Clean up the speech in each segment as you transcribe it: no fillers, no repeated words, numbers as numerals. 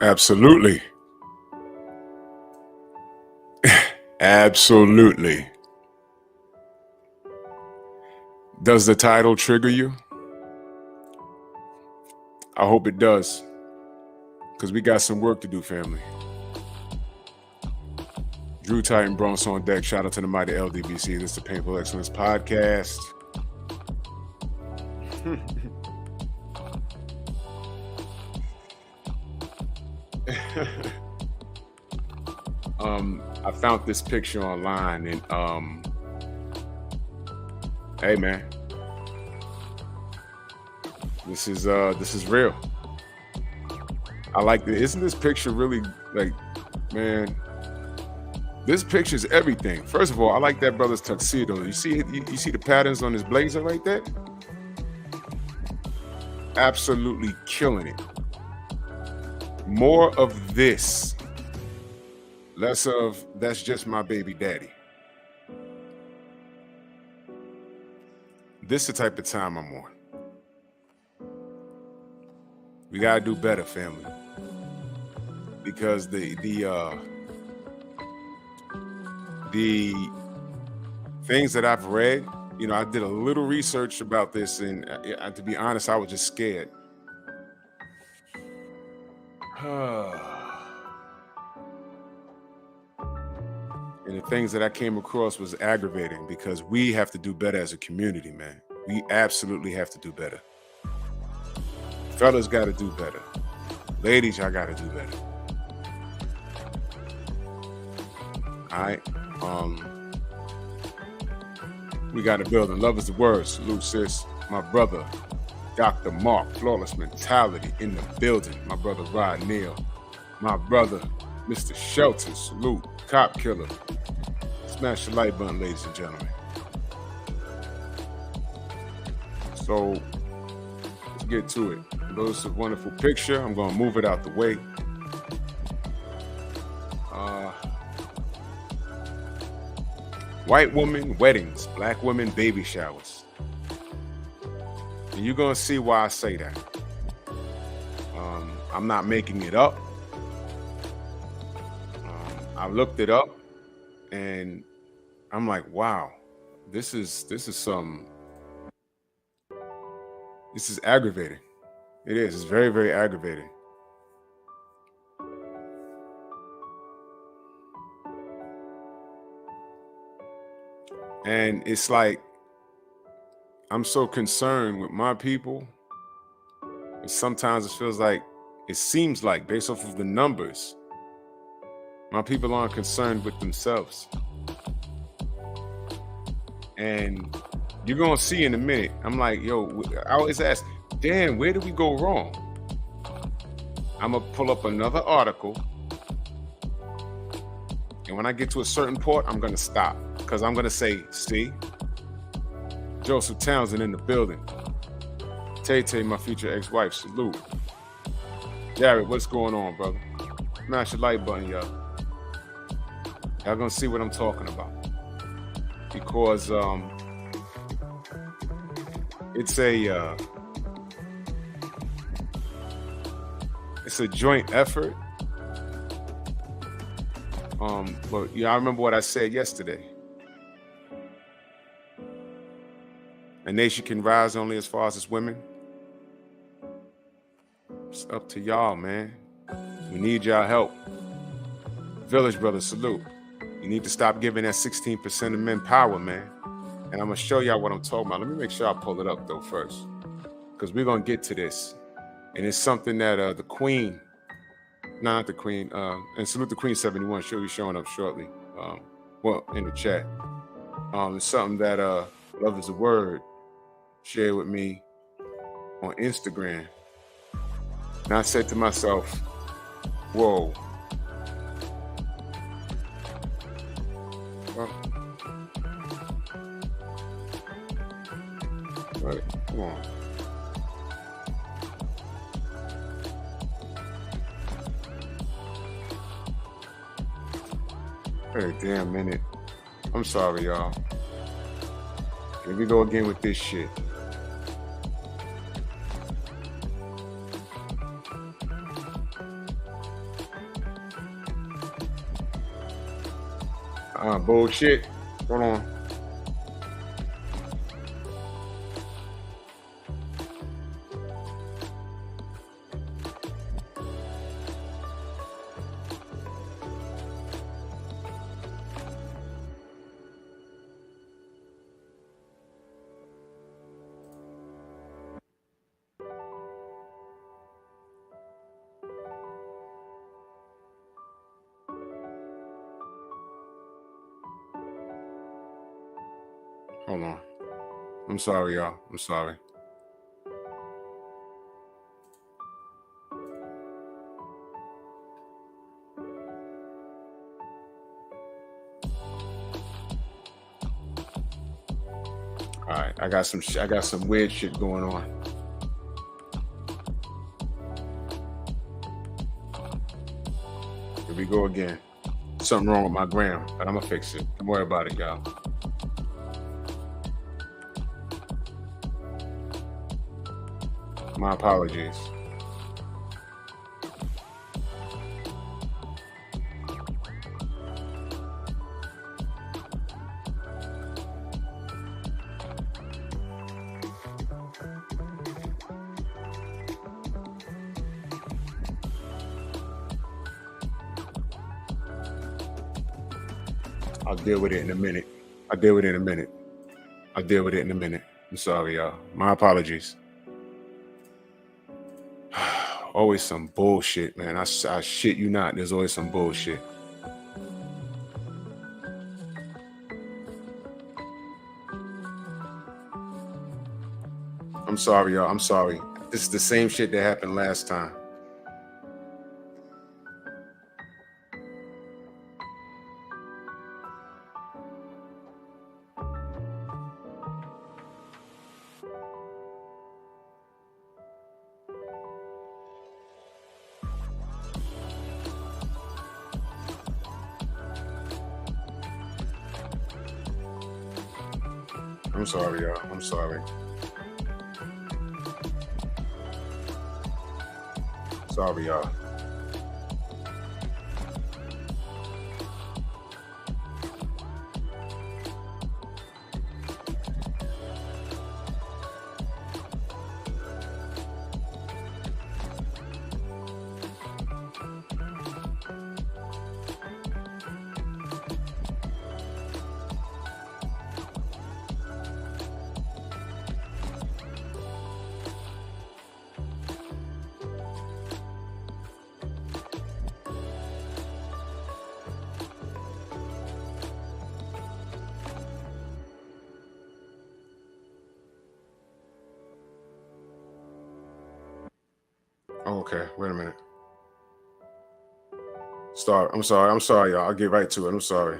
Absolutely. Absolutely. Does the title trigger you? I hope it does, because we got some work to do, family. Drew Titan Bronx on deck. Shout out to the mighty LDBC. This is the Painful Excellence Podcast. I found this picture online, and hey man, this is real. I like it. Isn't this picture really like, man? This picture's everything. First of all, I like that brother's tuxedo. You see the patterns on his blazer right there? Absolutely killing it. More of this. Less of that's just my baby daddy. This is the type of time I'm on. We gotta do better, family. Because the things that I've read, I did a little research about this, and to be honest, I was just scared. And the things that I came across was aggravating, because we have to do better as a community, man. We absolutely have to do better. Fellas got to do better. Ladies, y'all got to do better. All right. We got to build, and love is the word. Salute, sis. My brother, Dr. Mark, Flawless Mentality in the building. My brother, Rod Neal. My brother, Mr. Shelton. Salute. Cop Killer. Smash the like button, ladies and gentlemen. So let's get to it. This is a wonderful picture. I'm going to move it out the way. White woman weddings, black women baby showers. And you're going to see why I say that. I'm not making it up. I looked it up, and I'm like, wow, this is aggravating. It is. It's very, very aggravating. And it's like, I'm so concerned with my people. And sometimes it seems like, based off of the numbers, my people aren't concerned with themselves. And you're going to see in a minute. I'm like, yo, I always ask, damn, where did we go wrong? I'm going to pull up another article. And when I get to a certain point, I'm going to stop. Because I'm going to say, see, Joseph Townsend in the building. Tay-Tay, my future ex-wife, salute. Jared, what's going on, brother? Smash the like button, y'all. Y'all going to see what I'm talking about. Because it's a joint effort. But I remember what I said yesterday. A nation can rise only as far as its women. It's up to y'all, man. We need y'all help. Village Brothers, salute. You need to stop giving that 16% of men power, man. And I'm going to show y'all what I'm talking about. Let me make sure I pull it up, though, first. Because we're going to get to this. And it's something that the Queen, not the Queen, and salute the Queen 71. She'll be showing up shortly. In the chat. It's something that Love is a Word shared with me on Instagram. And I said to myself, whoa. Right, come on. Hey, damn minute. I'm sorry, y'all. Here we go again with this shit. Bullshit. Hold on. Hold on. I'm sorry, y'all. I'm sorry. All right, I got some weird shit going on. Here we go again. Something wrong with my gram, but I'm gonna fix it. Don't worry about it, y'all. My apologies. I'll deal with it in a minute. I'll deal with it in a minute. I'll deal with it in a minute. I'm sorry, y'all. My apologies. Always some bullshit, man. I shit you not. There's always some bullshit. I'm sorry, y'all. I'm sorry. This is the same shit that happened last time. I'm sorry, y'all. I'm sorry. Sorry, y'all. Oh, okay. Wait a minute. Start. I'm sorry. I'm sorry, y'all. I'll get right to it. I'm sorry.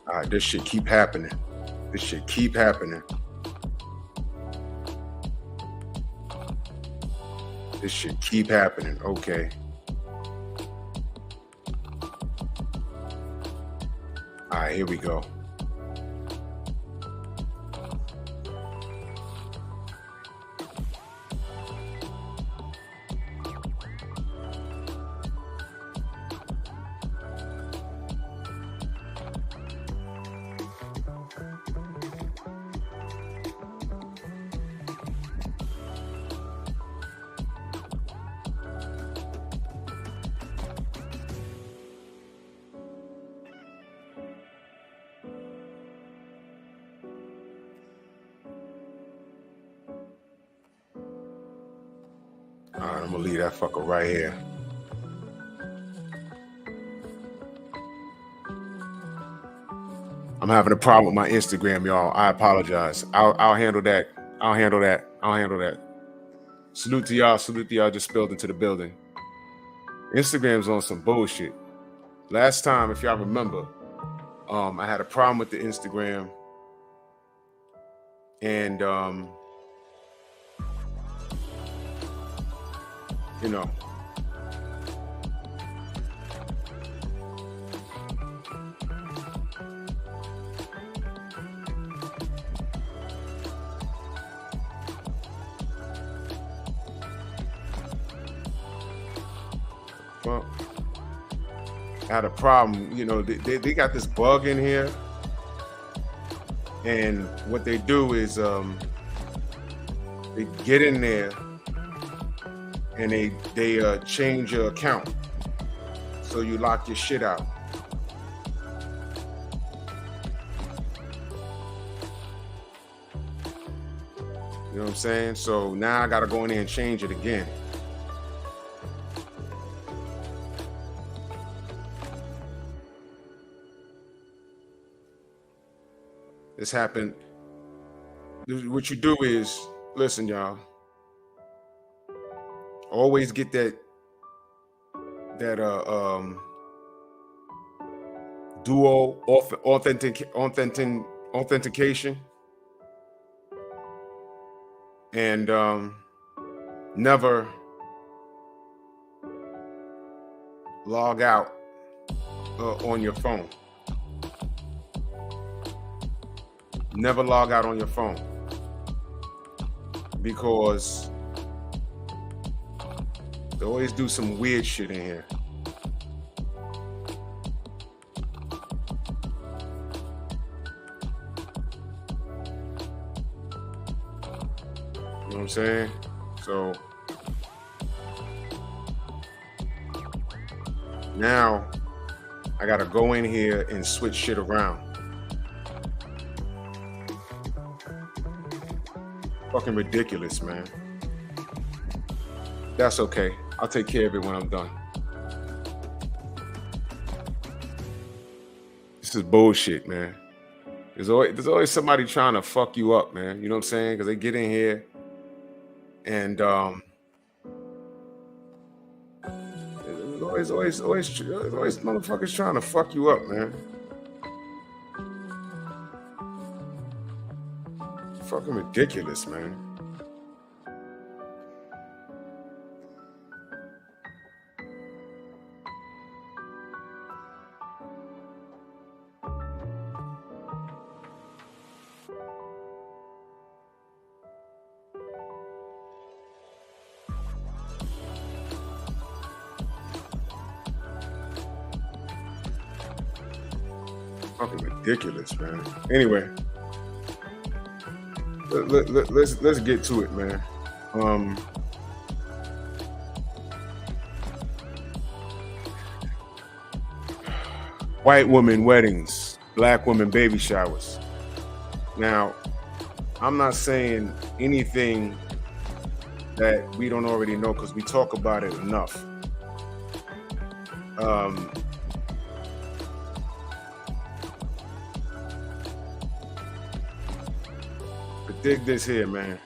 All right, this shit keep happening. This shit keep happening. This shit keep happening. Okay. All right, here we go. All right, I'm gonna leave that fucker right here. I'm having a problem with my Instagram, y'all. I apologize. I'll handle that. I'll handle that. I'll handle that. Salute to y'all. Salute to y'all just spilled into the building. Instagram's on some bullshit. Last time, if y'all remember, I had a problem with the Instagram, and you know, Well, I had a problem. You know, they got this bug in here, and what they do is they get in there and they change your account, so you lock your shit out. You know what I'm saying? So now I gotta go in there and change it again. This happened. What you do is, listen, y'all. Always get that duo authentication, and never log out on your phone. Never log out on your phone, because they always do some weird shit in here. You know what I'm saying? So now I gotta go in here and switch shit around. Fucking ridiculous, man. That's okay. I'll take care of it when I'm done. This is bullshit, man. There's always somebody trying to fuck you up, man. You know what I'm saying? Because they get in here and there's always motherfuckers trying to fuck you up, man. Fucking ridiculous, man. Fucking ridiculous, man. Anyway, let's get to it, man. White woman weddings, black woman baby showers. Now, I'm not saying anything that we don't already know, because we talk about it enough. But dig this here, man.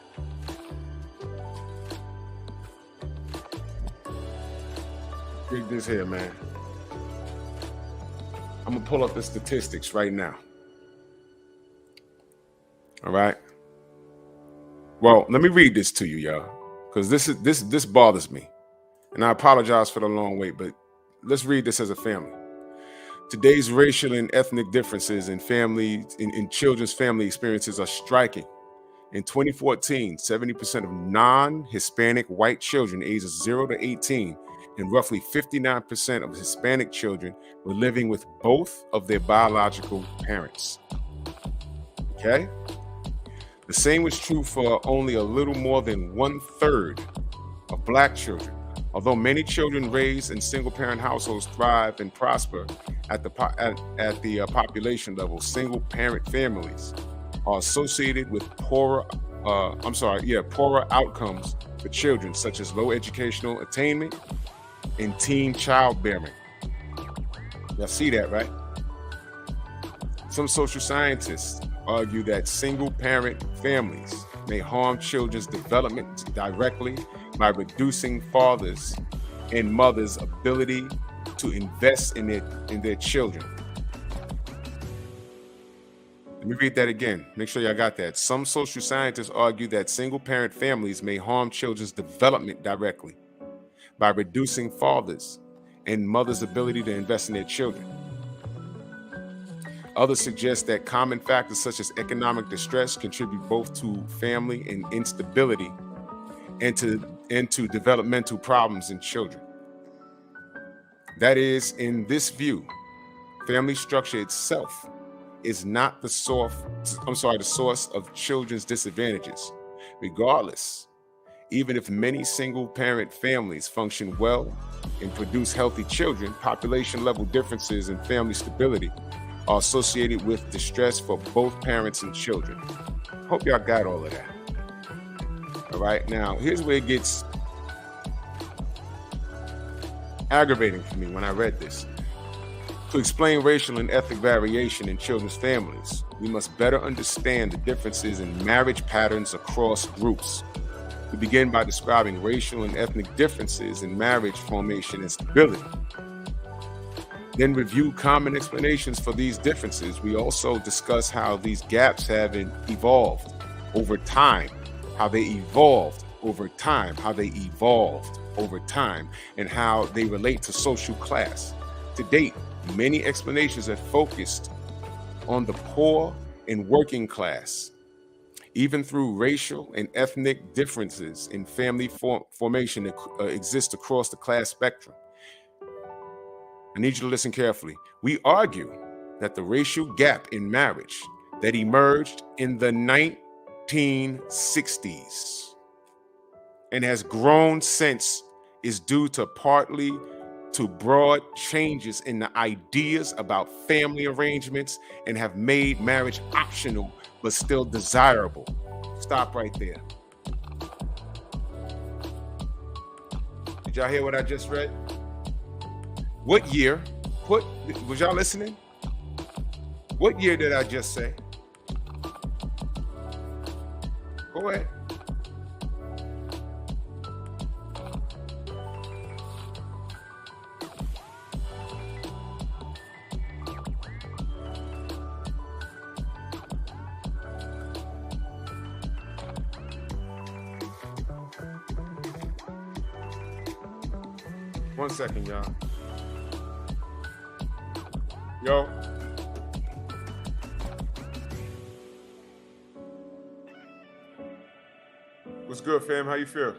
Dig this here, man. I'm gonna pull up the statistics right now. All right. Well, let me read this to you, y'all, because this bothers me, and I apologize for the long wait, but let's read this as a family. Today's racial and ethnic differences in children's family experiences are striking. In 2014, 70% of non-Hispanic white children ages 0 to 18 and roughly 59% of Hispanic children were living with both of their biological parents. Okay? The same was true for only a little more than 1/3 of black children. Although many children raised in single-parent households thrive and prosper at the population level, single-parent families are associated with poorer outcomes for children, such as low educational attainment and teen childbearing. Y'all see that, right? Some social scientists argue that single-parent families may harm children's development directly by reducing fathers' and mothers' ability to invest in their children. Let me read that again. Make sure y'all got that. Some social scientists argue that single-parent families may harm children's development directly by reducing fathers' and mothers' ability to invest in their children. Others suggest that common factors such as economic distress contribute both to family and instability and to developmental problems in children. That is, in this view, family structure itself is not the source of children's disadvantages. Regardless, even if many single-parent families function well and produce healthy children, population-level differences in family stability are associated with distress for both parents and children. Hope y'all got all of that. All right, now here's where it gets aggravating for me when I read this. To explain racial and ethnic variation in children's families, we must better understand the differences in marriage patterns across groups. We begin by describing racial and ethnic differences in marriage formation and stability. Then review common explanations for these differences. We also discuss how these gaps have evolved over time, how they evolved over time, and how they relate to social class. To date, many explanations have focused on the poor and working class. Even through racial and ethnic differences in family formation that exist across the class spectrum. I need you to listen carefully. We argue that the racial gap in marriage that emerged in the 1960s and has grown since is due to partly to broad changes in the ideas about family arrangements and have made marriage optional but still desirable. Stop right there. Did y'all hear what I just read? What year? Was y'all listening? What year did I just say? Go ahead. One second, y'all. Yo. What's good, fam? How you feel?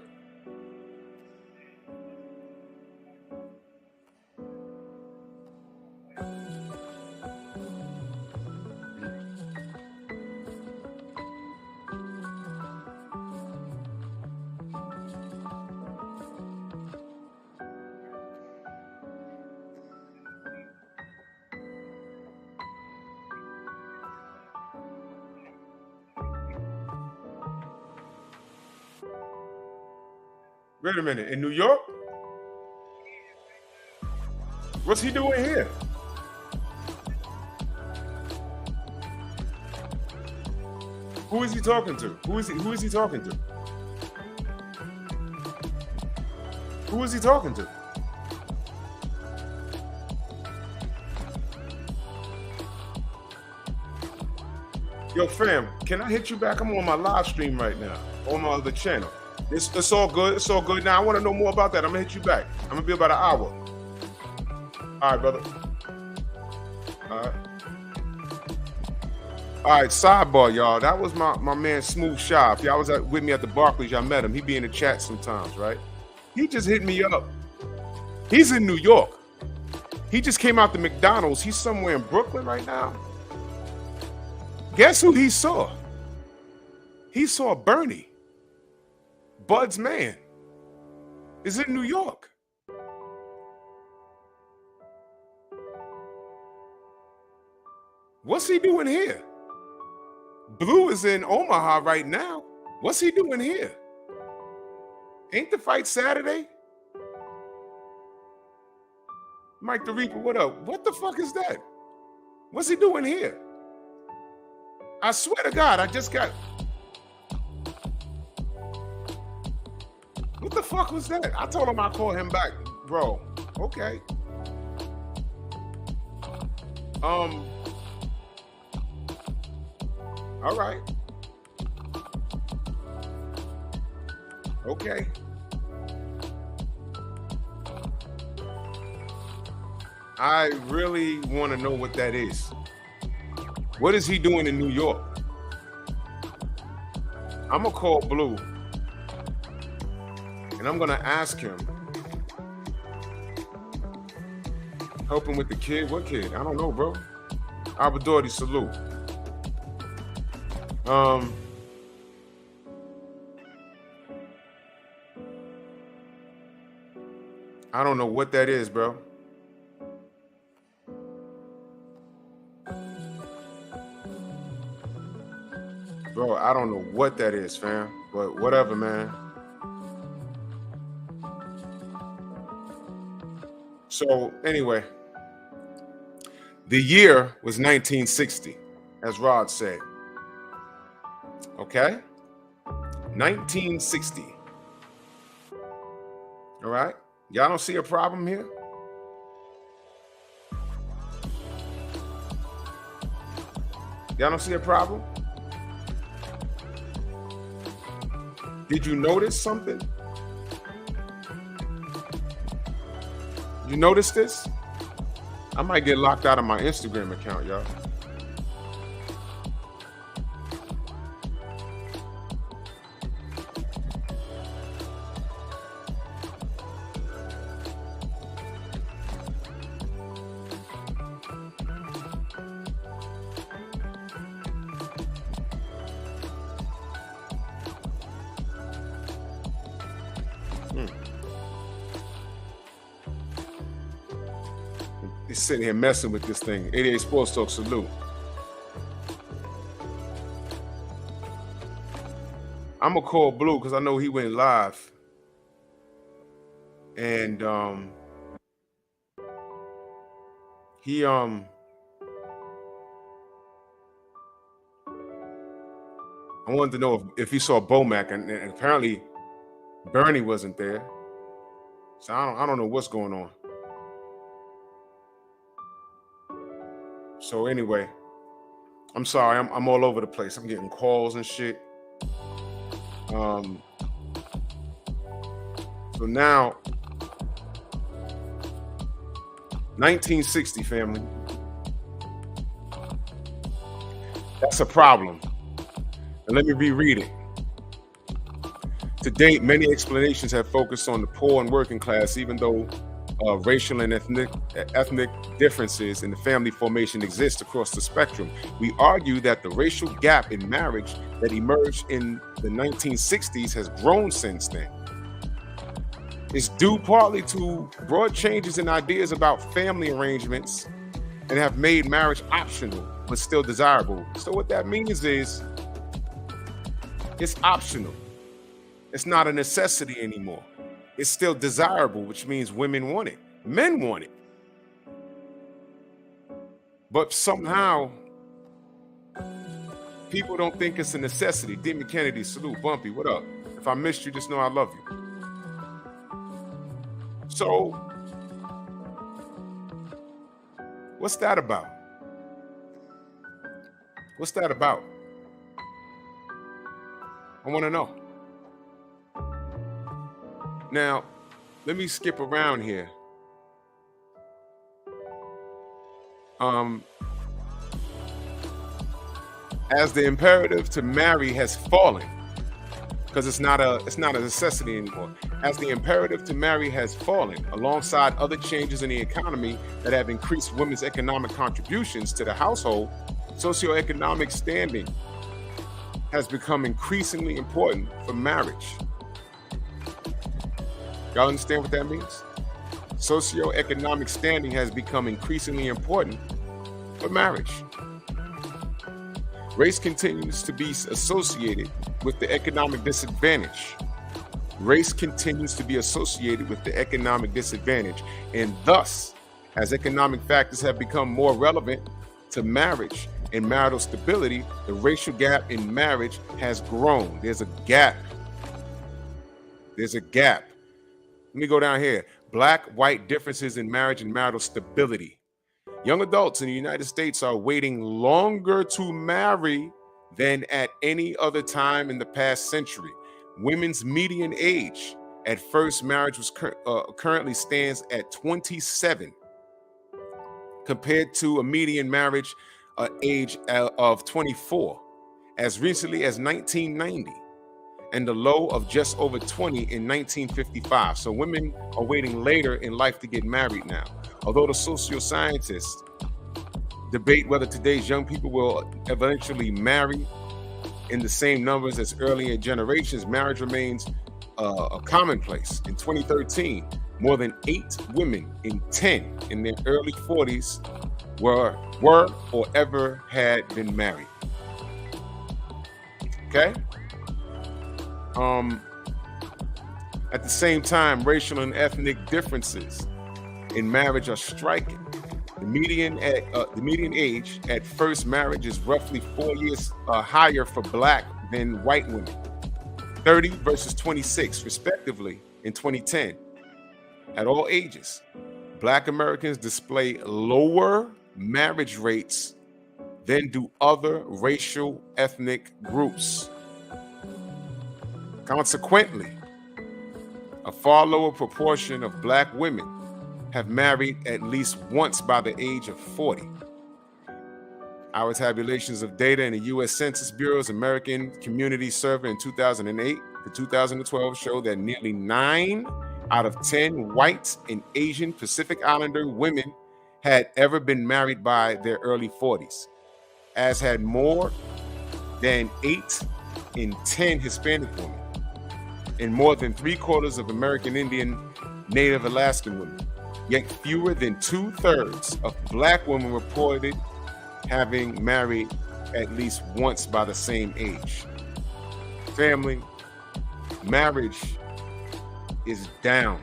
Wait a minute, in New York? What's he doing here? Who is he talking to? Who is he talking to? Who is he talking to? Yo, fam, can I hit you back? I'm on my live stream right now, on my other channel. It's all good. It's all good. Now I want to know more about that. I'm gonna hit you back. I'm gonna be about an hour. All right, brother. All right. Sidebar, y'all. That was my man Smooth Shy. If y'all was with me at the Barclays, y'all met him. He be in the chat sometimes, right? He just hit me up. He's in New York. He just came out the McDonald's. He's somewhere in Brooklyn right now. Guess who he saw? He saw Bernie. Bud's man is in New York. What's he doing here? Blue is in Omaha right now. What's he doing here? Ain't the fight Saturday? Mike the Reaper, what up? What the fuck is that? What's he doing here? I swear to God, I just got... What the fuck was that? I told him I'd call him back. Bro, okay. All right. Okay. I really want to know what that is. What is he doing in New York? I'm gonna call Blue and I'm gonna ask him Helping with the kid? What kid? I don't know, bro. Abadordi, salute. I don't know what that is, bro. Bro, I don't know what that is, fam. But whatever, man. So anyway, the year was 1960, as Rod said. Okay? 1960. All right? Y'all don't see a problem here? Y'all don't see a problem? Did you notice something? You notice this? I might get locked out of my Instagram account, y'all. He's sitting here messing with this thing. 88 Sports Talk, salute. I'm gonna call Blue because I know he went live. And he I wanted to know if he saw Bomac, and apparently Bernie wasn't there. So I don't know what's going on. So anyway, I'm sorry, I'm all over the place. I'm getting calls and shit. So now 1960, family. That's a problem. And let me reread it. To date, many explanations have focused on the poor and working class, even though racial and ethnic differences in the family formation exist across the spectrum. We argue that the racial gap in marriage that emerged in the 1960s has grown since then. It's due partly to broad changes in ideas about family arrangements and have made marriage optional, but still desirable. So what that means is it's optional. It's not a necessity anymore. It's still desirable, which means women want it. Men want it. But somehow, people don't think it's a necessity. Demi Kennedy, salute. Bumpy, what up? If I missed you, just know I love you. So, what's that about? What's that about? I want to know. Now, let me skip around here. As the imperative to marry has fallen, because it's not a necessity anymore. As the imperative to marry has fallen, alongside other changes in the economy that have increased women's economic contributions to the household, socioeconomic standing has become increasingly important for marriage. Y'all understand what that means? Socioeconomic standing has become increasingly important for marriage. Race continues to be associated with the economic disadvantage. Race continues to be associated with the economic disadvantage, and thus, as economic factors have become more relevant to marriage and marital stability, the racial gap in marriage has grown. There's a gap. There's a gap. Let me go down here. Black-white differences in marriage and marital stability. Young adults in the United States are waiting longer to marry than at any other time in the past century. Women's median age at first marriage was currently stands at 27, compared to a median marriage age of 24, as recently as 1990. and the low of just over 20 in 1955. So women are waiting later in life to get married now. Although the socioscientists debate whether today's young people will eventually marry in the same numbers as earlier generations, marriage remains a commonplace. In 2013, more than 8 women in 10 in their early 40s were or ever had been married. Okay? At the same time, racial and ethnic differences in marriage are striking. The median age at first marriage is roughly 4 years higher for Black than white women, 30 versus 26 respectively in 2010. At all ages, Black Americans display lower marriage rates than do other racial ethnic groups. Consequently, a far lower proportion of Black women have married at least once by the age of 40. Our tabulations of data in the U.S. Census Bureau's American Community Survey in 2008 to 2012 show that nearly 9 out of 10 white and Asian Pacific Islander women had ever been married by their early 40s, as had more than 8 in 10 Hispanic women, and more than 3/4 of American Indian Native Alaskan women. Yet fewer than 2/3 of Black women reported having married at least once by the same age. Family, marriage is down.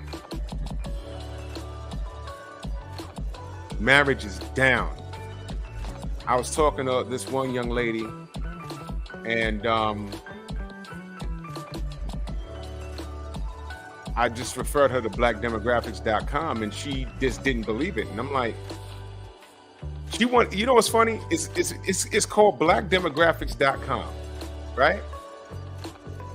Marriage is down. I was talking to this one young lady, and I just referred her to blackdemographics.com, and she just didn't believe it. And I'm like, you know what's funny? It's called blackdemographics.com, right?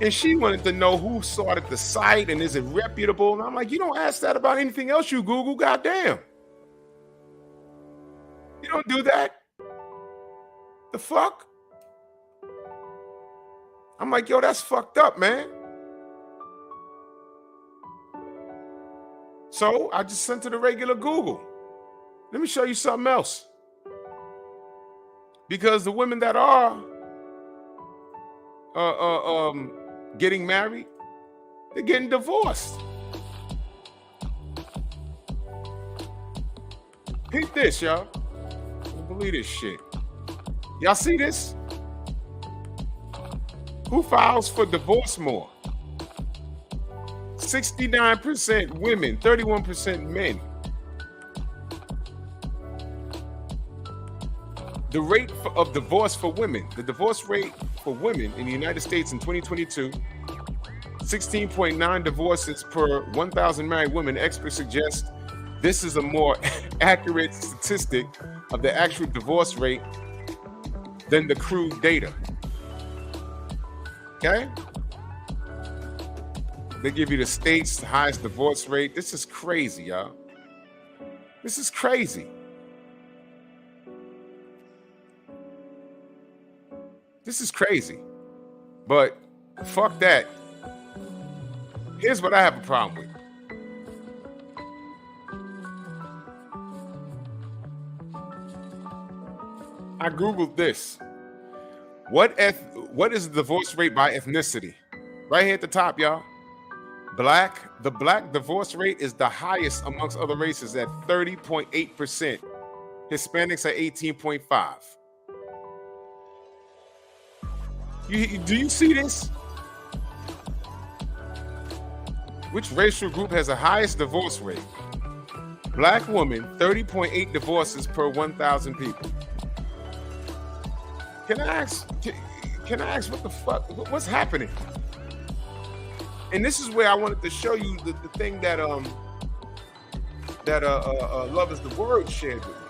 And she wanted to know who started the site and is it reputable? And I'm like, you don't ask that about anything else you Google, goddamn. You don't do that. The fuck? I'm like, yo, that's fucked up, man. So I just sent her the regular Google. Let me show you something else. Because the women that are getting married, they're getting divorced. Peep this, y'all. I don't believe this shit. Y'all see this? Who files for divorce more? 69% women, 31% men. The rate of divorce for women, the divorce rate for women in the United States in 2022, 16.9 divorces per 1,000 married women. Experts suggest this is a more accurate statistic of the actual divorce rate than the crude data. Okay? They give you the state's highest divorce rate. This is crazy, y'all. This is crazy. This is crazy. But fuck that. Here's what I have a problem with. I Googled this. What is the divorce rate by ethnicity? Right here at the top, y'all. The Black divorce rate is the highest amongst other races at 30.8%. Hispanics at 18.5%. Do you see this? Which racial group has the highest divorce rate? Black women, 30.8 divorces per 1,000 people. Can I ask what the fuck? What's happening? And this is where I wanted to show you the thing that Love Is the Word shared with me.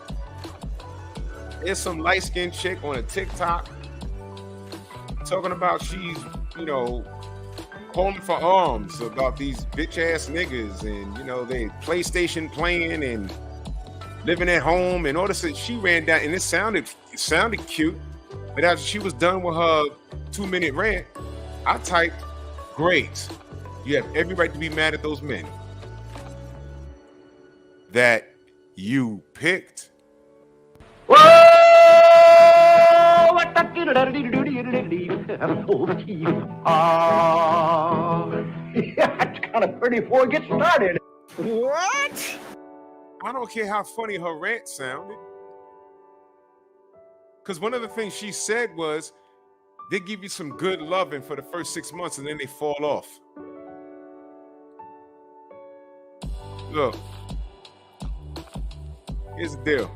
There's some light-skinned chick on a TikTok talking about she's, calling for arms about these bitch-ass niggas, and, they PlayStation playing and living at home, and all this. She ran down, and it sounded cute, but after she was done with her 2-minute rant, I typed, Great. You have every right to be mad at those men that you picked. Whoa! What the that's kind of pretty before it gets started. What? I don't care how funny her rant sounded. Because one of the things she said was, they give you some good loving for the first 6 months and then they fall off. Look, here's the deal.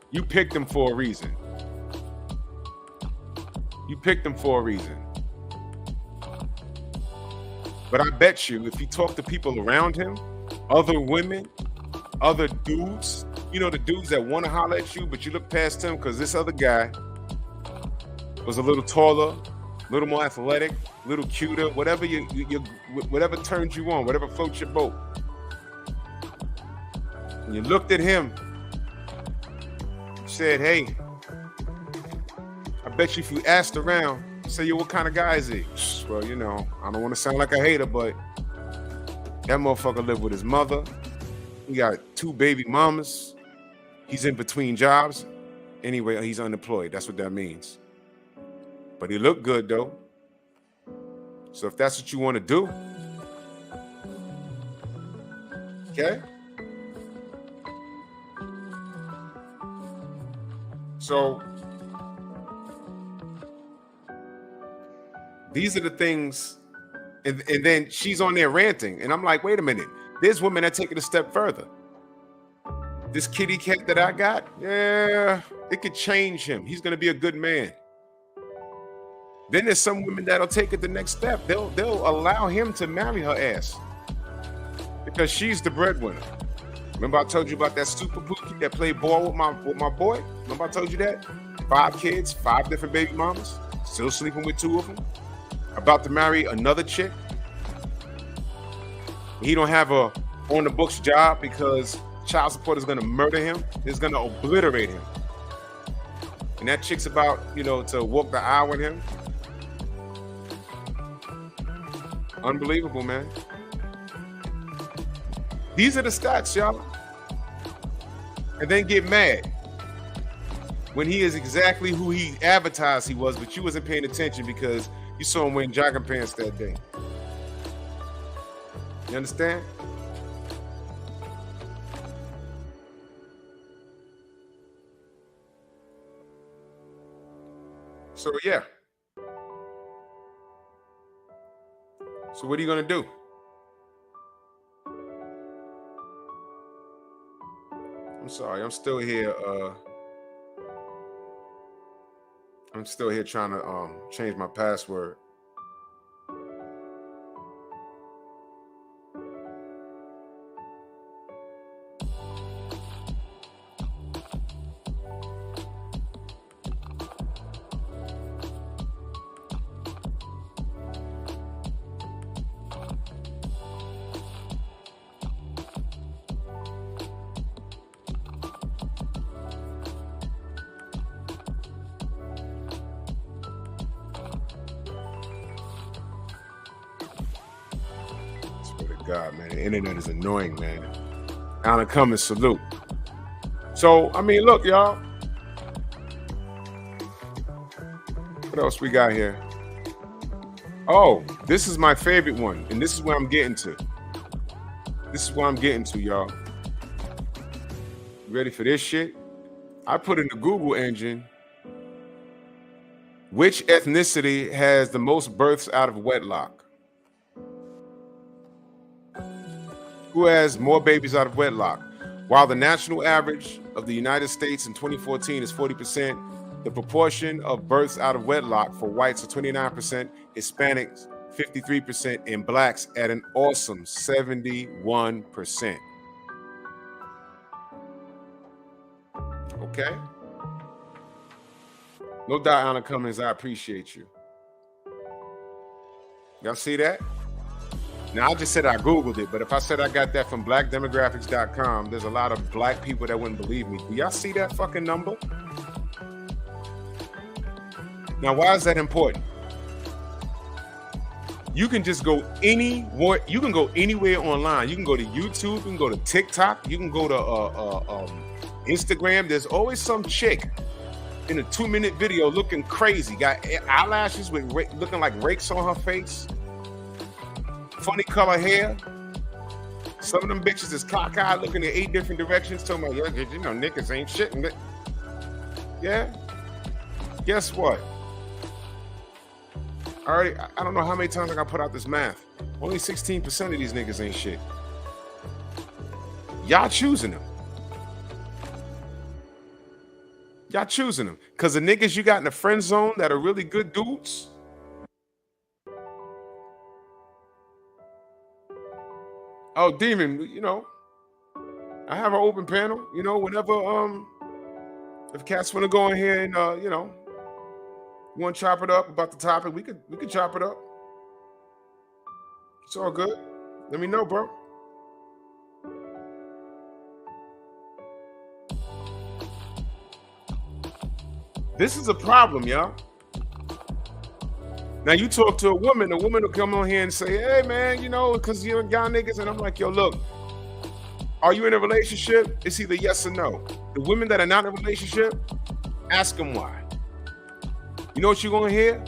You picked them for a reason. You picked them for a reason. But I bet you if you talk to people around him, other women, other dudes, you know, the dudes that want to holler at you, but you look past him because this other guy was a little taller, a little more athletic, a little cuter, whatever whatever turns you on, whatever floats your boat. And you looked at him, you said, hey, I bet you if you asked around, say, yo, what kind of guy is he? Well, you know, I don't want to sound like a hater, but that motherfucker lived with his mother. He got 2 baby mamas. He's in between jobs. Anyway, he's unemployed. That's what that means. But he looked good, though. So if that's what you want to do, okay? So these are the things, and then she's on there ranting, and I'm like, wait a minute. There's women that take it a step further. This kitty cat that I got, yeah, it could change him. He's going to be a good man. Then there's some women that'll take it the next step. They'll allow him to marry her ass because she's the breadwinner. Remember I told you about that super pookie that played ball with my boy? Remember I told you that? 5 kids, 5 different baby mamas, still sleeping with 2 of them, about to marry another chick. He don't have a on the books job because child support is going to murder him. It's going to obliterate him. And that chick's about, you know, to walk the aisle with him. Unbelievable, man. These are the stats, y'all. And then get mad when he is exactly who he advertised he was, but you wasn't paying attention because you saw him wearing jogging pants that day. You understand? So yeah. So what are you gonna do? I'm sorry, I'm still here. I'm still here trying to change my password. God, man, the internet is annoying, man. Alan Cummins, salute. So, I mean, look, y'all. What else we got here? Oh, this is my favorite one, and this is where I'm getting to. This is where I'm getting to, y'all. You ready for this shit? I put in the Google engine, which ethnicity has the most births out of wedlock? Who has more babies out of wedlock? While the national average of the United States in 2014 is 40%, the proportion of births out of wedlock for whites are 29%, Hispanics 53%, and blacks at an awesome 71%. Okay? No doubt, Anna Cummins, I appreciate you. Y'all see that? Now, I just said I Googled it, but if I said I got that from blackdemographics.com, there's a lot of black people that wouldn't believe me. Do y'all see that fucking number? Now, why is that important? You can just go anywhere. You can go anywhere online. You can go to YouTube. You can go to TikTok. You can go to Instagram. There's always some chick in a 2-minute video looking crazy. Got eyelashes with looking like rakes on her face. Funny color hair. Some of them bitches is cockeyed, looking in 8 different directions. Talking about, yeah, you know, niggas ain't shit. Yeah. Guess what? I don't know how many times I got put out this math. Only 16% of these niggas ain't shit. Y'all choosing them. Y'all choosing them. Because the niggas you got in the friend zone that are really good dudes. Oh, Demon, you know, I have an open panel. You know, whenever if cats want to go in here and you know, you want to chop it up about the topic, we could chop it up. It's all good. Let me know, bro. This is a problem, y'all. Now you talk to a woman will come on here and say, hey man, you know, because you're y'all niggas, and I'm like, yo, look, are you in a relationship? It's either yes or no. The women that are not in a relationship, ask them why. You know what you're gonna hear?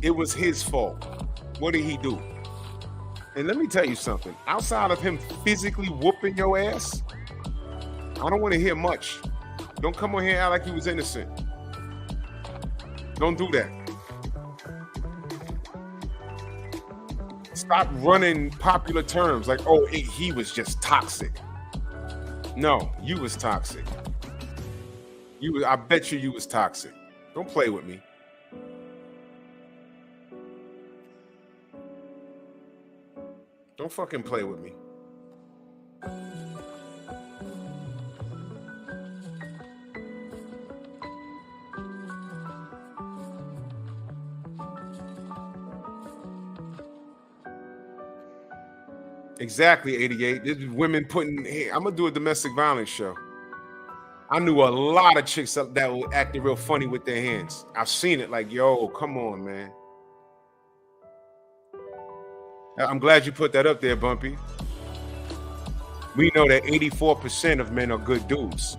It was his fault. What did he do? And let me tell you something. Outside of him physically whooping your ass, I don't want to hear much. Don't come on here and act like he was innocent. Don't do that. Stop running popular terms like, oh, he was just toxic. No, you was toxic. I bet you was toxic. Don't play with me. Don't fucking play with me. Exactly, 88. This is women putting, hey, I'm gonna do a domestic violence show. I knew a lot of chicks that were acting real funny with their hands. I've seen it like, yo, come on, man. I'm glad you put that up there, Bumpy. We know that 84% of men are good dudes.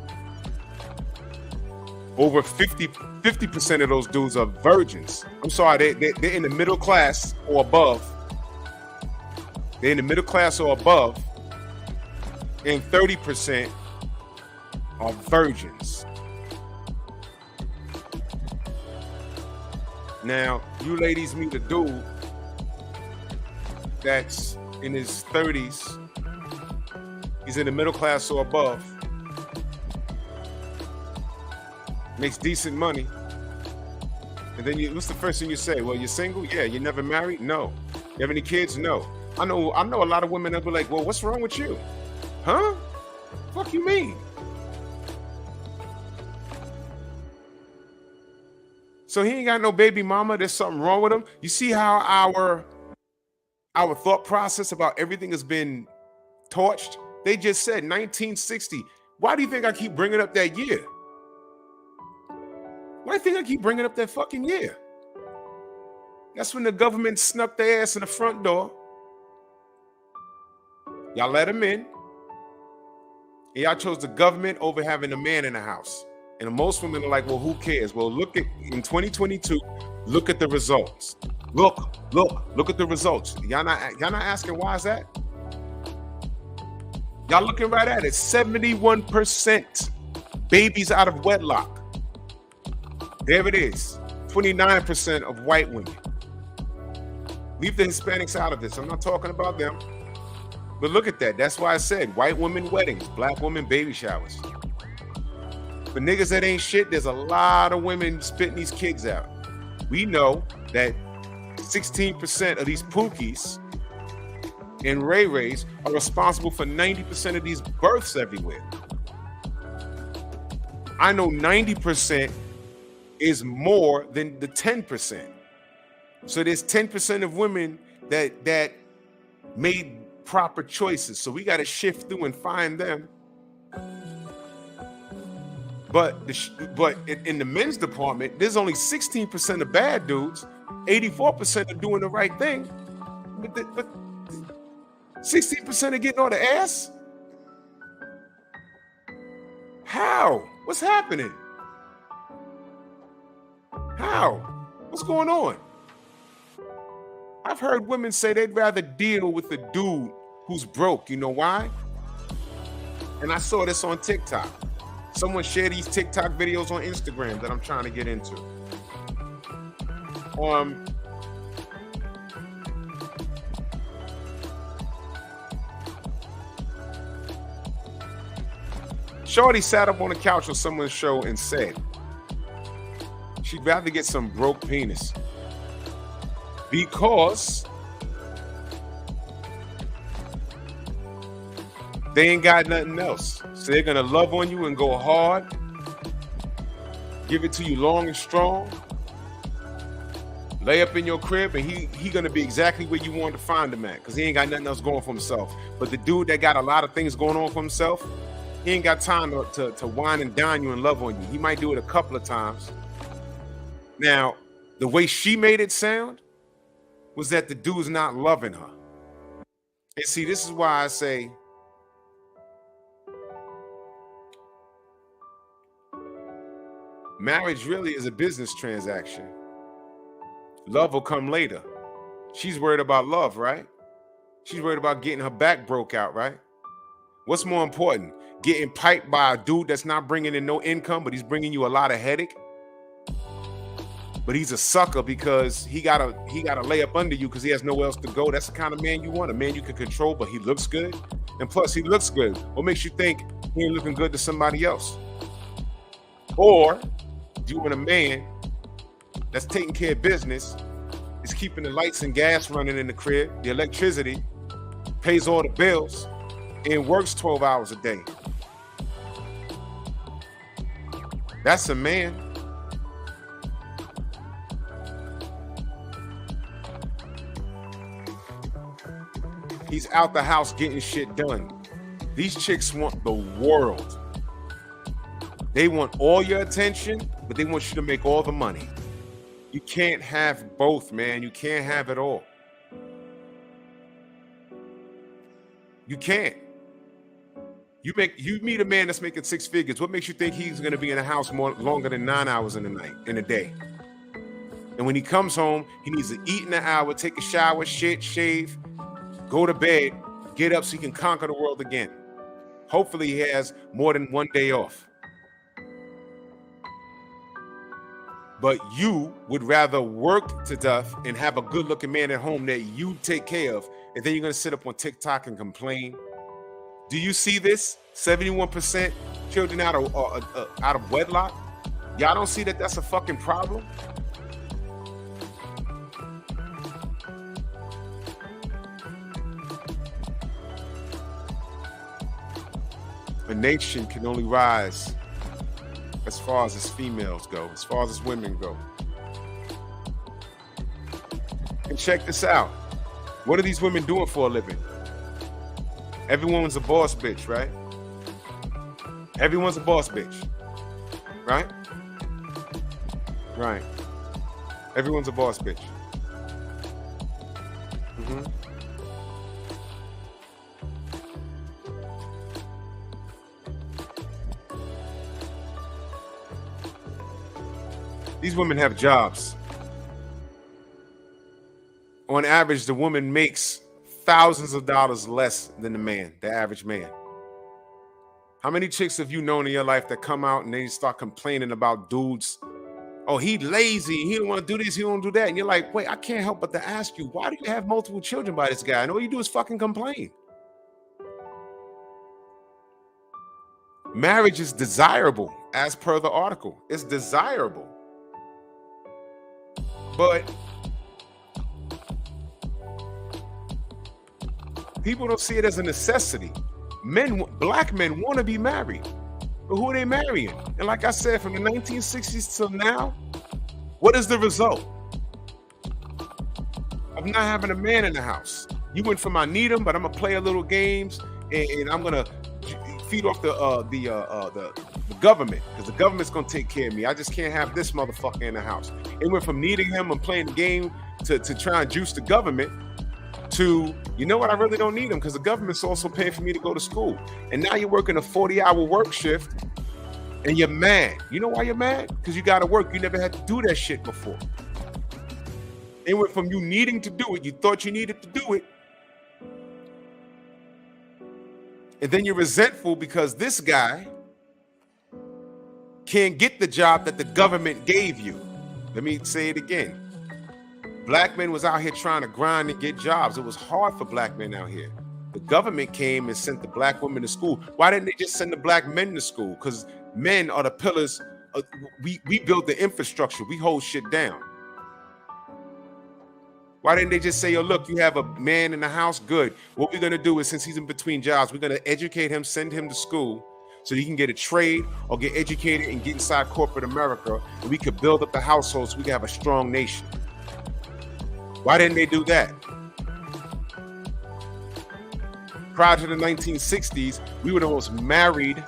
Over 50% of those dudes are virgins. I'm sorry, they're in the middle class or above. They're in the middle class or above, and 30% are virgins. Now, you ladies meet a dude that's in his 30s, he's in the middle class or above, makes decent money, and then what's the first thing you say? Well, you're single? Yeah. You never married? No. You have any kids? No. I know a lot of women that be like, well, what's wrong with you? Huh? Fuck you mean? So he ain't got no baby mama, there's something wrong with him. You see how our thought process about everything has been torched? They just said 1960. Why do you think I keep bringing up that year? Why do you think I keep bringing up that fucking year? That's when the government snuck their ass in the front door. Y'all let him in. And y'all chose the government over having a man in the house. And most women are like, well, who cares? Well, look at, in 2022, look at the results. Look at the results. Y'all not asking why is that? Y'all looking right at it. 71% babies out of wedlock. There it is. 29% of white women. Leave the Hispanics out of this. I'm not talking about them. But look at that. That's why I said white women weddings, black women baby showers. For niggas that ain't shit, there's a lot of women spitting these kids out. We know that 16% of these pookies and ray-rays are responsible for 90% of these births everywhere. I know 90% is more than the 10%. So there's 10% of women that made proper choices. So we got to shift through and find them. But in the men's department, there's only 16% of bad dudes. 84% are doing the right thing. But 16% are getting all the ass? How? What's happening? How? What's going on? I've heard women say they'd rather deal with a dude who's broke. You know why? And I saw this on TikTok. Someone shared these TikTok videos on Instagram that I'm trying to get into. Shorty sat up on the couch on someone's show and said she'd rather get some broke penis because they ain't got nothing else. So they're gonna love on you and go hard, give it to you long and strong, lay up in your crib, and he gonna be exactly where you want to find him at, because he ain't got nothing else going for himself. But the dude that got a lot of things going on for himself, he ain't got time to wine and dine you and love on you. He might do it a couple of times. Now, the way she made it sound was that the dude's not loving her. And see, this is why I say marriage really is a business transaction. Love will come later. She's worried about love, right? She's worried about getting her back broke out, right? What's more important? Getting piped by a dude that's not bringing in no income, but he's bringing you a lot of headache? But he's a sucker because he gotta lay up under you because he has nowhere else to go. That's the kind of man you want, a man you can control, but he looks good. And plus, he looks good. What makes you think he ain't looking good to somebody else? Or you want a man that's taking care of business, is keeping the lights and gas running in the crib, the electricity, pays all the bills, and works 12 hours a day. That's a man. He's out the house getting shit done. These chicks want the world. They want all your attention, but they want you to make all the money. You can't have both, man. You can't have it all. You can't. You meet a man that's making 6 figures. What makes you think he's going to be in a house longer than 9 hours in a day? And when he comes home, he needs to eat in an hour, take a shower, shave, go to bed, get up so he can conquer the world again. Hopefully he has more than one day off. But you would rather work to death and have a good-looking man at home that you take care of, and then you're going to sit up on TikTok and complain. Do you see this? 71% children out of wedlock. Y'all don't see that that's a fucking problem? A nation can only rise as far as its females go, as far as its women go. And check this out. What are these women doing for a living? Everyone's a boss bitch, right? Everyone's a boss bitch, right? Right. Everyone's a boss bitch. These women have jobs. On average, the woman makes thousands of dollars less than the man, the average man. How many chicks have you known in your life that come out and they start complaining about dudes? Oh, he lazy. He don't want to do this. He don't do that. And you're like, wait, I can't help but to ask you, why do you have multiple children by this guy? And all you do is fucking complain. Marriage is desirable, as per the article. It's desirable. But people don't see it as a necessity. Black men want to be married, but who are they marrying? And like I said, from the 1960s till now, what is the result of not having a man in the house? You went from I need him, but I'm gonna play a little games and I'm gonna feed off the government, because the government's gonna take care of me. I just can't have this motherfucker in the house. It went from needing him and playing the game to try and juice the government to, you know what, I really don't need them because the government's also paying for me to go to school. And now you're working a 40-hour work shift and you're mad. You know why you're mad? Because you got to work. You never had to do that shit before. It went from you needing to do it, you thought you needed to do it, and then you're resentful because this guy can't get the job that the government gave you. Let me say it again. Black men was out here trying to grind and get jobs. It was hard for black men out here. The government came and sent the black women to school. Why didn't they just send the black men to school? Because men are the pillars. We build the infrastructure. We hold shit down. Why didn't they just say, yo, look, you have a man in the house? Good. What we're going to do is, since he's in between jobs, we're going to educate him, send him to school so he can get a trade or get educated and get inside corporate America, and we could build up the household so we can have a strong nation. Why didn't they do that? Prior to the 1960s, we were the most married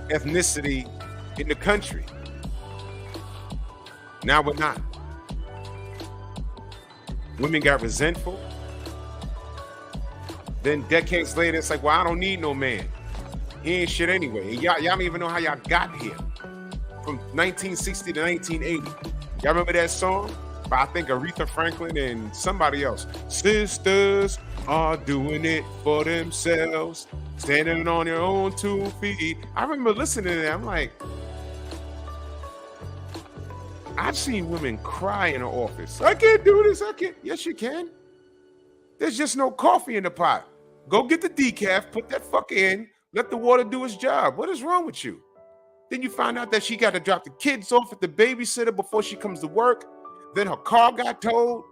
ethnicity in the country. Now we're not. Women got resentful. Then decades later, it's like, well, I don't need no man. He ain't shit anyway. And y'all don't even know how y'all got here. From 1960 to 1980. Y'all remember that song? By, I think, Aretha Franklin and somebody else. Sisters are doing it for themselves, standing on their own 2 feet. I remember listening to that. I'm like, I've seen women cry in the office. I can't do this. I can't. Yes, you can. There's just no coffee in the pot. Go get the decaf, put that fucker in, let the water do its job. What is wrong with you? Then you find out that she got to drop the kids off at the babysitter before she comes to work. Then her car got towed.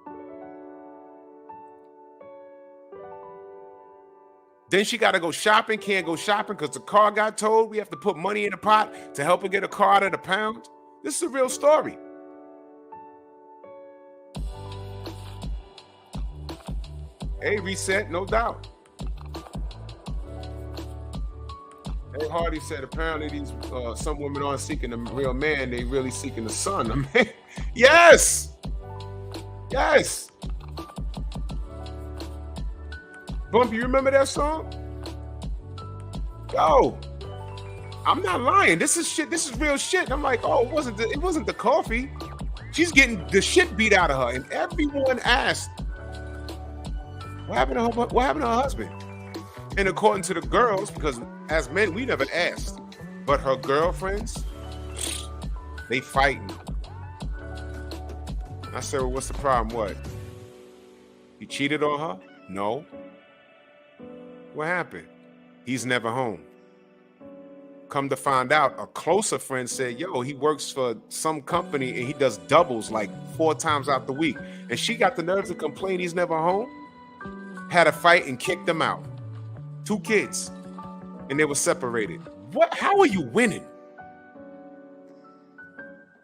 Then she got to go shopping, can't go shopping because the car got towed. We have to put money in the pot to help her get a car out of the pound. This is a real story. Hey, Reset, no doubt. Hey, Hardy said apparently these some women aren't seeking a real man, they really seeking the son. I mean, yes, yes. Bumpy, you remember that song? Yo, I'm not lying. This is shit. This is real shit. And I'm like, oh, it wasn't the coffee. She's getting the shit beat out of her, and everyone asked, what happened to her husband? And according to the girls, because as men, we never asked, but her girlfriends, they fighting. I said, well, what's the problem? What? He cheated on her? No. What happened? He's never home. Come to find out, a closer friend said, yo, he works for some company and he does doubles like 4 times out the week. And she got the nerve to complain he's never home. Had a fight and kicked them out. 2 kids. And they were separated. What? How are you winning?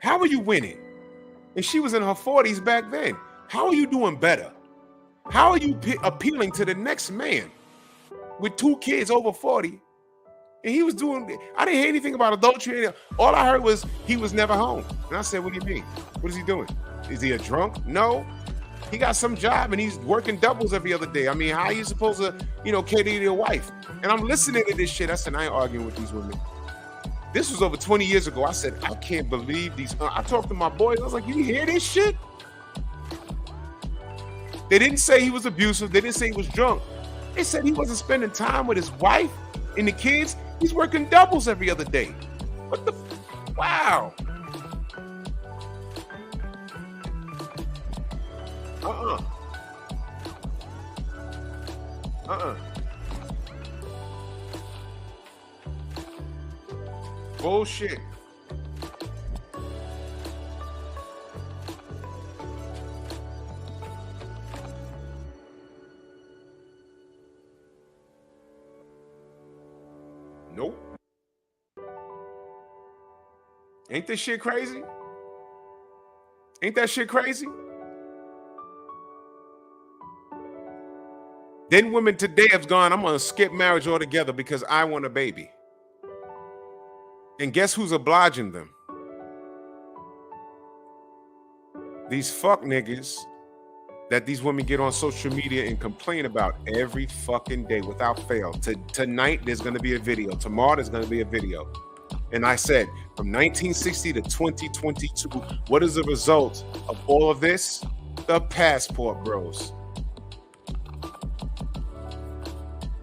How are you winning? And she was in her 40s back then. How are you doing better? How are you appealing to the next man with 2 kids over 40? And he was doing, I didn't hear anything about adultery. All I heard was he was never home. And I said, what do you mean? What is he doing? Is he a drunk? No. He got some job and he's working doubles every other day. I mean, how are you supposed to, cater to your wife? And I'm listening to this shit. I said, I ain't arguing with these women. This was over 20 years ago. I said, I can't believe these. I talked to my boys. I was like, you hear this shit? They didn't say he was abusive. They didn't say he was drunk. They said he wasn't spending time with his wife and the kids. He's working doubles every other day. What the? Wow. Bullshit. Nope. Ain't this shit crazy? Ain't that shit crazy? Then women today have gone, I'm going to skip marriage altogether because I want a baby. And guess who's obliging them? These fuck niggas that these women get on social media and complain about every fucking day without fail. Tonight, there's going to be a video. Tomorrow, there's going to be a video. And I said, from 1960 to 2022, what is the result of all of this? The passport bros.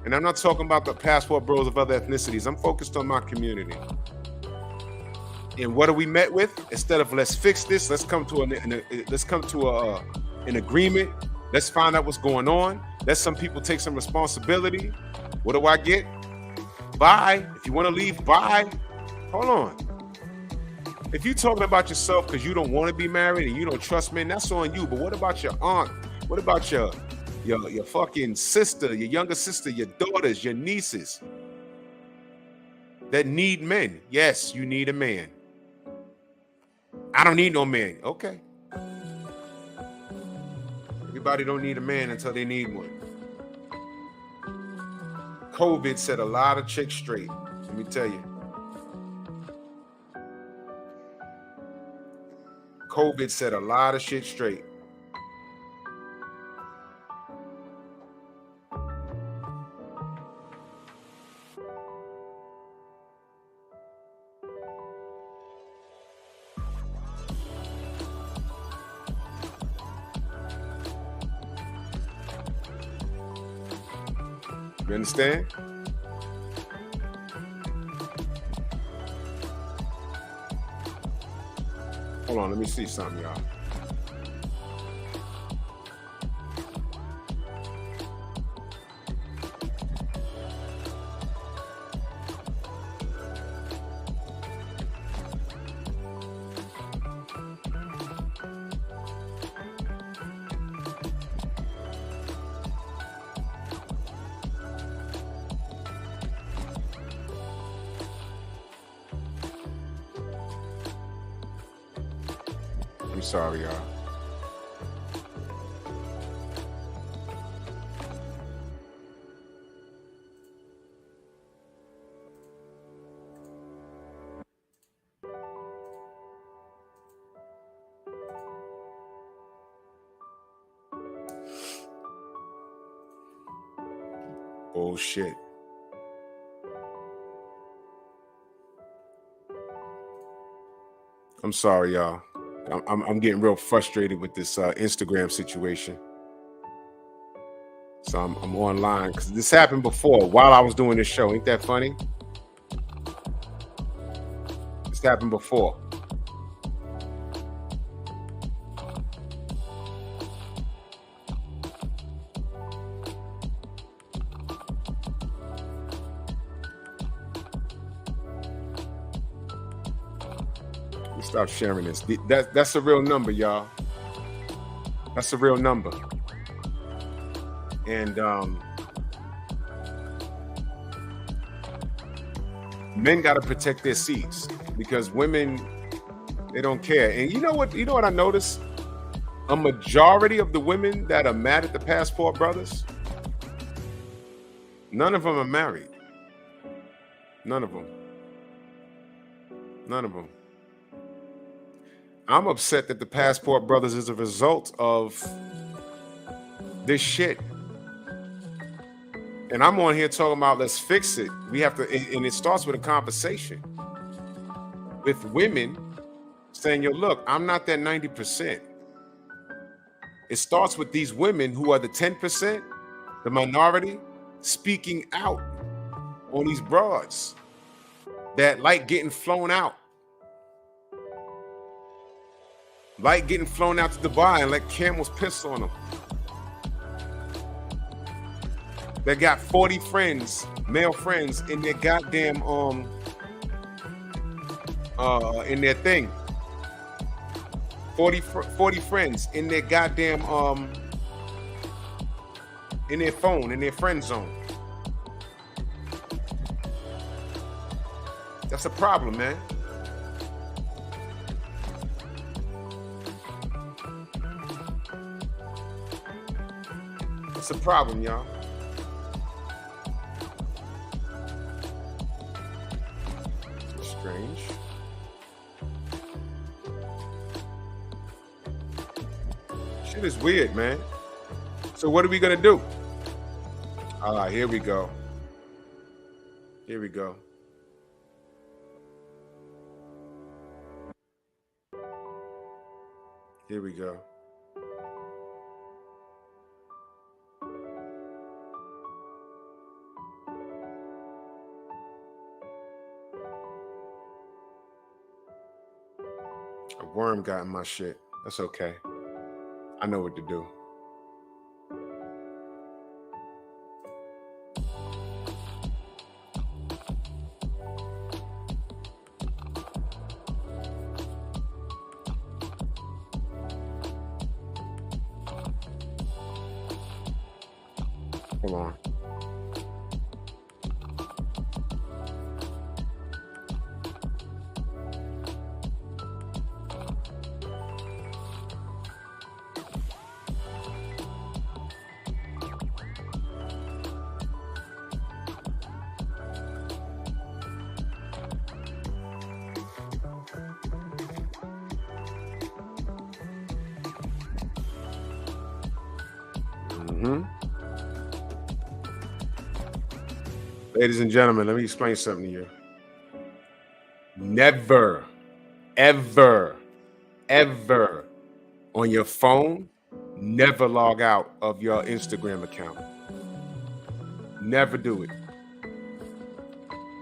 And I'm not talking about the passport bros of other ethnicities. I'm focused on my community. And what are we met with? Instead of let's fix this, let's come to an agreement. Let's find out what's going on. Let some people take some responsibility. What do I get? Bye. If you want to leave, bye. Hold on. If you're talking about yourself because you don't want to be married and you don't trust men, that's on you. But what about your aunt? What about your fucking sister, your younger sister, your daughters, your nieces that need men? Yes, you need a man. I don't need no man. Okay. Everybody don't need a man until they need one. COVID set a lot of chicks straight. Let me tell you. COVID set a lot of shit straight. You understand? Hold on, let me see something, y'all. I'm sorry, y'all. Bullshit. I'm sorry, y'all. I'm getting real frustrated with this Instagram situation. So I'm online because this happened before while I was doing this show. Ain't that funny? This happened before. Stop sharing this. That's a real number, y'all. That's a real number. And men got to protect their seats because women, they don't care. And you know what I noticed? A majority of the women that are mad at the passport brothers, none of them are married. None of them. None of them. I'm upset that the passport brothers is a result of this shit. And I'm on here talking about let's fix it. We have to, and it starts with a conversation with women saying, yo, look, I'm not that 90%. It starts with these women who are the 10%, the minority, speaking out on these broads that like getting flown out. Like getting flown out to Dubai and let camels piss on them. They got 40 friends, male friends, in their goddamn in their thing. 40 friends in their goddamn in their phone, in their friend zone. That's a problem, man. It's a problem, y'all. Strange. Shit is weird, man. So what are we gonna do? Here we go. Here we go. Here we go. A worm got in my shit. That's okay. I know what to do. Come on. Ladies and gentlemen, let me explain something to you. Never, ever, ever on your phone, never log out of your Instagram account. Never do it.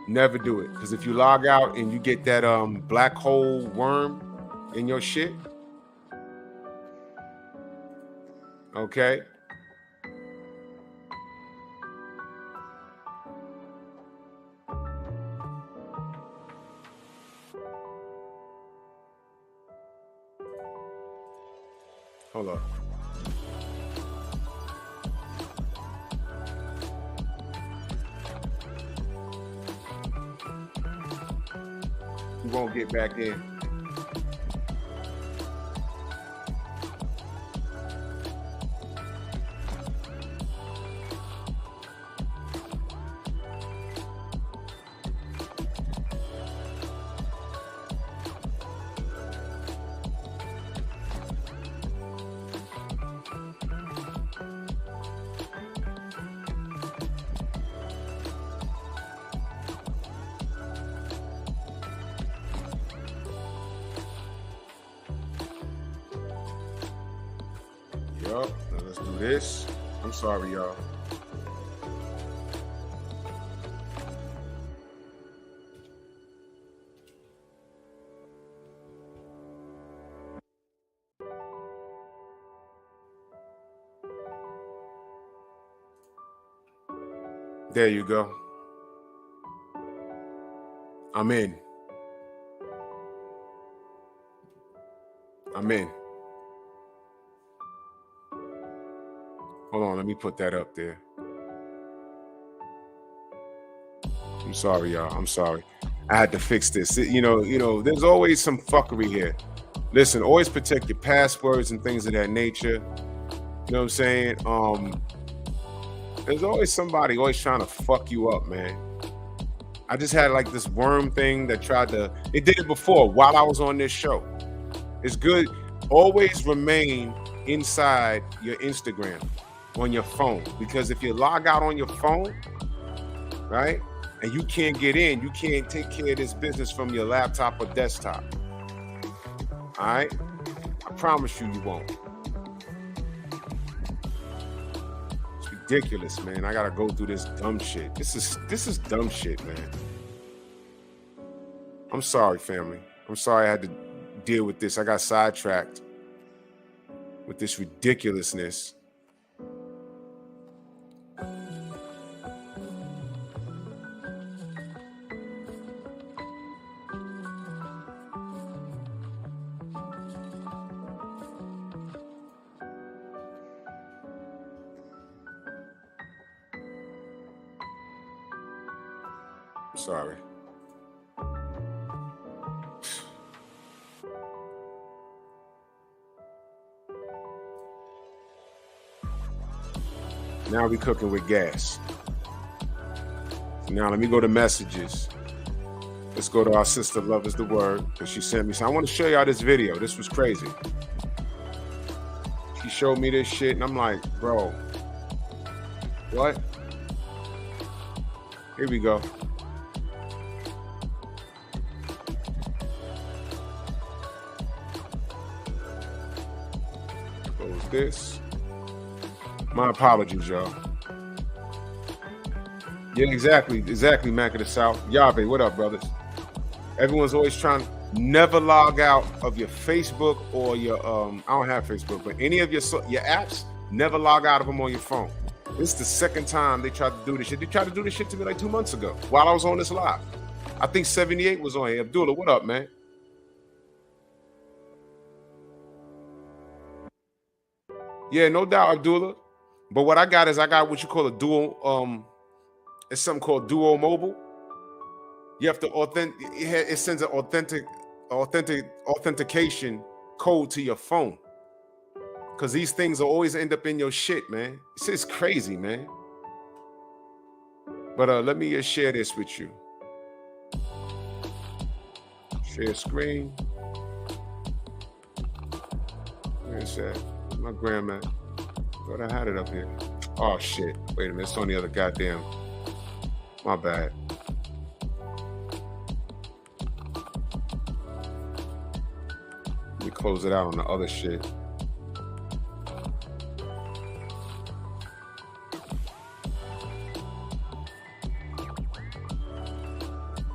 Never do it. Because if you log out and you get that black hole worm in your shit, okay? Hold on. You won't get back in. Yup, now let's do this. I'm sorry, y'all. There you go. I'm in. I'm in. Hold on, let me put that up there. I'm sorry, y'all. I'm sorry. I had to fix this. You know, there's always some fuckery here. Listen, always protect your passwords and things of that nature. You know what I'm saying? There's always somebody always trying to fuck you up, man. I just had like this worm thing that it did it before while I was on this show. It's good. Always remain inside your Instagram on your phone, because if you log out on your phone, right, and you can't get in, you can't take care of this business from your laptop or desktop. All right? I promise you won't. It's ridiculous, man. I gotta go through this dumb shit. This is dumb shit, man. I'm sorry, family. I'm sorry I had to deal with this. I got sidetracked with this ridiculousness. Sorry. Now we cooking with gas. Now let me go to messages. Let's go to our sister Love is the Word, because she sent me. So I want to show y'all this video. This was crazy. She showed me this shit, and I'm like, bro, what? Here we go. Close this. My apologies, y'all. Yeah, exactly, Mac of the South. Yave, what up, brothers? Everyone's always trying to never log out of your Facebook or your I don't have Facebook, but any of your apps, never log out of them on your phone. This is the second time they tried to do this shit. They tried to do this shit to me like 2 months ago while I was on this live. I think 78 was on here. Abdullah, what up, man? Yeah, no doubt, Abdullah. But what I got is I got what you call a dual, it's something called Duo Mobile. You have to it sends an authentication code to your phone. Because these things will always end up in your shit, man. It's crazy, man. But let me just share this with you. Share screen. Where's that? My grandma. Thought I had it up here. Oh shit. Wait a minute. It's on the other goddamn. My bad. Let me close it out on the other shit.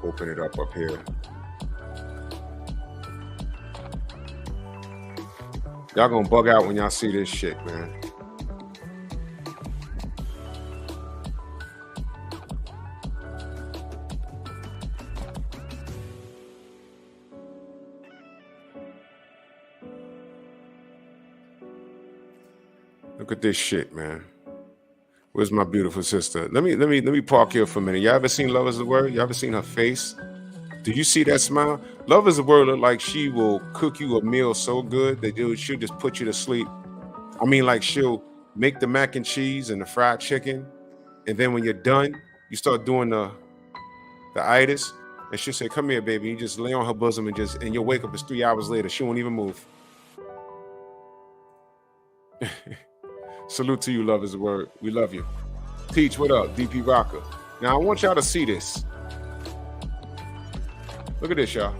Open it up here. Y'all gonna bug out when y'all see this shit, man. Look at this shit, man. Where's my beautiful sister? Let me park here for a minute. Y'all ever seen Love Is the Word? You ever seen her face? Did you see that smile? Love Is the Word look like she will cook you a meal so good that she'll just put you to sleep. I mean, like she'll make the mac and cheese and the fried chicken, and then when you're done, you start doing the itis, and she'll say, "Come here, baby." You just lay on her bosom and you'll wake up. It's 3 hours later. She won't even move. Salute to you, Love Is the Word. We love you. Teach, what up? DP Rocker. Now, I want y'all to see this. Look at this, y'all.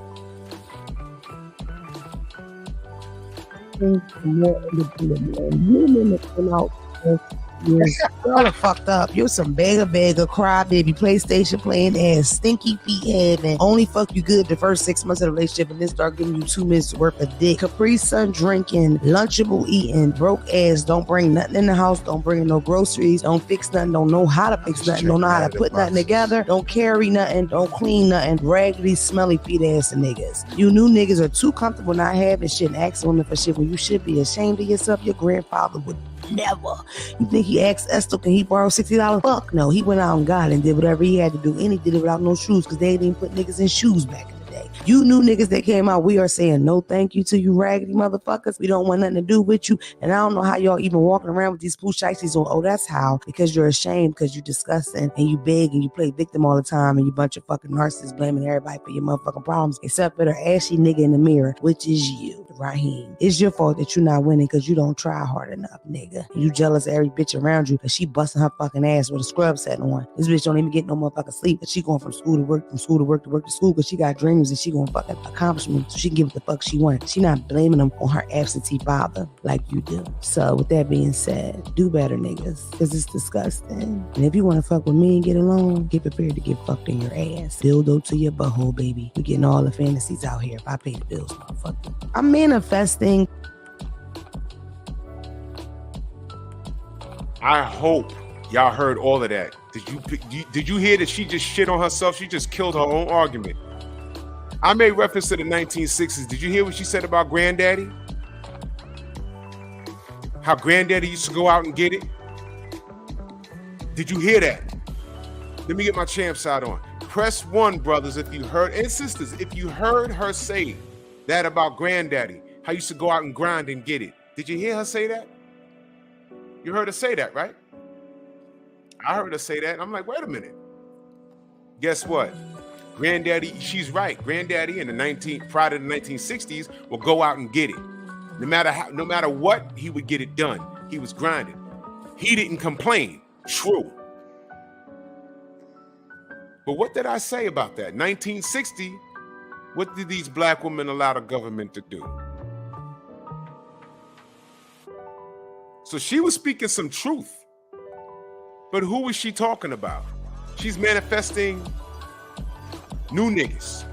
Y'all are fucked up. You're some beggar, crybaby, PlayStation playing ass, stinky feet having. Only fuck you good the first 6 months of the relationship and then start giving you 2 minutes worth of dick. Capri Sun drinking, Lunchable eating, broke ass, don't bring nothing in the house, don't bring in no groceries, don't fix nothing, don't know how to fix nothing, don't know how to put nothing together, don't carry nothing, don't clean nothing, raggedy, smelly feet ass niggas. You new niggas are too comfortable not having shit and asking women for shit when you should be ashamed of yourself. Your grandfather would never. You think he asked Esther, can he borrow $60? Fuck no. He went out and got it and did whatever he had to do. And he did it without no shoes because they didn't put niggas in shoes back in the day. You new niggas that came out, we are saying no thank you to you raggedy motherfuckers. We don't want nothing to do with you. And I don't know how y'all even walking around with these pooch-ices on. Oh, that's how. Because you're ashamed, because you disgusting and you beg and you play victim all the time and you bunch of fucking narcissists blaming everybody for your motherfucking problems except for the ashy nigga in the mirror, which is you. Raheem. It's your fault that you're not winning because you don't try hard enough, nigga. You jealous of every bitch around you because she busting her fucking ass with a scrub set on. This bitch don't even get no motherfucking sleep, but she going from school to work, from school to work to work to school because she got dreams and she going fucking accomplish them so she can get what the fuck she wants. She not blaming them on her absentee father like you do. So with that being said, do better, niggas, because it's disgusting. And if you want to fuck with me and get along, get prepared to get fucked in your ass. Dildo to your butthole, baby. We getting all the fantasies out here if I pay the bills, motherfucker. I'm manifesting. I hope y'all heard all of that. Did you hear that she just shit on herself? She just killed her own argument. I made reference to the 1960s. Did you hear what she said about granddaddy? How granddaddy used to go out and get it? Did you hear that? Let me get my champ side on. Press 1, brothers, if you heard, and sisters, if you heard her say that about granddaddy, how he used to go out and grind and get it. Did you hear her say that? You heard her say that, right? I heard her say that, and I'm like, wait a minute. Guess what? Granddaddy, she's right. Granddaddy in the prior to the 1960s will go out and get it. No matter what, he would get it done. He was grinding. He didn't complain. True. But what did I say about that? 1960, what did these black women allow the government to do? So she was speaking some truth. But who was she talking about? She's manifesting new niggas.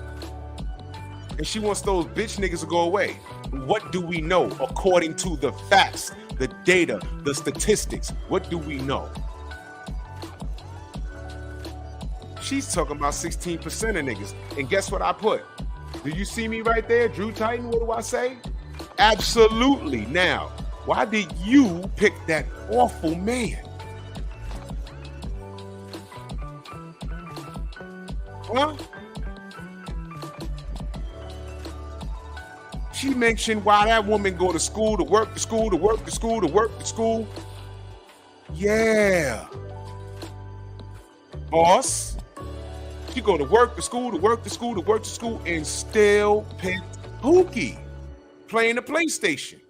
And she wants those bitch niggas to go away. What do we know according to the facts, the data, the statistics? What do we know? She's talking about 16% of niggas. And guess what I put? Do you see me right there, Drew Titan? What do I say? Absolutely. Now, why did you pick that awful man? Huh? She mentioned why that woman go to school, to work, to school, to work, to school, to work, to school. Yeah. Boss. She go to work, to school, to work, to school, to work, to school, and still picked Pookie, playing the PlayStation.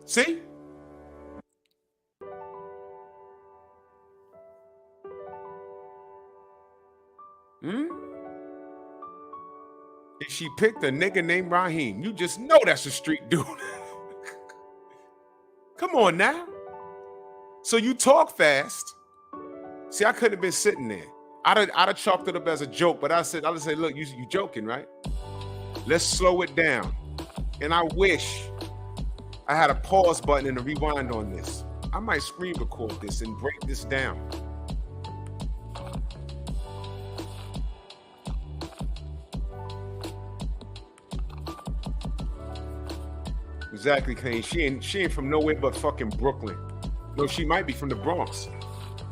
See? And she picked a nigga named Raheem. You just know that's a street dude. Come on now. So you talk fast. See, I couldn't have been sitting there. I'd have chalked it up as a joke, but I'd say, look, you joking, right? Let's slow it down. And I wish I had a pause button and a rewind on this. I might screen record this and break this down. Exactly, Kane. She ain't from nowhere but fucking Brooklyn. No, she might be from the Bronx.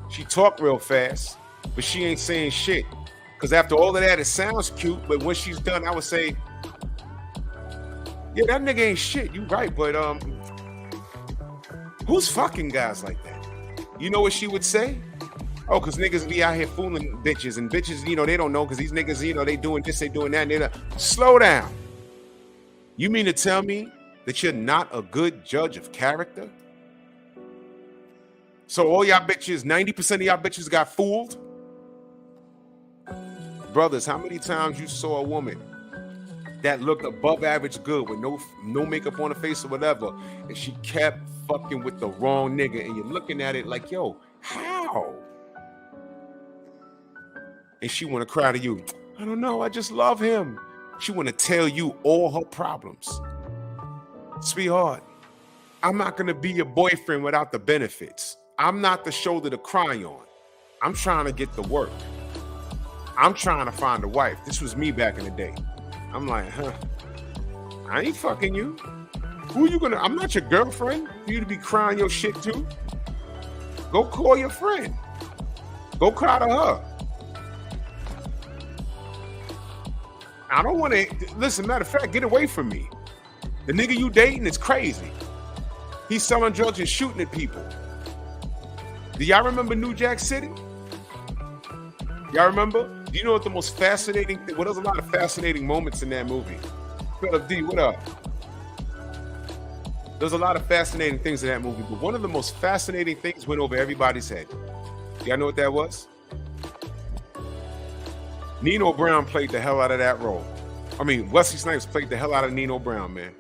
She talk real fast, but she ain't saying shit. Because after all of that, it sounds cute, but when she's done, I would say, yeah, that nigga ain't shit. You right, but who's fucking guys like that? You know what she would say? Oh, because niggas be out here fooling bitches, and bitches, they don't know because these niggas, they doing this, they doing that, and they're slow down. You mean to tell me that you're not a good judge of character? So all y'all bitches, 90% of y'all bitches got fooled? Brothers, how many times you saw a woman that looked above average good with no makeup on her face or whatever, and she kept fucking with the wrong nigga, and you're looking at it like, yo, how? And she want to cry to you, I don't know, I just love him. She want to tell you all her problems. Sweetheart, I'm not going to be your boyfriend without the benefits. I'm not the shoulder to cry on. I'm trying to get the work. I'm trying to find a wife. This was me back in the day. I'm like, I ain't fucking you. Who you gonna? I'm not your girlfriend for you to be crying your shit to. Go call your friend. Go cry to her. I don't want to, listen, matter of fact, get away from me. The nigga you dating is crazy. He's selling drugs and shooting at people. Do y'all remember New Jack City? Y'all remember? Do you know what the most fascinating thing? Well, there's a lot of fascinating moments in that movie. Philip D, what up? There's a lot of fascinating things in that movie, but one of the most fascinating things went over everybody's head. Y'all know what that was? Nino Brown played the hell out of that role. I mean, Wesley Snipes played the hell out of Nino Brown, man.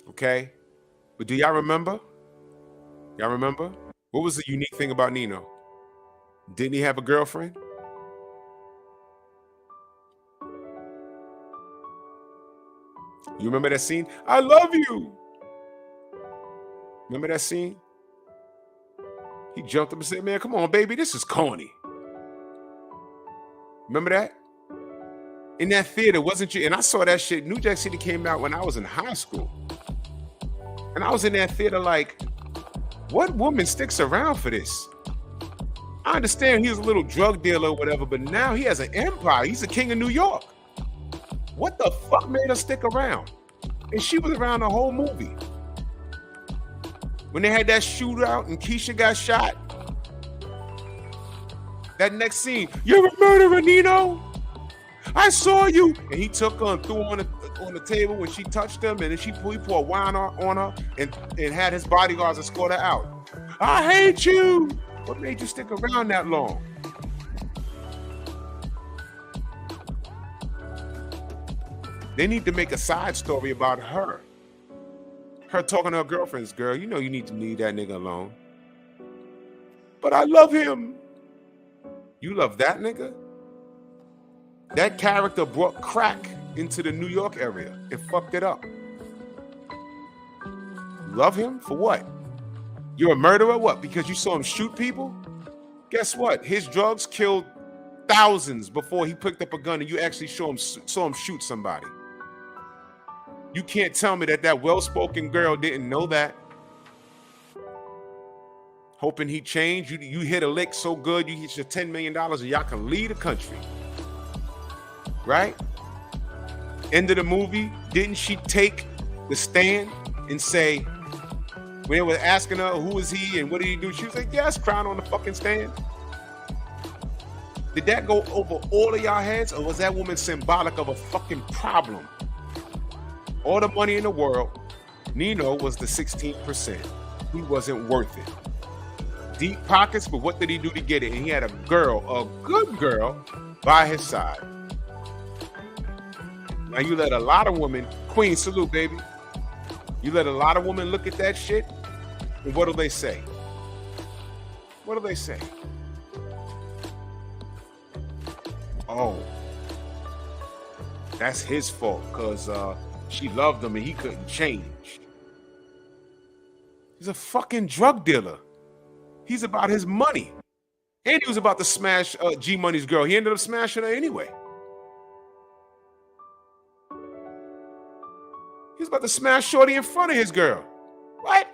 Okay? But do y'all remember? Y'all remember? What was the unique thing about Nino? Didn't he have a girlfriend? You remember that scene? I love you. Remember that scene? He jumped up and said, man, come on, baby, this is corny. Remember that? In that theater, wasn't you? And I saw that shit. New Jack City came out when I was in high school. And I was in that theater like, what woman sticks around for this? I understand he was a little drug dealer or whatever, but now he has an empire. He's the king of New York. What the fuck made her stick around? And she was around the whole movie. When they had that shootout and Keisha got shot, that next scene, you're a murderer, Nino. I saw you. And he took her and threw her on on the table when she touched him, and then he poured wine on her and had his bodyguards escort her out. I hate you. What made you stick around that long? They need to make a side story about her. Her talking to her girlfriends, girl, you know you need to leave that nigga alone. But I love him. You love that nigga? That character brought crack into the New York area and fucked it up. Love him for what? You're a murderer? What? Because you saw him shoot people? Guess what? His drugs killed thousands before he picked up a gun and you actually saw him shoot somebody. You can't tell me that well-spoken girl didn't know that. Hoping he changed. You hit a lick so good, you hit your $10 million and y'all can leave the country. Right? End of the movie, didn't she take the stand and say, when they were asking her who is he and what did he do, she was like, yes, crying on the fucking stand. Did that go over all of y'all heads, or was that woman symbolic of a fucking problem? All the money in the world, Nino was the 16%. He wasn't worth it. Deep pockets, but what did he do to get it? And he had a girl, a good girl, by his side. Now you let a lot of women, Queen, salute, baby. You let a lot of women look at that shit, and what do they say? What do they say? Oh, that's his fault because she loved him and he couldn't change. He's a fucking drug dealer. He's about his money. And he was about to smash G Money's girl. He ended up smashing her anyway. He was about to smash Shorty in front of his girl. What?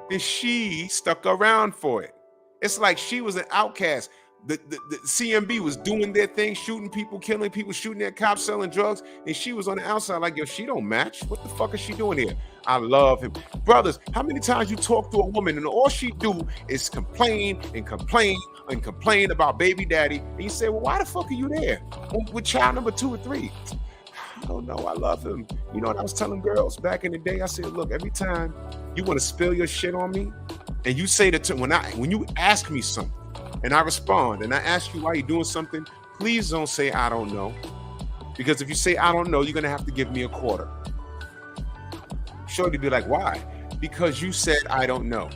And she stuck around for it. It's like she was an outcast. The CMB was doing their thing, shooting people, killing people, shooting at cops, selling drugs, and she was on the outside like, yo, she don't match. What the fuck is she doing here? I love him. Brothers, how many times you talk to a woman and all she do is complain and complain and complain about baby daddy, and you say, well, why the fuck are you there with child number 2 or 3? I don't know. I love him. You know what I was telling girls back in the day? I said, look, every time you want to spill your shit on me, and you say that when you ask me something, and I respond, and I ask you why you're doing something, please don't say, I don't know. Because if you say, I don't know, you're going to have to give me a quarter. Shorty be like, why? Because you said, I don't know.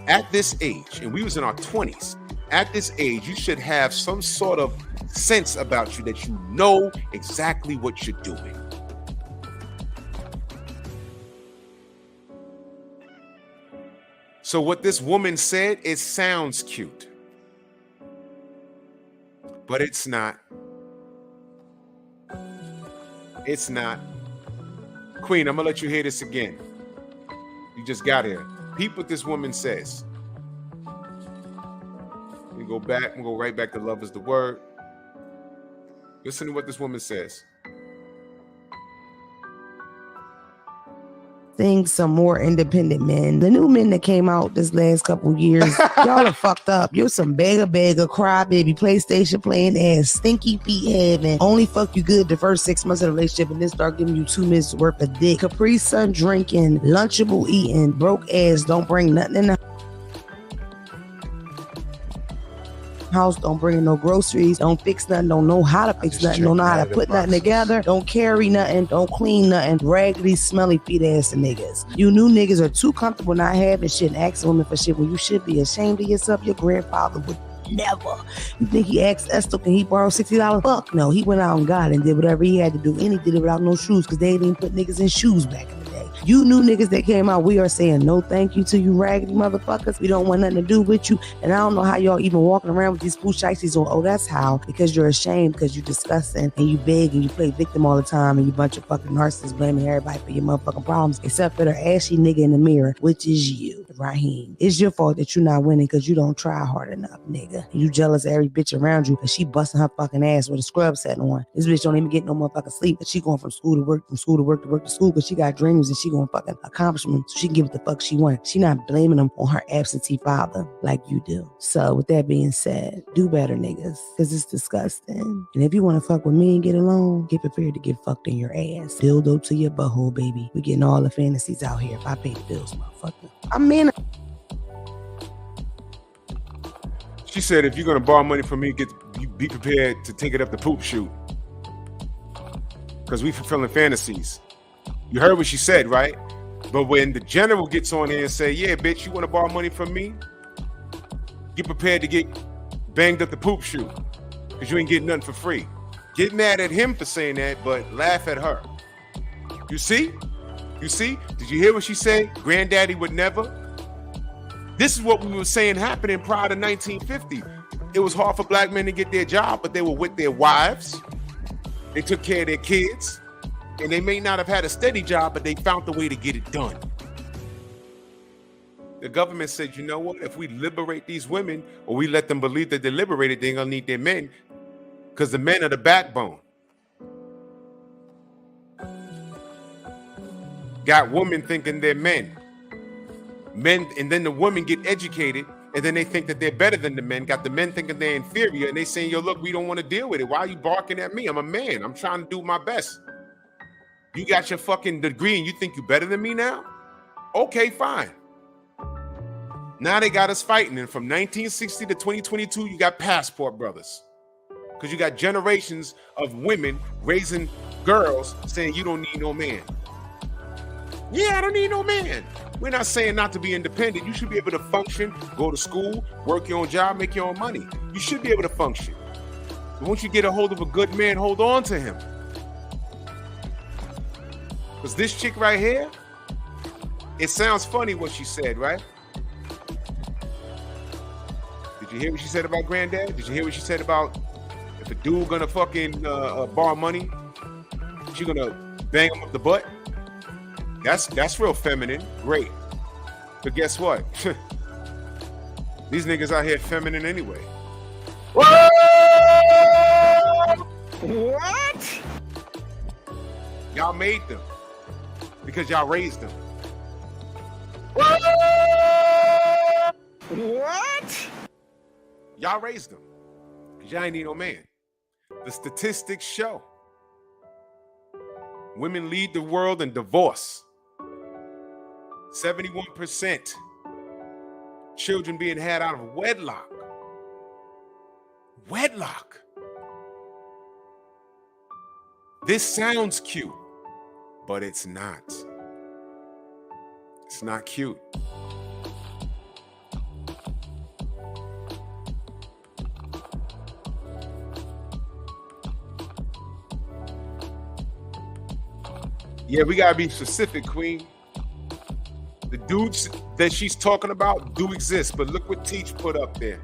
At this age, and we was in our 20s, at this age, you should have some sort of sense about you that you know exactly what you're doing. So what this woman said, it sounds cute. But it's not. It's not. Queen, I'm gonna let you hear this again. You just got here. Peep what this woman says. We go back, we go right back to love is the word. Listen to what this woman says. Think some more independent men. The new men that came out this last couple years, y'all are fucked up. You're some beggar, crybaby, PlayStation playing ass, stinky P.E.P, and only fuck you good the first 6 months of the relationship and then start giving you 2 minutes worth of dick. Capri Sun drinking, Lunchable eating, broke ass, don't bring nothing in the house, don't bring no groceries, don't fix nothing, don't know how to fix nothing, don't know how to put nothing together, don't carry nothing, don't clean nothing, raggedy, smelly feet ass niggas. You new niggas are too comfortable not having shit and asking women for shit when you should be ashamed of yourself. Your grandfather would never. You think he asked Esther, can he borrow $60? Fuck no, he went out and got it and did whatever he had to do, and he did it without no shoes because they didn't even put niggas in shoes back in the day. You new niggas that came out, we are saying no thank you to you raggedy motherfuckers. We don't want nothing to do with you. And I don't know how y'all even walking around with these poochites on, oh, that's how, because you're ashamed, because you disgusting, and you beg, and you play victim all the time, and you bunch of fucking narcissists blaming everybody for your motherfucking problems, except for the ashy nigga in the mirror, which is you. Raheem. It's your fault that you're not winning because you don't try hard enough, nigga. You jealous of every bitch around you because she busting her fucking ass with a scrub set on. This bitch don't even get no motherfucking sleep. But she going from school to work, from school to work to work to school because she got dreams and she going fucking accomplish them so she can get what the fuck she wants. She not blaming them on her absentee father like you do. So with that being said, do better, niggas, because it's disgusting. And if you want to fuck with me and get along, get prepared to get fucked in your ass. Dildo to your butthole, baby. We getting all the fantasies out here if I pay the bills, motherfucker. I mean, She said, if you're gonna borrow money from me, be prepared to take it up the poop chute. Because we fulfilling fantasies. You heard what she said, right? But when the general gets on here and say, yeah, bitch, you want to borrow money from me? Get prepared to get banged up the poop chute. Because you ain't getting nothing for free. Get mad at him for saying that, but laugh at her. You see? You see? Did you hear what she said? Granddaddy would never. This is what we were saying happening prior to 1950. It was hard for black men to get their job, but they were with their wives. They took care of their kids. And they may not have had a steady job, but they found the way to get it done. The government said, you know what? If we liberate these women, or we let them believe that they're liberated, they're going to need their men, because the men are the backbone. Got women thinking they're men. Men, and then the women get educated, and then they think that they're better than the men. Got the men thinking they're inferior, and they saying, yo, look, we don't want to deal with it. Why are you barking at me? I'm a man. I'm trying to do my best. You got your fucking degree, and you think you're better than me now? Okay, fine. Now they got us fighting, and from 1960 to 2022, you got passport brothers. Because you got generations of women raising girls saying you don't need no man. Yeah, I don't need no man. We're not saying not to be independent. You should be able to function, go to school, work your own job, make your own money. You should be able to function. But once you get a hold of a good man, hold on to him. Because this chick right here, it sounds funny what she said, right? Did you hear what she said about granddad? Did you hear what she said about if a dude gonna fucking borrow money, she gonna bang him up the butt? That's real feminine. Great. But guess what? These niggas out here feminine anyway. What? Y'all made them because y'all raised them. What? Y'all raised them because y'all ain't need no man. The statistics show women lead the world in divorce. 71% children being had out of wedlock. Wedlock. This sounds cute, but it's not. It's not cute. Yeah, we gotta be specific, Queen. The dudes that she's talking about do exist, but look what Teach put up there.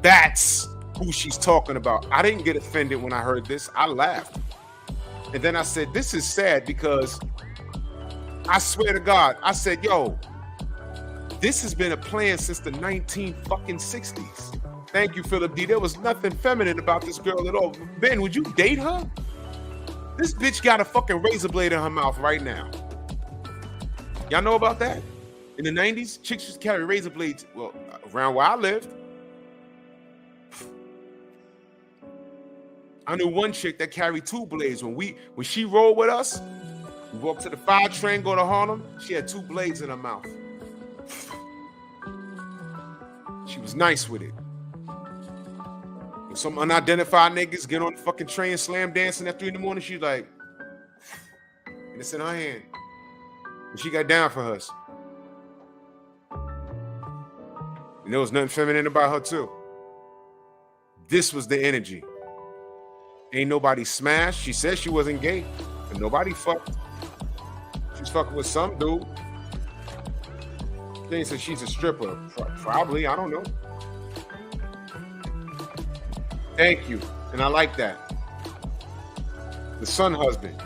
That's who she's talking about. I didn't get offended when I heard this. I laughed. And then I said, this is sad because I swear to God, I said, yo, this has been a plan since the 1960s. Thank you, Philip D. There was nothing feminine about this girl at all. Ben, would you date her? This bitch got a fucking razor blade in her mouth right now. Y'all know about that? In the 90s, chicks used to carry razor blades, well, around where I lived. I knew one chick that carried two blades. When she rolled with us, we walked to the 5 train, go to Harlem, she had 2 blades in her mouth. She was nice with it. When some unidentified niggas get on the fucking train, slam dancing at 3 in the morning, she's like, and it's in her hand. And she got down for us. And there was nothing feminine about her too. This was the energy. Ain't nobody smashed. She said she wasn't gay, and nobody fucked. She's fucking with some dude. They said she's a stripper. Probably, I don't know. Thank you, and I like that. The son husband.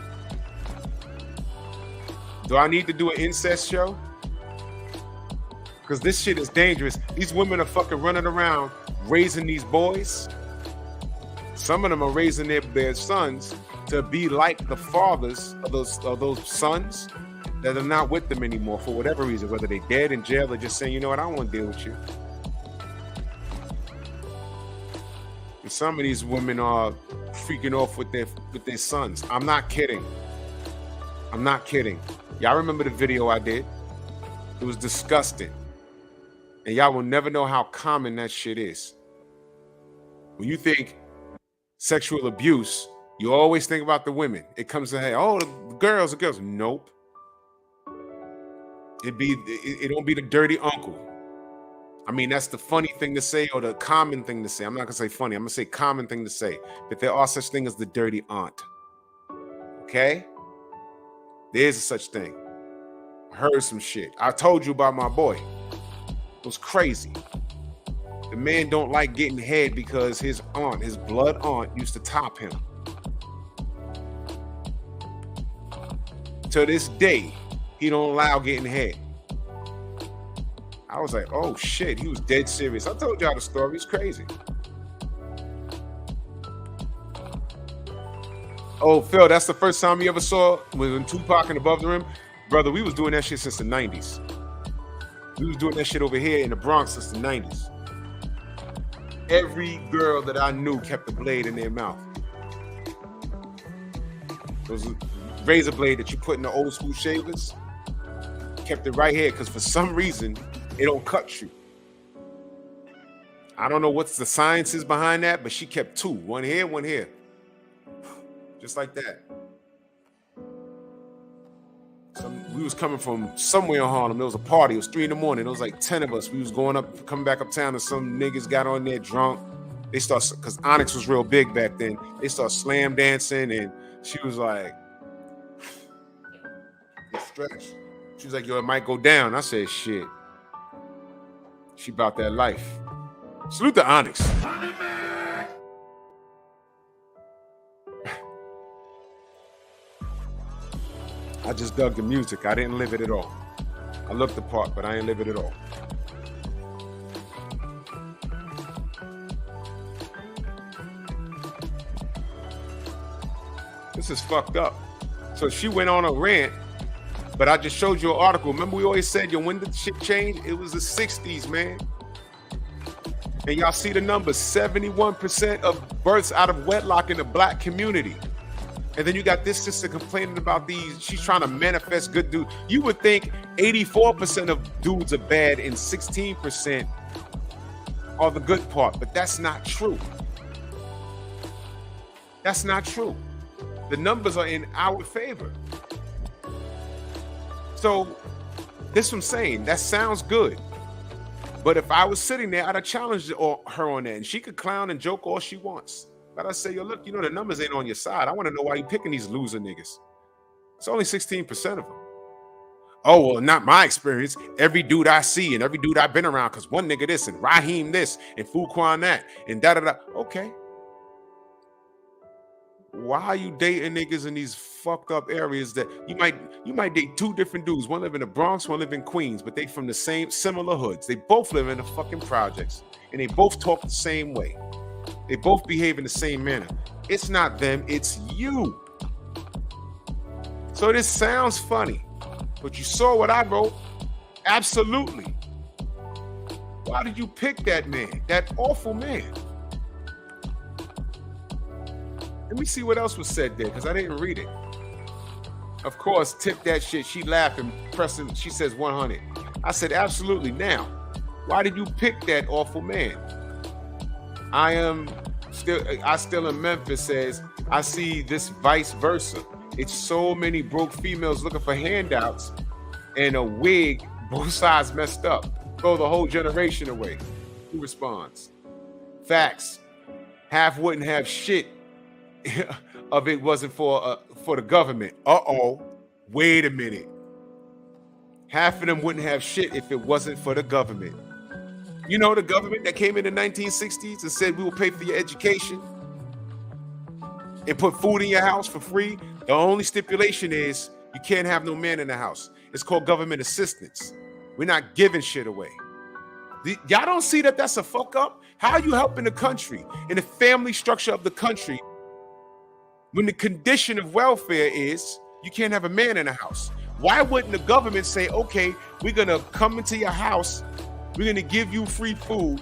Do I need to do an incest show? Because this shit is dangerous. These women are fucking running around raising these boys. Some of them are raising their sons to be like the fathers of those sons that are not with them anymore for whatever reason, whether they're dead, in jail, or just saying, you know what, I don't want to deal with you. And some of these women are freaking off with their sons. I'm not kidding. I'm not kidding. Y'all remember the video I did? It was disgusting. And y'all will never know how common that shit is. When you think sexual abuse, you always think about the women. It comes to, hey, oh, the girls. Nope. It don't be the dirty uncle. I mean, that's the funny thing to say, or the common thing to say. I'm not gonna say funny. I'm gonna say common thing to say. But there are such thing as the dirty aunt. Okay? There is a such thing. I heard some shit. I told you about my boy. It was crazy. The man don't like getting head because his aunt, his blood aunt, used to top him. To this day, he don't allow getting head. I was like, oh shit, he was dead serious. I told y'all the story. It's crazy. Oh, Phil, that's the first time you ever saw when Tupac and Above the Rim? Brother, we was doing that shit since the 90s. We was doing that shit over here in the Bronx since the 90s. Every girl that I knew kept a blade in their mouth. Those razor blade that you put in the old school shavers, kept it right here because for some reason, it don't cut you. I don't know what's the science is behind that, but she kept two. One here, one here. Just like that. We was coming from somewhere in Harlem. There was a party. It was 3 a.m. It was like 10 of us. We was coming back uptown, and some niggas got on there drunk. They start, because Onyx was real big back then. They start slam dancing, and she was like, stretch. She was like, yo, it might go down. I said, shit. She about that life. Salute to Onyx. I just dug the music. I didn't live it at all. I looked the part, but I didn't live it at all. This is fucked up. So she went on a rant, but I just showed you an article. Remember we always said, yo, when did shit change? It was the 60s, man. And y'all see the numbers, 71% of births out of wedlock in the black community. And then you got this sister complaining about these. She's trying to manifest good dudes. You would think 84% of dudes are bad and 16% are the good part, but that's not true. That's not true. The numbers are in our favor. So this is what I'm saying. That sounds good. But if I was sitting there, I'd have challenged her on that. And she could clown and joke all she wants. But I say, yo, look, you know, the numbers ain't on your side. I want to know why you picking these loser niggas. It's only 16% of them. Oh, well, not my experience. Every dude I see and every dude I've been around, because one nigga this and Raheem this and Fuquan that and da-da-da. Okay. Why are you dating niggas in these fucked up areas that you might date two different dudes? One live in the Bronx, one live in Queens, but they from the same similar hoods. They both live in the fucking projects and they both talk the same way. They both behave in the same manner. It's not them, it's you. So this sounds funny, but you saw what I wrote. Absolutely. Why did you pick that man, that awful man? Let me see what else was said there, because I didn't read it. Of course, tip that shit. She laughing, pressing. She says 100. I said, absolutely. Now, why did you pick that awful man? I still in Memphis says, I see this vice versa. It's so many broke females looking for handouts and a wig, both sides messed up. Throw the whole generation away. Who responds? Facts. Half wouldn't have shit of it wasn't for the government. Uh-oh. Wait a minute. Half of them wouldn't have shit if it wasn't for the government. You know, the government that came in the 1960s and said we will pay for your education and put food in your house for free. The only stipulation is you can't have no man in the house. It's called government assistance. We're not giving shit away. Y'all don't see that that's a fuck up? How are you helping the country and the family structure of the country when the condition of welfare is you can't have a man in the house? Why wouldn't the government say, okay, we're going to come into your house, we're going to give you free food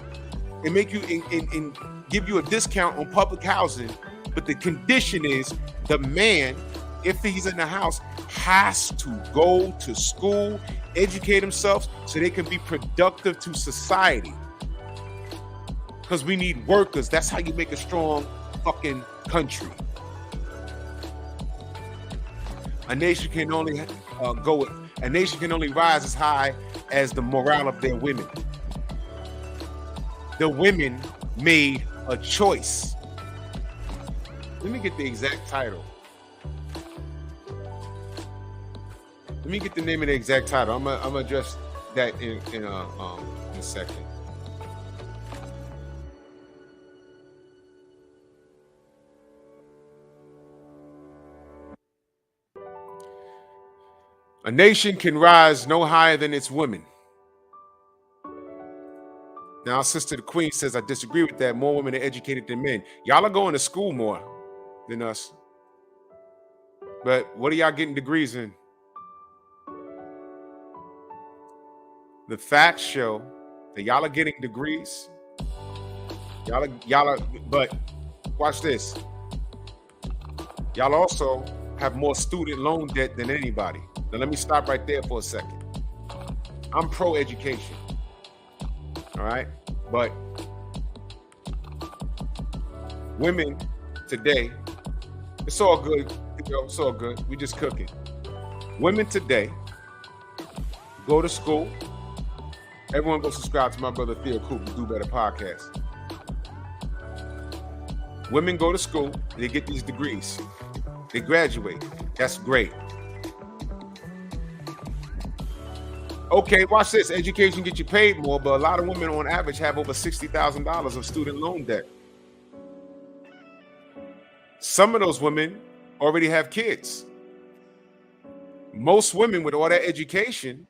and make you and give you a discount on public housing, but the condition is the man, if he's in the house, has to go to school, educate themselves so they can be productive to society. Because we need workers. That's how you make a strong fucking country. A nation can only rise as high as the morale of their women. The women made a choice. Let me get the exact title. Let me get the name of the exact title. I'm gonna address that in a second. A nation can rise no higher than its women. Now, our sister the Queen says, I disagree with that. More women are educated than men. Y'all are going to school more than us. But what are y'all getting degrees in? The facts show that y'all are getting degrees. Y'all are, but watch this. Y'all also have more student loan debt than anybody. Now let me stop right there for a second. I'm pro-education. All right? But women today, it's all good. It's all good. We just cooking. Women today go to school. Everyone go subscribe to my brother Theo Cooper, Do Better podcast. Women go to school, they get these degrees. They graduate. That's great. Okay, watch this. Education gets you paid more, but a lot of women on average have over $60,000 of student loan debt. Some of those women already have kids. Most women with all that education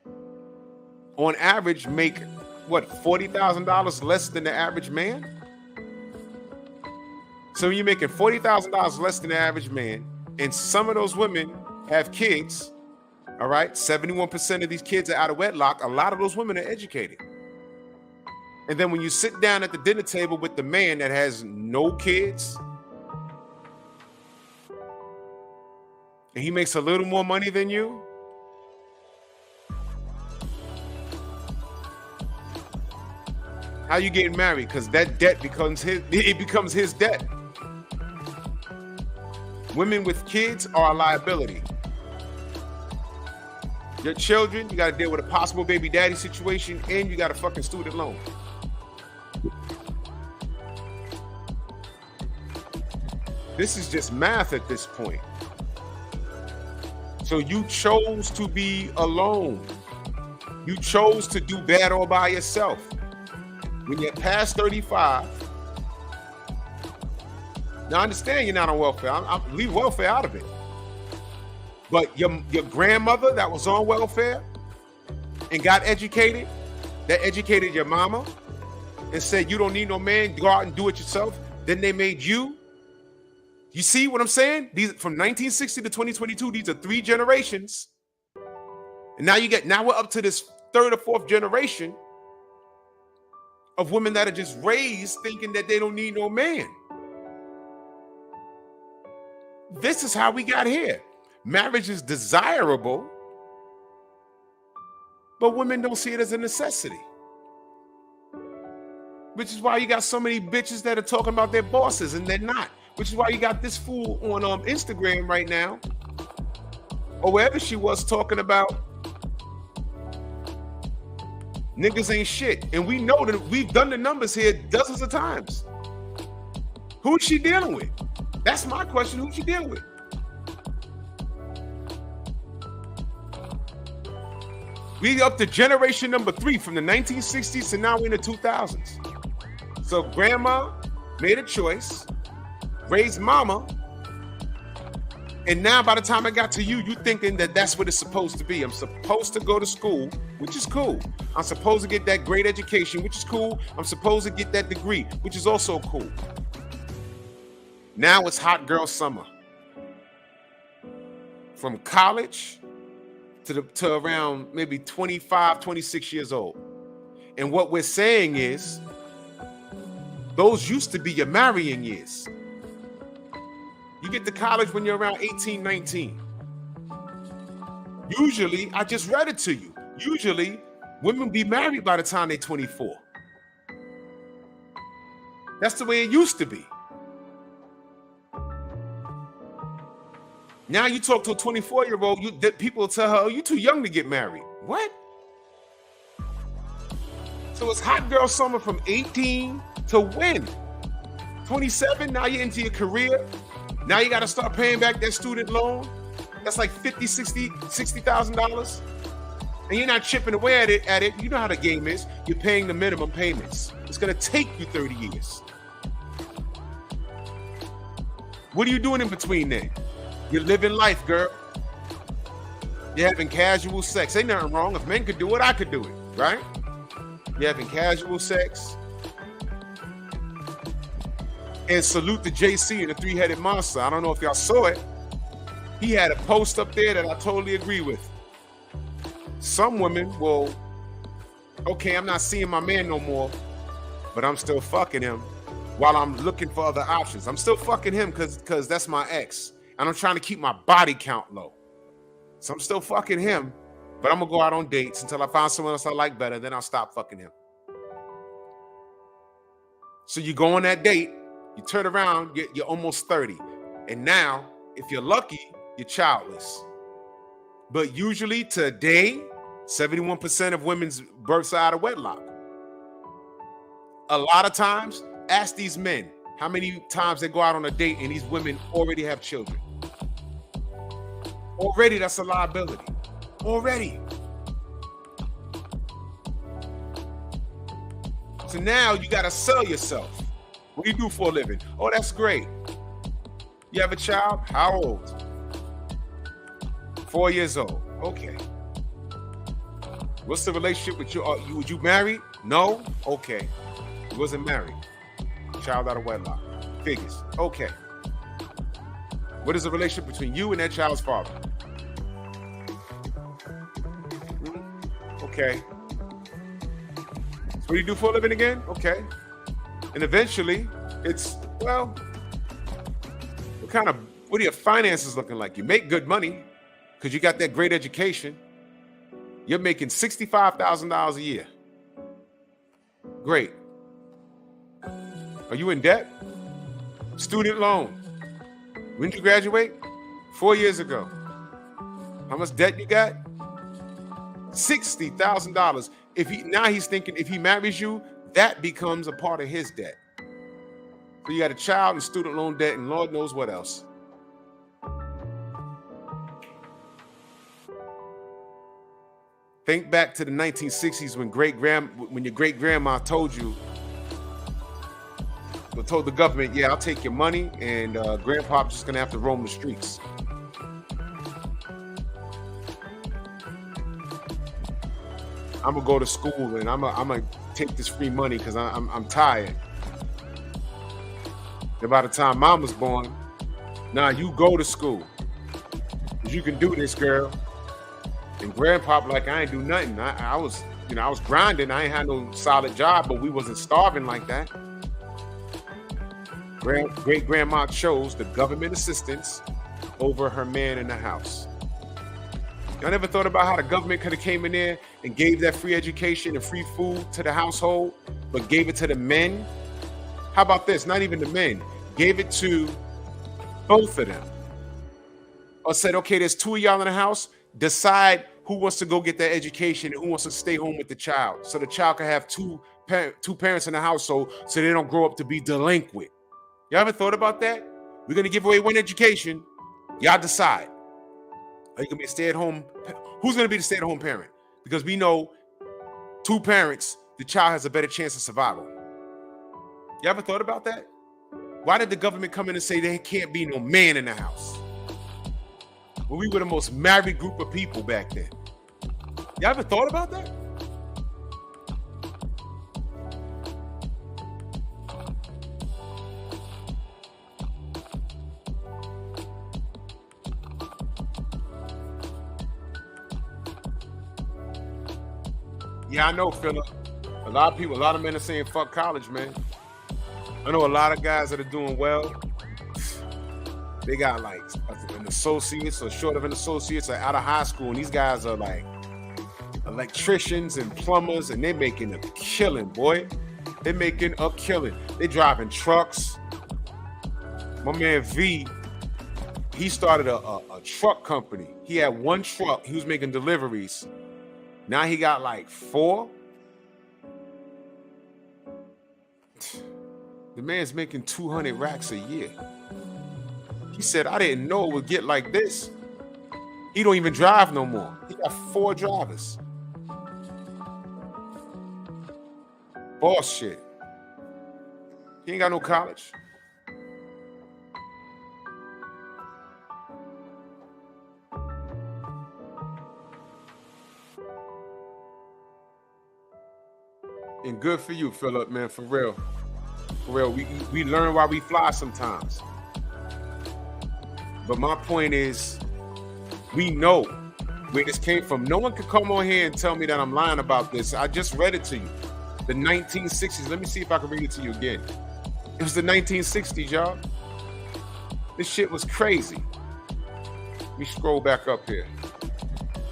on average make what, $40,000 less than the average man? So you're making $40,000 less than the average man, and some of those women have kids. All right, 71% of these kids are out of wedlock. A lot of those women are educated. And then when you sit down at the dinner table with the man that has no kids, and he makes a little more money than you, how you getting married? Because that debt becomes his debt. Women with kids are a liability. Your children, you got to deal with a possible baby daddy situation, and you got a fucking student loan. This is just math at this point. So you chose to be alone. You chose to do bad all by yourself. When you're past 35, now I understand you're not on welfare. I leave welfare out of it. But your grandmother that was on welfare and got educated, that educated your mama and said, you don't need no man, go out and do it yourself. Then they made you. You see what I'm saying? These from 1960 to 2022, these are 3 generations. And now we're up to this 3rd or 4th generation of women that are just raised thinking that they don't need no man. This is how we got here. Marriage is desirable, but women don't see it as a necessity. Which is why you got so many bitches that are talking about their bosses and they're not. Which is why you got this fool on Instagram right now, or wherever she was, talking about niggas ain't shit. And we know that we've done the numbers here dozens of times. Who's she dealing with? That's my question. Who's she dealing with? We up to generation number 3 from the 1960s to now we're in the 2000s. So grandma made a choice, raised mama, And now by the time I got to you, you thinking that that's what it's supposed to be. I'm supposed to go to school, which is cool. I'm supposed to get that great education, which is cool. I'm supposed to get that degree, which is also cool. Now it's hot girl summer. From college to around maybe 25, 26 years old. And what we're saying is, those used to be your marrying years. You get to college when you're around 18, 19. Usually, I just read it to you. Usually, women be married by the time they're 24. That's the way it used to be. Now you talk to a 24-year-old, people tell her, oh, you're too young to get married. What? So it's hot girl summer from 18 to when? 27, now you're into your career. Now you got to start paying back that student loan. That's like $60,000. And you're not chipping away at it. You know how the game is. You're paying the minimum payments. It's going to take you 30 years. What are you doing in between then? You're living life, girl. You're having casual sex. Ain't nothing wrong. If men could do it, I could do it, right? You're having casual sex. And salute to JC and the three-headed monster. I don't know if y'all saw it. He had a post up there that I totally agree with. Some women will, okay, I'm not seeing my man no more, but I'm still fucking him while I'm looking for other options. I'm still fucking him because that's my ex. And I'm trying to keep my body count low. So I'm still fucking him, but I'm going to go out on dates until I find someone else I like better. Then I'll stop fucking him. So you go on that date. You turn around, you're almost 30. And now, if you're lucky, you're childless. But usually today, 71% of women's births are out of wedlock. A lot of times, ask these men how many times they go out on a date and these women already have children. Already, that's a liability. Already. So now you got to sell yourself. What do you do for a living? Oh, that's great. You have a child? How old? 4 years old. Okay. What's the relationship with you? Would you married? No? Okay. You wasn't married. Child out of wedlock. Figures. Okay. What is the relationship between you and that child's father? Okay. So what do you do for a living again? Okay. And eventually, it's, well, what are your finances looking like? You make good money because you got that great education. You're making $65,000 a year. Great. Are you in debt? Student loan. When did you graduate? 4 years ago. How much debt you got? $60,000. Now he's thinking if he marries you, that becomes a part of his debt. So you got a child and student loan debt and Lord knows what else. Think back to the 1960s when your great grandma told the government, yeah, I'll take your money and grandpa's just gonna have to roam the streets. I'm gonna go to school and I'm gonna take this free money because I'm tired. And by the time mom was born, now you go to school. You can do this, girl. And grandpa like, I ain't do nothing. I was grinding. I ain't had no solid job, but we wasn't starving like that. Great grandma chose the government assistance over her man in the house. Y'all never thought about how the government could have came in there and gave that free education and free food to the household, but gave it to the men? How about this? Not even the men. Gave it to both of them. Or said, okay, there's two of y'all in the house. Decide who wants to go get that education and who wants to stay home with the child. So the child can have two parents in the household so they don't grow up to be delinquent. Y'all ever thought about that? We're going to give away one education. Y'all decide. Are you going to be a stay-at-home? Who's going to be the stay-at-home parent? Because we know two parents, the child has a better chance of survival. You ever thought about that? Why did the government come in and say there can't be no man in the house? when we were the most married group of people back then. Y'all ever thought about that? Yeah, I know, Philip. A lot of men are saying fuck college, man. I know a lot of guys that are doing well. They got like an associate's or short of an associate's or out of high school, and these guys are like electricians and plumbers, and they're making a killing, boy. They're making a killing. They're driving trucks. My man V, he started a truck company. He had one truck. He was making deliveries. Now he got like 4. The man's making 200 racks a year. He said, I didn't know it would get like this. He don't even drive no more. He got 4 drivers. Boss shit. He ain't got no college. And good for you, Philip, man, for real. For real, we learn while we fly sometimes. But my point is, we know where this came from. No one could come on here and tell me that I'm lying about this. I just read it to you. The 1960s. Let me see if I can read it to you again. It was the 1960s, y'all. This shit was crazy. Let me scroll back up here.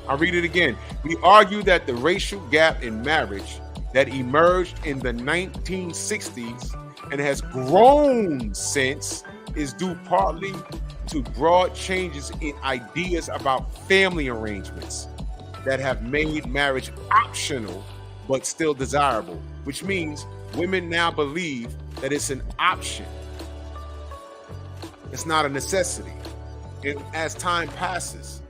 I'll read it again. We argue that the racial gap in marriage that emerged in the 1960s and has grown since is due partly to broad changes in ideas about family arrangements that have made marriage optional but still desirable, which means women now believe that it's an option. It's not a necessity. And as time passes,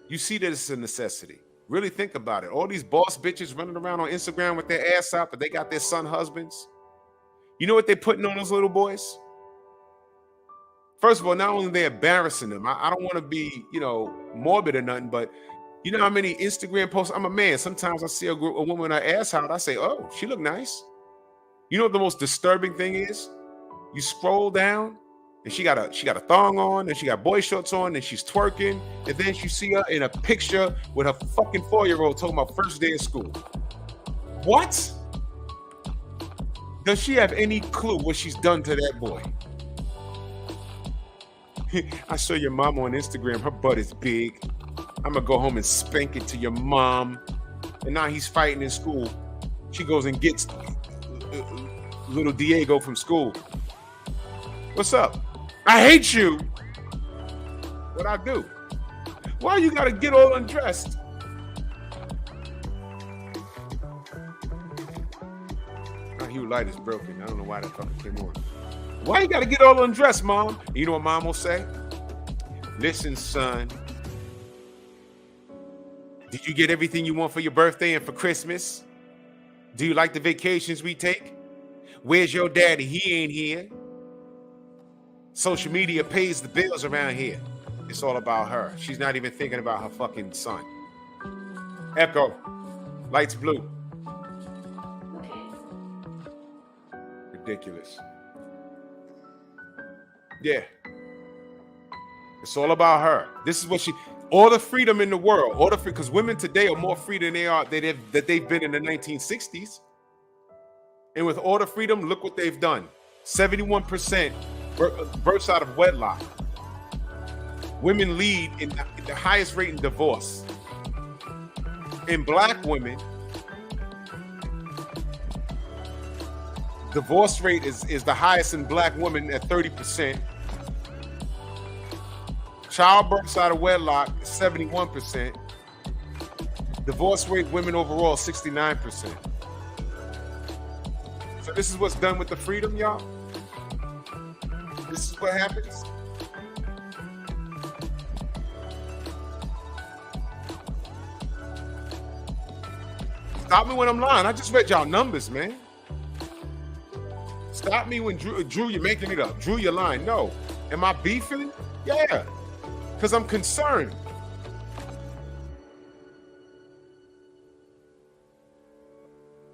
you see that it's a necessity. Really think about it. All these boss bitches running around on Instagram with their ass out, but they got their son husbands. You know what they're putting on those little boys? First of all, not only are they embarrassing them, I don't want to be, morbid or nothing, but you know how many Instagram posts? I'm a man. Sometimes I see a woman with her ass out. I say, oh, she look nice. You know what the most disturbing thing is? You scroll down and she got a thong on, and she got boy shorts on, and she's twerking, and then you see her in a picture with her fucking 4-year-old talking about first day of school. What? Does she have any clue what she's done to that boy? I saw your mom on Instagram. Her butt is big. I'm gonna go home and spank it to your mom. And now he's fighting in school. She goes and gets little Diego from school. What's up? I hate you. What I do? Why you gotta get all undressed? My hue light is broken. I don't know why that fucking came on. Why you gotta get all undressed, Mom? You know what Mom will say? Listen, son. Did you get everything you want for your birthday and for Christmas? Do you like the vacations we take? Where's your daddy? He ain't here. Social media pays the bills around here. It's all about her. She's not even thinking about her fucking son. Echo. Lights blue. Ridiculous. Yeah. It's all about her. This is what all the freedom in the world, because women today are more free than they've been in the 1960s. And with all the freedom, look what they've done. 71% births out of wedlock. Women lead in the highest rate in divorce. In black women, divorce rate is the highest in black women at 30%. Childbirths out of wedlock, 71%. Divorce rate, women overall, 69%. So this is what's done with the freedom, y'all. This is what happens. Stop me when I'm lying. I just read y'all numbers, man. Stop me when Drew, you're making it up. Drew, you're lying. No. Am I beefing? Yeah. because I'm concerned.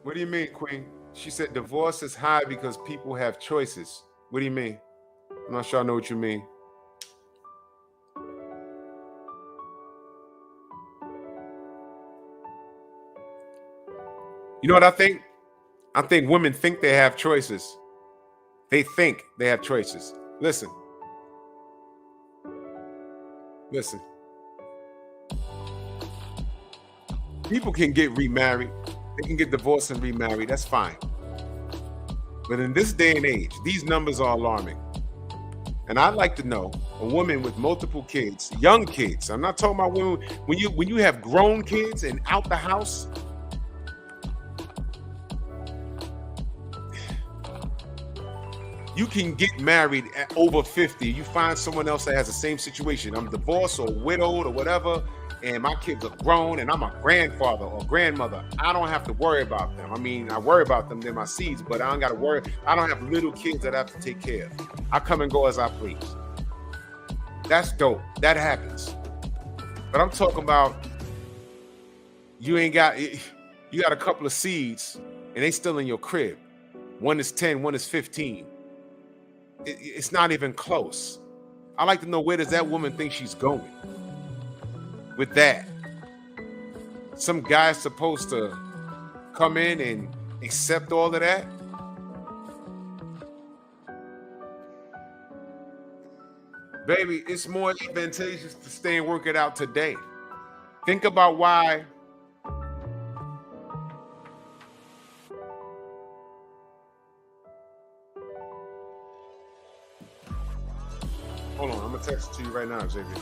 What do you mean, Queen? She said divorce is high because people have choices. What do you mean? I'm not sure I know what you mean. You know what I think? I think women think they have choices. They think they have choices. Listen. Listen. People can get remarried. They can get divorced and remarried. That's fine. But in this day and age, these numbers are alarming. And I'd like to know a woman with multiple kids, young kids. I'm not talking about women when you have grown kids and out the house. You can get married at over 50. You find someone else that has the same situation. I'm divorced or widowed or whatever, and my kids are grown, and I'm a grandfather or grandmother. I don't have to worry about them. I mean, I worry about them. They're my seeds, but I don't got to worry. I don't have little kids that I have to take care of. I come and go as I please. That's dope. That happens. But I'm talking about you got a couple of seeds, and they still in your crib. One is 10, one is 15. It's not even close. I like to know, where does that woman think she's going with that? Some guy's supposed to come in and accept all of that? Baby, it's more advantageous to stay and work it out today. Think about why. Hold on, I'm gonna text it to you right now, Xavier.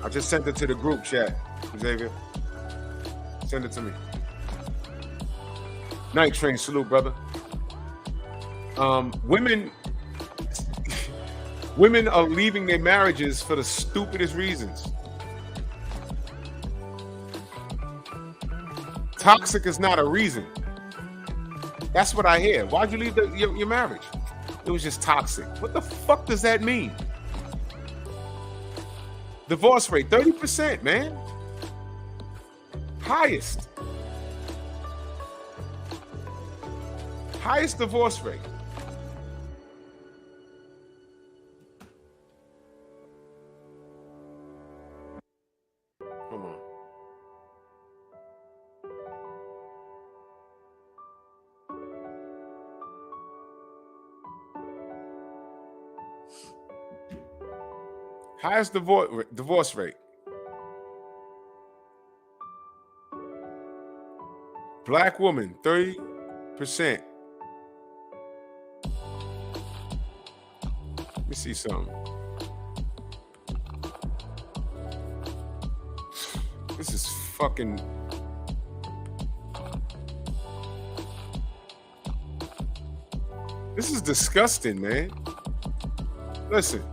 I just sent it to the group chat, Xavier. Send it to me. Night Train, salute, brother. Women are leaving their marriages for the stupidest reasons. Toxic is not a reason. That's what I hear. Why'd you leave your marriage? It was just toxic. What the fuck does that mean? Divorce rate, 30%, man. Highest divorce rate. Come on. Highest divorce rate. Black woman, 30%. Let me see something. This is fucking... This is disgusting, man. Listen.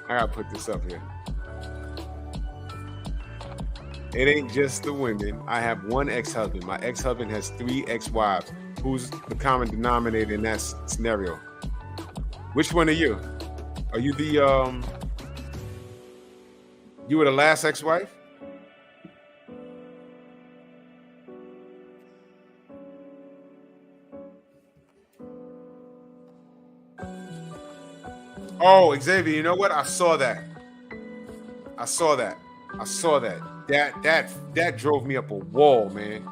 I gotta put this up here. It ain't just the women. I have one ex-husband. My ex-husband has 3 ex-wives. Who's the common denominator in that scenario? Which one are you? Are you the you were the last ex-wife? Oh, Xavier, you know what? I saw that. That drove me up a wall, man.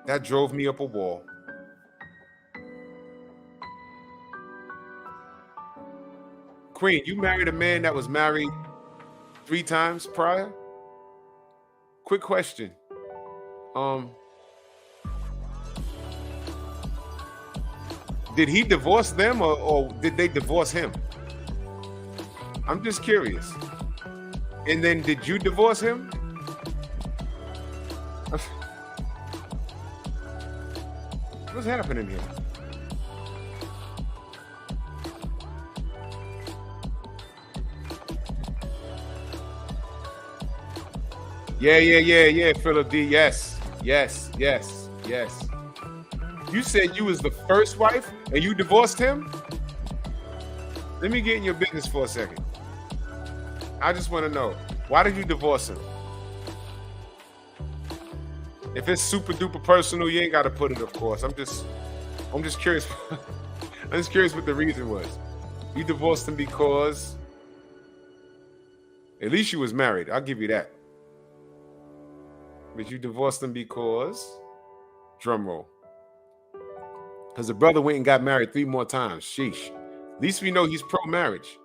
That drove me up a wall. Queen, you married a man that was married 3 times prior? Quick question. Did he divorce them or did they divorce him? I'm just curious. And then did you divorce him? What's happening here? Yeah, Philip D. Yes. You said you was the first wife and you divorced him? Let me get in your business for a second. I just want to know, why did you divorce him? If it's super duper personal, you ain't got to put it, of course. I'm just curious. I'm just curious what the reason was. You divorced him because at least you was married. I'll give you that. But you divorced him because, drum roll, because the brother went and got married 3 more times. Sheesh. At least we know he's pro-marriage.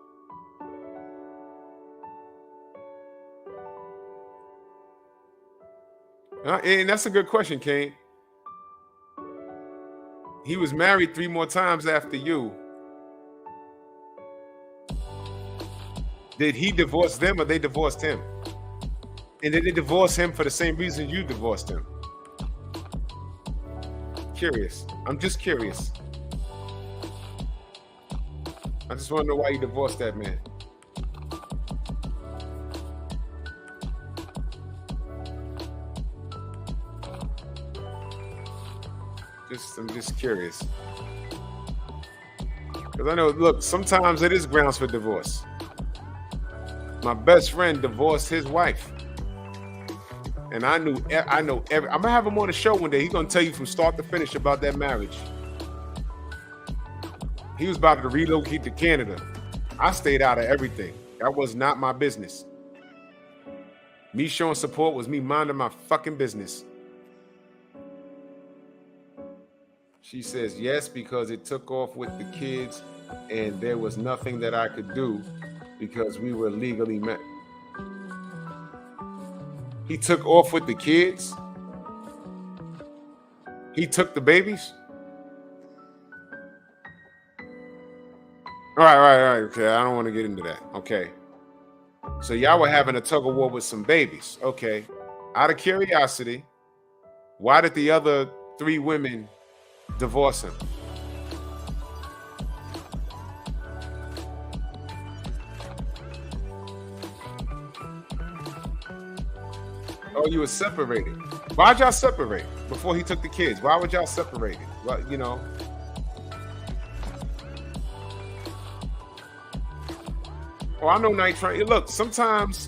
And that's a good question, Kane. He was married 3 more times after you. Did he divorce them or they divorced him? And did they divorce him for the same reason you divorced him? Curious. I'm just curious. I just want to know why you divorced that man. I'm just curious. Because I know, look, sometimes it is grounds for divorce. My best friend divorced his wife. And I know I'm gonna have him on the show one day. He's gonna tell you from start to finish about that marriage. He was about to relocate to Canada. I stayed out of everything. That was not my business. Me showing support was me minding my fucking business. She says yes, because it took off with the kids and there was nothing that I could do because we were legally met. He took off with the kids? He took the babies? All right. Okay, I don't want to get into that. Okay. So y'all were having a tug of war with some babies. Okay. Out of curiosity, why did the other 3 women divorce him? Oh, you were separated. Why'd y'all separate before he took the kids? Why would y'all separate? Well, you know. Oh, I know Night Train. Look, sometimes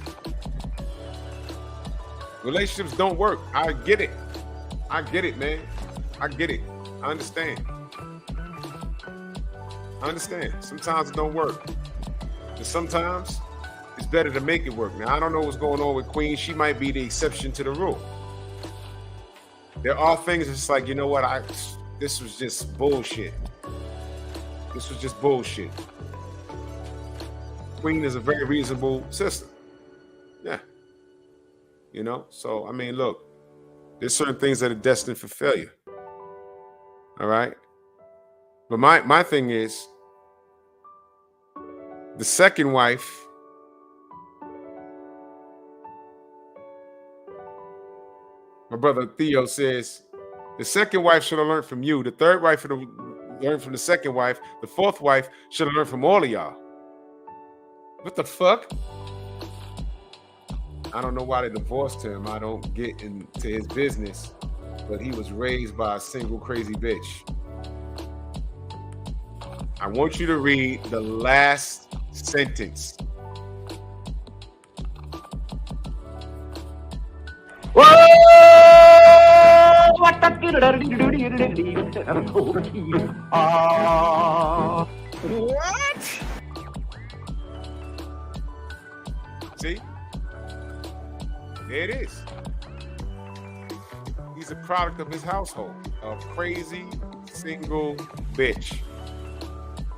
relationships don't work. I get it, man. I get it. I understand. Sometimes it don't work. But sometimes it's better to make it work. Now, I don't know what's going on with Queen. She might be the exception to the rule. There are things that's like, you know what? This was just bullshit. Queen is a very reasonable sister. Yeah. You know? So, I mean, look, there's certain things that are destined for failure. All right? But my thing is, the second wife, my brother Theo says, the second wife should have learned from you. The third wife should have learned from the second wife. The fourth wife should have learned from all of y'all. What the fuck? I don't know why they divorced him. I don't get into his business. But he was raised by a single crazy bitch. I want you to read the last sentence. What? See? There it is. He's a product of his household. A crazy single bitch.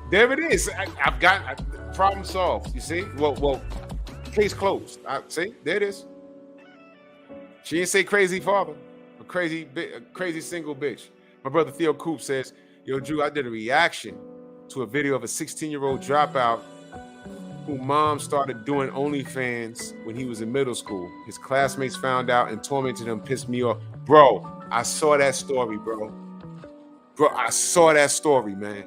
There it is. I've got problem solved. You see? Well, case closed. See? There it is. She didn't say crazy father. A crazy single bitch. My brother Theo Coop says, yo, Drew, I did a reaction to a video of a 16-year-old dropout who mom started doing OnlyFans when he was in middle school. His classmates found out and tormented him, pissed me off. Bro, I saw that story, bro. Bro, I saw that story, man.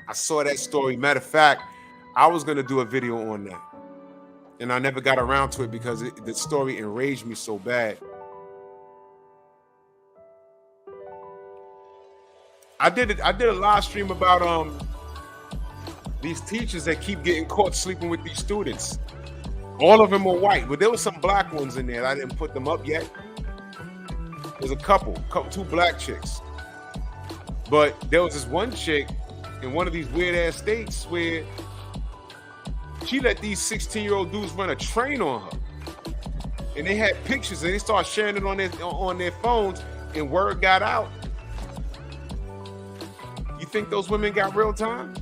I saw that story. Matter of fact, I was going to do a video on that. And I never got around to it because the story enraged me so bad. I did a live stream about these teachers that keep getting caught sleeping with these students. All of them are white, but there was some black ones in there. I didn't put them up yet. There's a couple, two black chicks. But there was this one chick in one of these weird ass states where she let these 16-year-old dudes run a train on her. And they had pictures and they started sharing it on their phones, and word got out. You think those women got real time?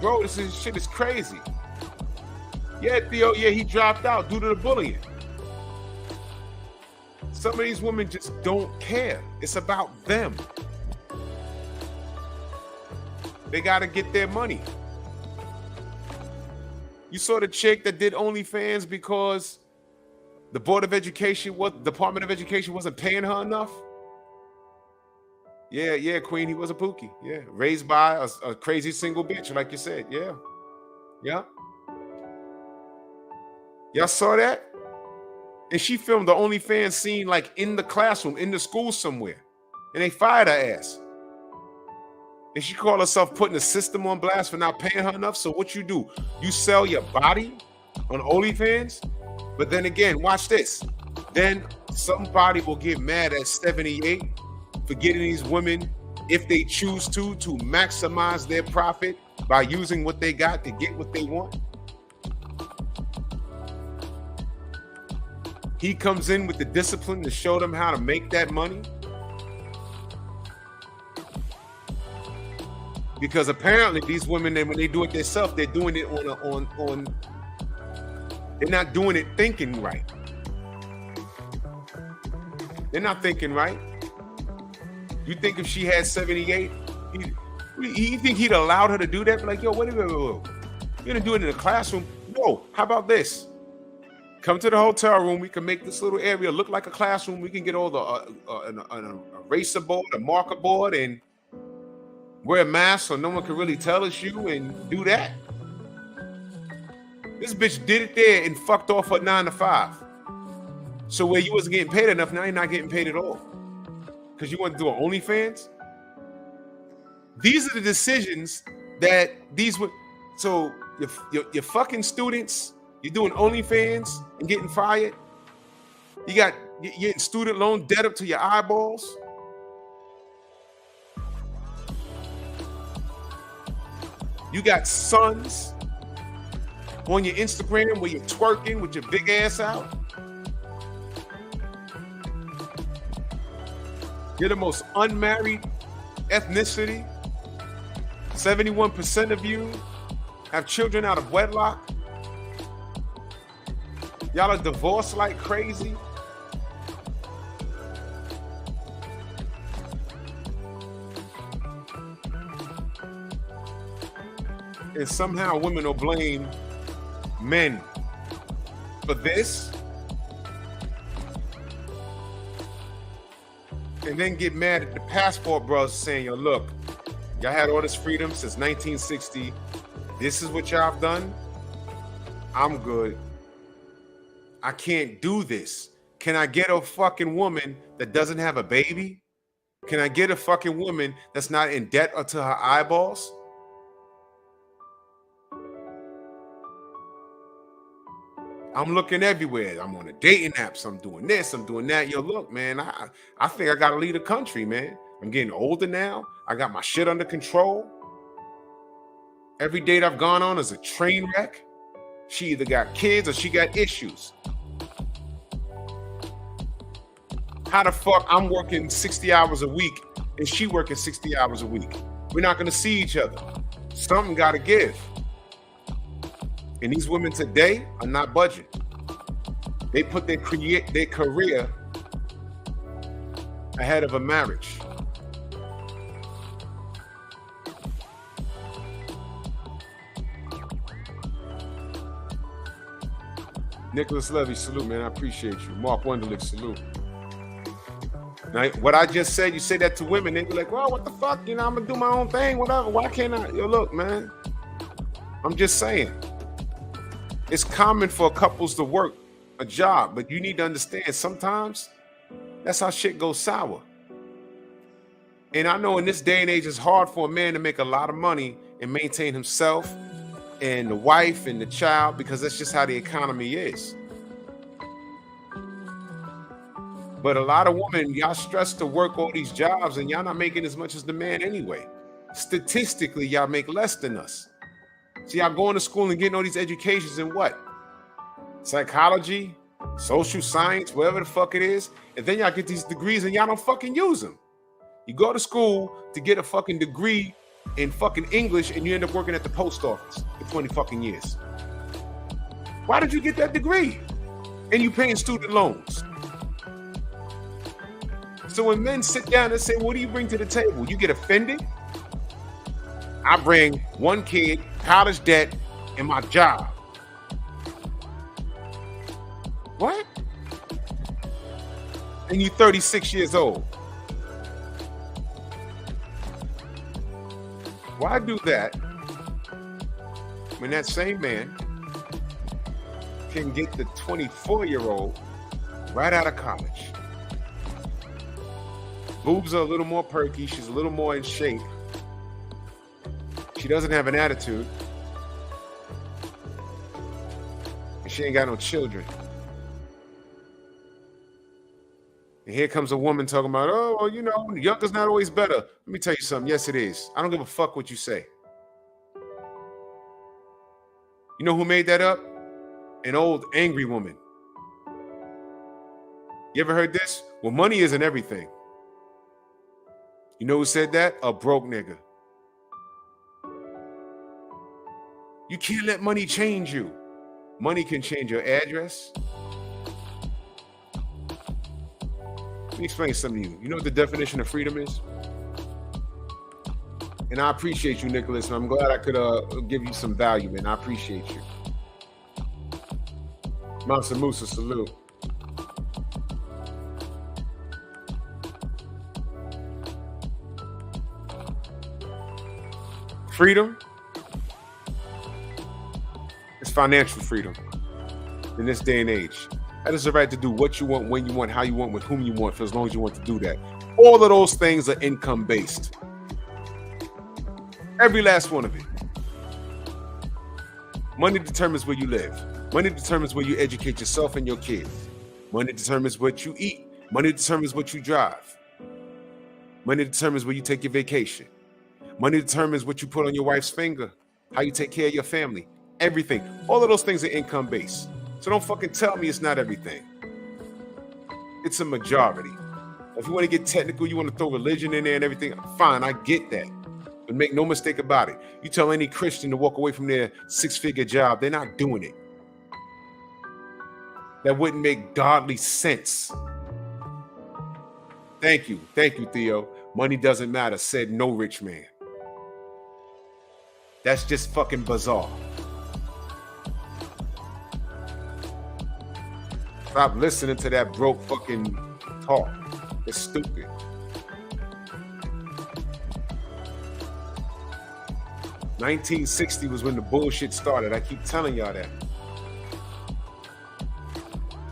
Bro, shit is crazy. Yeah, Theo, yeah, he dropped out due to the bullying. Some of these women just don't care. It's about them. They got to get their money. You saw the chick that did OnlyFans because the Department of Education wasn't paying her enough? Yeah, Queen, he was a pookie. Yeah, raised by a crazy single bitch, like you said. Yeah. Y'all saw that? And she filmed the OnlyFans scene like in the classroom, in the school somewhere. And they fired her ass. And she called herself putting the system on blast for not paying her enough. So what you do? You sell your body on OnlyFans? But then again, watch this. Then somebody will get mad at 78 for getting these women, if they choose to maximize their profit by using what they got to get what they want. He comes in with the discipline to show them how to make that money. Because apparently these women, when they do it themselves, they're doing it they're not doing it thinking right. They're not thinking right. You think if she had 78, you think he'd allowed her to do that? Like, yo, wait. You're gonna do it in the classroom? No. How about this? Come to the hotel room. We can make this little area look like a classroom. We can get all the an eraser board, a marker board, and wear a mask so no one can really tell it's you, and do that. This bitch did it there and fucked off her 9 to 5. So where you wasn't getting paid enough, now you're not getting paid at all. Because you want to do an OnlyFans? These are the decisions that so your fucking students, you're doing OnlyFans and getting fired. You're getting student loan debt up to your eyeballs. You got sons on your Instagram where you're twerking with your big ass out. You're the most unmarried ethnicity. 71% of you have children out of wedlock. Y'all are divorced like crazy. And somehow women will blame men for this. And then get mad at the passport brothers saying, yo, look, y'all had all this freedom since 1960. This is what y'all have done. I'm good. I can't do this. Can I get a fucking woman that doesn't have a baby? Can I get a fucking woman that's not in debt up to her eyeballs? I'm looking everywhere. I'm on a dating apps. I'm doing this. I'm doing that. Yo, look, man, I think I got to leave the country, man. I'm getting older now. I got my shit under control. Every date I've gone on is a train wreck. She either got kids or she got issues. How the fuck I'm working 60 hours a week and she working 60 hours a week? We're not going to see each other. Something got to give. And these women today are not budging. They put their career ahead of a marriage. Nicholas Levy, salute, man. I appreciate you. Mark Wunderlich, salute. Now, what I just said, you say that to women, they be like, well, what the fuck? You know, I'm gonna do my own thing, whatever. Why can't I? Yo, look, man. I'm just saying. It's common for couples to work a job, but you need to understand sometimes that's how shit goes sour. And I know in this day and age, it's hard for a man to make a lot of money and maintain himself and the wife and the child, because that's just how the economy is. But a lot of women, y'all stressed to work all these jobs and y'all not making as much as the man anyway. Statistically, y'all make less than us. So y'all going to school and getting all these educations in what? Psychology, social science, whatever the fuck it is. And then y'all get these degrees and y'all don't fucking use them. You go to school to get a fucking degree in fucking English and you end up working at the post office for 20 fucking years. Why did you get that degree? And you paying student loans. So when men sit down and say, what do you bring to the table? You get offended? I bring one kid, college debt, and my job. What? And you 36 years old. Why do that when that same man can get the 24-year-old right out of college? Boobs are a little more perky. She's a little more in shape. She doesn't have an attitude. And she ain't got no children. And here comes a woman talking about, oh, well, you know, younger's not always better. Let me tell you something. Yes, it is. I don't give a fuck what you say. You know who made that up? An old angry woman. You ever heard this? Well, money isn't everything. You know who said that? A broke nigga. You can't let money change you. Money can change your address. Let me explain something to you. You know what the definition of freedom is? And I appreciate you, Nicholas, and I'm glad I could give you some value, man. I appreciate you. Mansa Musa, salute. Freedom is financial freedom in this day and age. That is the right to do what you want, when you want, how you want, with whom you want, for as long as you want to do that. All of those things are income-based. Every last one of it. Money determines where you live. Money determines where you educate yourself and your kids. Money determines what you eat. Money determines what you drive. Money determines where you take your vacation. Money determines what you put on your wife's finger, how you take care of your family, everything. All of those things are income-based. So don't fucking tell me it's not everything. It's a majority. If you want to get technical, you want to throw religion in there and everything, fine, I get that. But make no mistake about it. You tell any Christian to walk away from their six-figure job, they're not doing it. That wouldn't make godly sense. Thank you, Theo. Money doesn't matter, said no rich man. That's just fucking bizarre. Stop listening to that broke fucking talk. It's stupid. $1960 was when the bullshit started. I keep telling y'all that.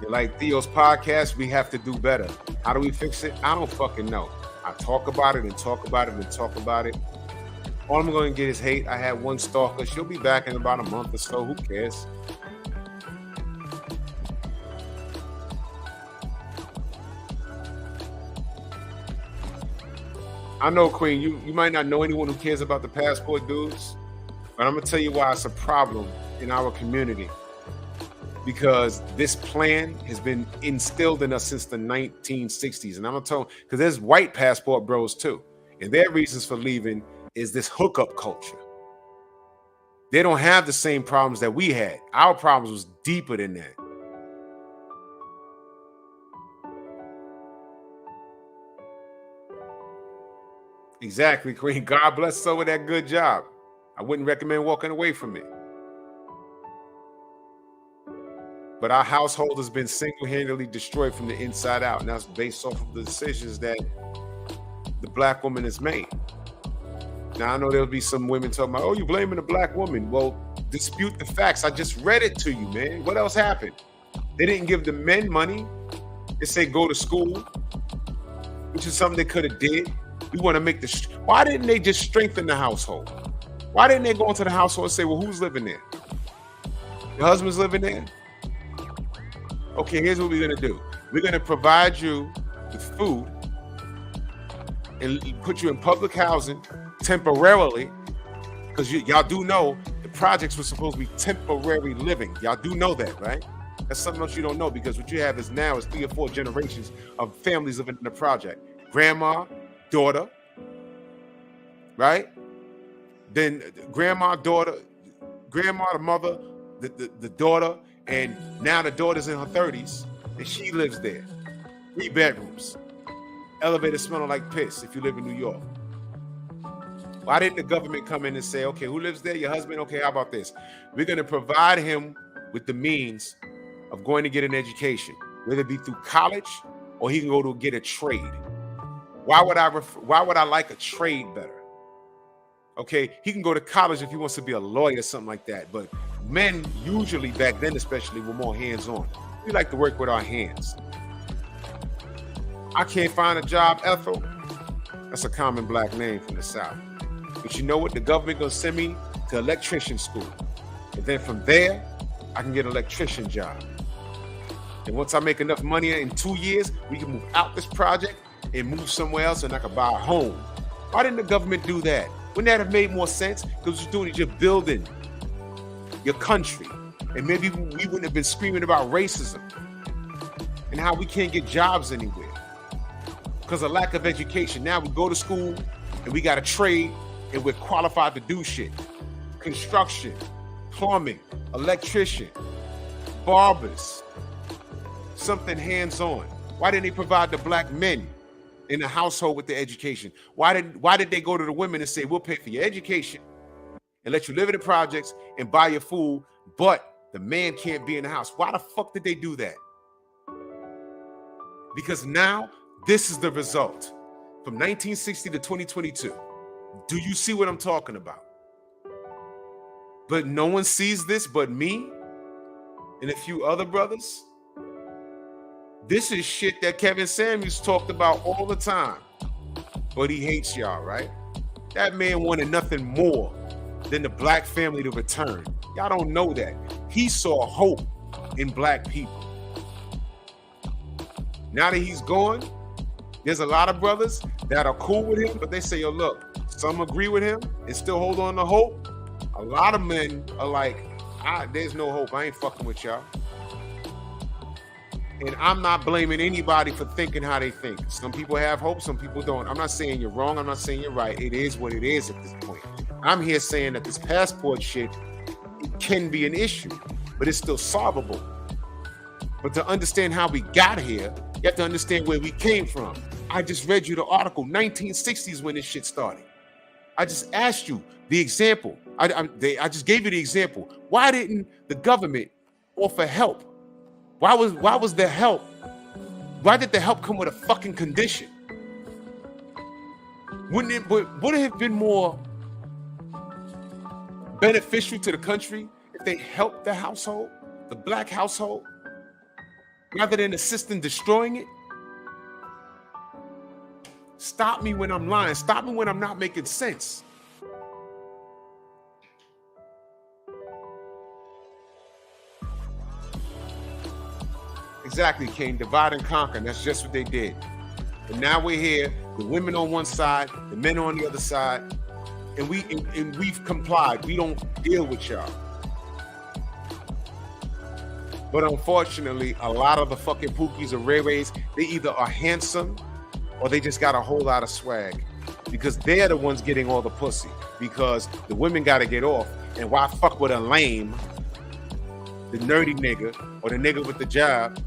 You like Theo's podcast, we have to do better. How do we fix it? I don't fucking know. I talk about it and talk about it and talk about it. All I'm going to get is hate. I had one stalker. She'll be back in about a month or so. Who cares? I know, Queen, you might not know anyone who cares about the passport dudes, but I'm going to tell you why it's a problem in our community. Because this plan has been instilled in us since the 1960s. And I'm going to tell you, because there's white passport bros too. And their reasons for leaving is this hookup culture. They don't have the same problems that we had. Our problems was deeper than that. Exactly, Queen. God bless her with that good job. I wouldn't recommend walking away from it. But our household has been single-handedly destroyed from the inside out, and that's based off of the decisions that the black woman has made. Now, I know there'll be some women talking about, oh, you blaming the black woman. Well, dispute the facts. I just read it to you, man. What else happened? They didn't give the men money. They say go to school, which is something they could have did. We want to make the... Why didn't they just strengthen the household? Why didn't they go into the household and say, well, who's living there? Your husband's living there? Okay, here's what we're going to do. We're going to provide you with food and put you in public housing temporarily, because y'all do know the projects were supposed to be temporary living. Y'all do know that, right? That's something else you don't know, because what you have is now is 3 or 4 generations of families living in the project. Grandma, daughter, right? Then grandma, daughter, grandma, the mother, the daughter, and now the daughter's in her 30s, and she lives there. 3 bedrooms. Elevator smelling like piss if you live in New York. Why didn't the government come in and say, okay, who lives there? Your husband? Okay, how about this? We're going to provide him with the means of going to get an education, whether it be through college or he can go to get a trade. Why would I like a trade better? Okay, he can go to college if he wants to be a lawyer or something like that. But men usually, back then especially, were more hands-on. We like to work with our hands. I can't find a job, Ethel. That's a common black name from the South. But you know what? The government gonna send me to electrician school. And then from there, I can get an electrician job. And once I make enough money in 2 years, we can move out this project and move somewhere else, and I can buy a home. Why didn't the government do that? Wouldn't that have made more sense? Because what you're doing is you're building your country. And maybe we wouldn't have been screaming about racism and how we can't get jobs anywhere because of lack of education. Now we go to school and we got a trade and we're qualified to do shit. Construction, plumbing, electrician, barbers, something hands-on. Why didn't they provide the black men in the household with the education? Why did they go to the women and say, we'll pay for your education and let you live in the projects and buy your food, but the man can't be in the house? Why the fuck did they do that? Because now this is the result from 1960 to 2022. Do you see what I'm talking about? But no one sees this but me and a few other brothers. This is shit that Kevin Samuels talked about all the time. But he hates y'all, right? That man wanted nothing more than the black family to return. Y'all don't know that. He saw hope in black people. Now that he's gone, there's a lot of brothers that are cool with him, but they say, yo, look, some agree with him and still hold on to hope. A lot of men are like, there's no hope. I ain't fucking with y'all. And I'm not blaming anybody for thinking how they think. Some people have hope, some people don't. I'm not saying you're wrong. I'm not saying you're right. It is what it is at this point. I'm here saying that this passport shit, it can be an issue, but it's still solvable. But to understand how we got here, you have to understand where we came from. I just read you the article, 1960s when this shit started. I just asked you the example. I just gave you the example. Why didn't the government offer help? Why was the help? Why did the help come with a fucking condition? Would it have been more beneficial to the country if they helped the household, the black household, rather than assisting destroying it? Stop me when I'm lying. Stop me when I'm not making sense. Exactly, King. Divide and conquer. And that's just what they did. And now we're here, the women on one side, the men on the other side, and we've complied. We don't deal with y'all. But unfortunately, a lot of the fucking Pookies or Ray Rays, they either are handsome or they just got a whole lot of swag, because they're the ones getting all the pussy, because the women got to get off. And why fuck with a lame, the nerdy nigga, or the nigga with the job,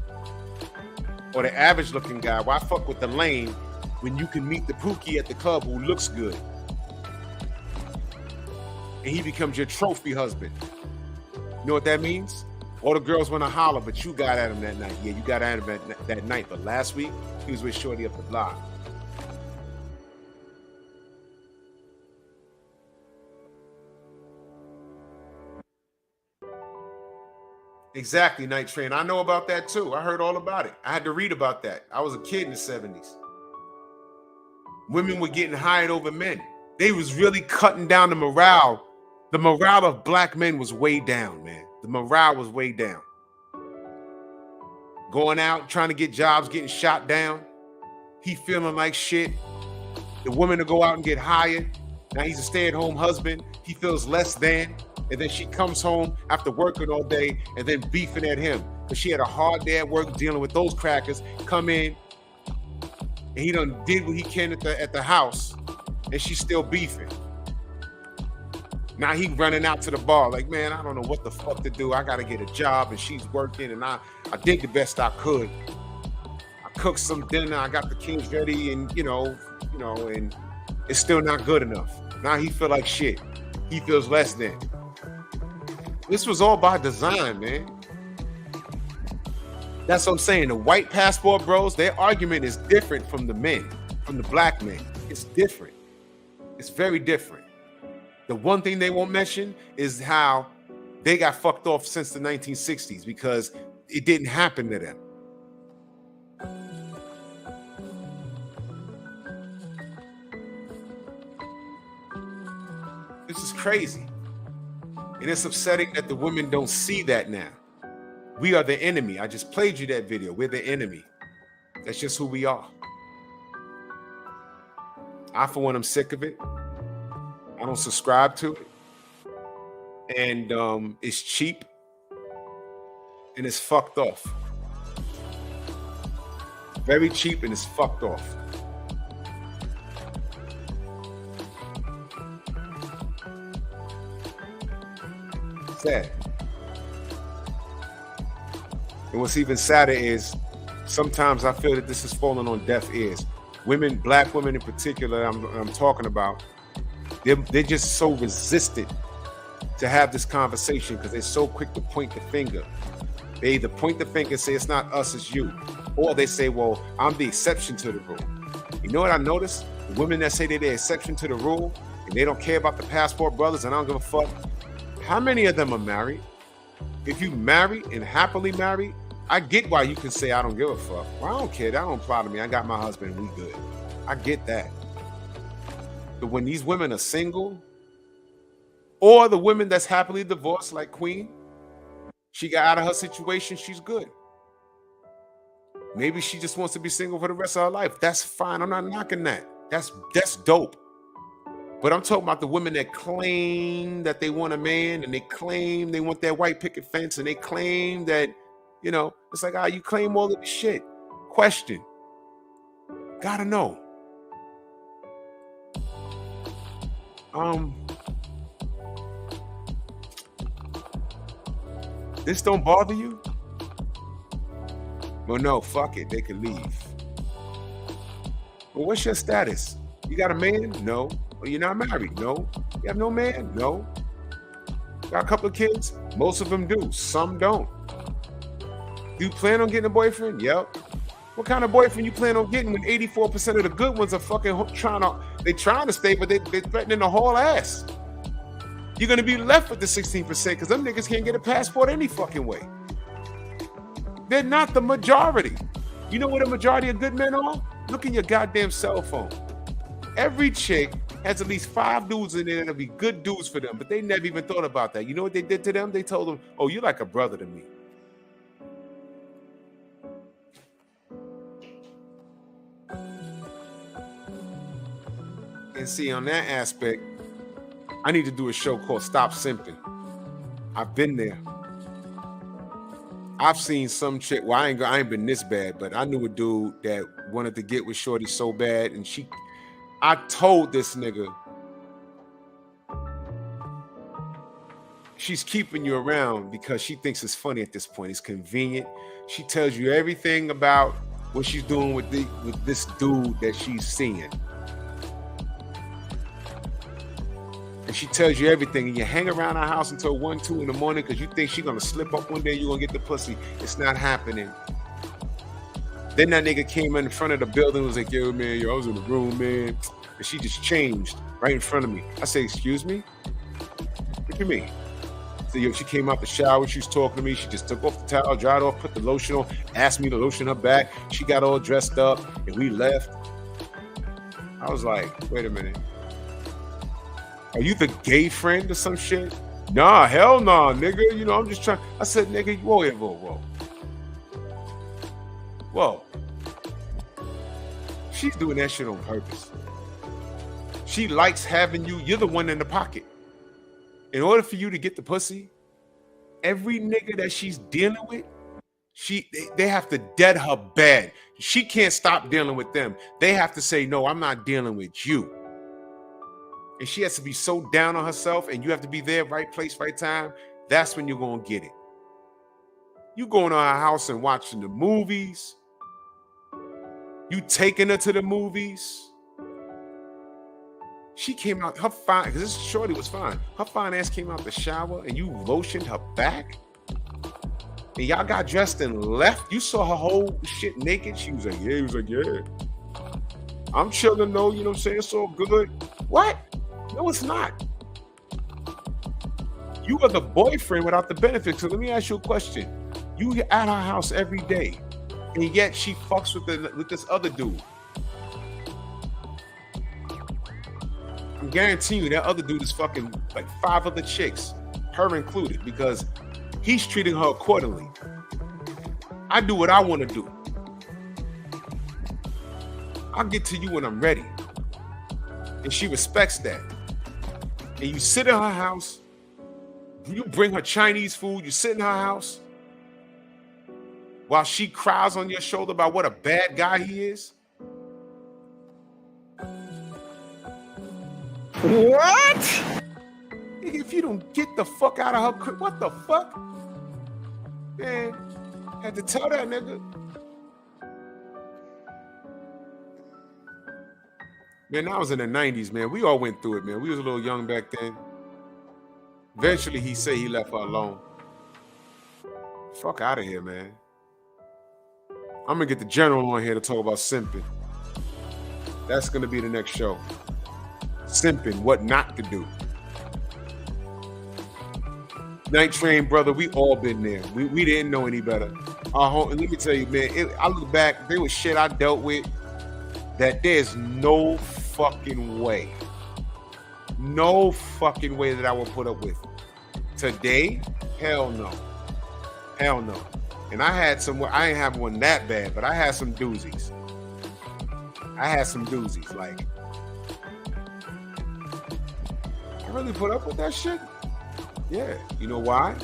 or the average looking guy? Why fuck with the lame when you can meet the Pookie at the club who looks good and he becomes your trophy husband? You know what that means? All the girls want to holler, but you got at him that night. Yeah, you got at him that night. But last week, he was with Shorty up the block. Exactly, Night Train. I know about that too. I heard all about it. I had to read about that. I was a kid in the 70s. Women were getting hired over men. They was really cutting down the morale. The morale of black men was way down, man. The morale was way down. Going out, trying to get jobs, getting shot down. He feeling like shit. The woman to go out and get hired. Now he's a stay-at-home husband. He feels less than. And then she comes home after working all day and then beefing at him because she had a hard day at work dealing with those crackers. Come in and he done did what he can at the house and she's still beefing. Now he running out to the bar like, man, I don't know what the fuck to do. I got to get a job and she's working and I did the best I could. I cooked some dinner. I got the kids ready and, you know, and it's still not good enough. Now he feel like shit. He feels less than. This was all by design, man. That's what I'm saying. The white passport bros, their argument is different from the men, from the black men. It's different. It's very different. The one thing they won't mention is how they got fucked off since the 1960s because it didn't happen to them. This is crazy. And it's upsetting that the women don't see that now. We are the enemy. I just played you that video. We're the enemy. That's just who we are. I, for one, am sick of it. I don't subscribe to it. And it's cheap. And it's fucked off. Very cheap and it's fucked off. Sad. And what's even sadder is sometimes I feel that this is falling on deaf ears. Women, black women in particular, I'm talking about, they're just so resistant to have this conversation because they're so quick to point the finger. They either point the finger and say it's not us, it's you. Or they say, well, I'm the exception to the rule. You know what I noticed? The women that say they're the exception to the rule and they don't care about the passport brothers and I don't give a fuck. How many of them are married? If you married and happily married, I get why you can say I don't give a fuck. Well, I don't care. That don't apply to me. I got my husband. We good. I get that. But when these women are single, or the women that's happily divorced, like Queen, she got out of her situation. She's good. Maybe she just wants to be single for the rest of her life. That's fine. I'm not knocking that. That's dope. But I'm talking about the women that claim that they want a man and they claim they want that white picket fence and they claim that, you know, it's like, you claim all of this shit. Question. Gotta know. This don't bother you? Well, no, fuck it. They can leave. Well, what's your status? You got a man? No. Well, you're not married? No. You have no man? No. Got a couple of kids? Most of them do. Some don't. Do you plan on getting a boyfriend? Yep. What kind of boyfriend you plan on getting when 84% of the good ones are fucking trying to stay, but they're threatening to haul ass? You're going to be left with the 16% because them niggas can't get a passport any fucking way. They're not the majority. You know what a majority of good men are? Look in your goddamn cell phone. Every chick has at least 5 dudes in there that'll be good dudes for them, but they never even thought about that. You know what they did to them? They told them, oh, you're like a brother to me. And see, on that aspect, I need to do a show called Stop Simping. I've been there. I've seen some chick, well, I ain't been this bad, but I knew a dude that wanted to get with shorty so bad, and I told this nigga, she's keeping you around because she thinks it's funny at this point. It's convenient. She tells you everything about what she's doing with this dude that she's seeing. and she tells you everything, and you hang around her house until 1, 2 in the morning because you think she's gonna slip up one day, you're gonna get the pussy. It's not happening. Then that nigga came in front of the building and was like, yo, man, I was in the room, man. And she just changed right in front of me. I said, excuse me? What you mean? So, yo, she came out the shower, she was talking to me, she just took off the towel, dried off, put the lotion on, asked me to lotion her back. She got all dressed up, and we left. I was like, wait a minute. Are you the gay friend or some shit? Nah, hell nah, nigga. You know, I'm just trying. I said, nigga, whoa. Whoa. She's doing that shit on purpose. She likes having you. You're the one in the pocket. In order for you to get the pussy, every nigga that she's dealing with, they have to dead her bad. She can't stop dealing with them. They have to say, no, I'm not dealing with you. And she has to be so down on herself, and you have to be there, right place, right time. That's when you're going to get it. You going to her house and watching the movies. You taking her to the movies. She came out, her fine, because this shorty was fine. Her fine ass came out the shower and you lotioned her back. And y'all got dressed and left. You saw her whole shit naked. She was like, yeah. He was like, yeah. I'm chilling though, you know what I'm saying? It's all good. What? No, it's not. You are the boyfriend without the benefits. So let me ask you a question. You at her house every day, and yet she fucks with this other dude. I'm guaranteeing you that other dude is fucking like 5 other chicks, her included, because he's treating her accordingly. I do what I want to do. I'll get to you when I'm ready. And she respects that. And you sit in her house, you bring her Chinese food, you sit in her house while she cries on your shoulder about what a bad guy he is. What? If you don't get the fuck out of her crib, what the fuck? Man, I had to tell that nigga. Man, I was in the 90s, man. We all went through it, man. We was a little young back then. Eventually, he said he left her alone. Fuck out of here, man. I'm gonna get the general on here to talk about simping. That's gonna be the next show. Simping, what not to do. Night Train, brother, we all been there. We didn't know any better. And let me tell you, man, I look back, there was shit I dealt with that there's no fucking way. No fucking way that I will put up with. Today, hell no. Hell no. And I had some, I ain't have one that bad, but I had some doozies. Like, I really put up with that shit? Yeah. You know why?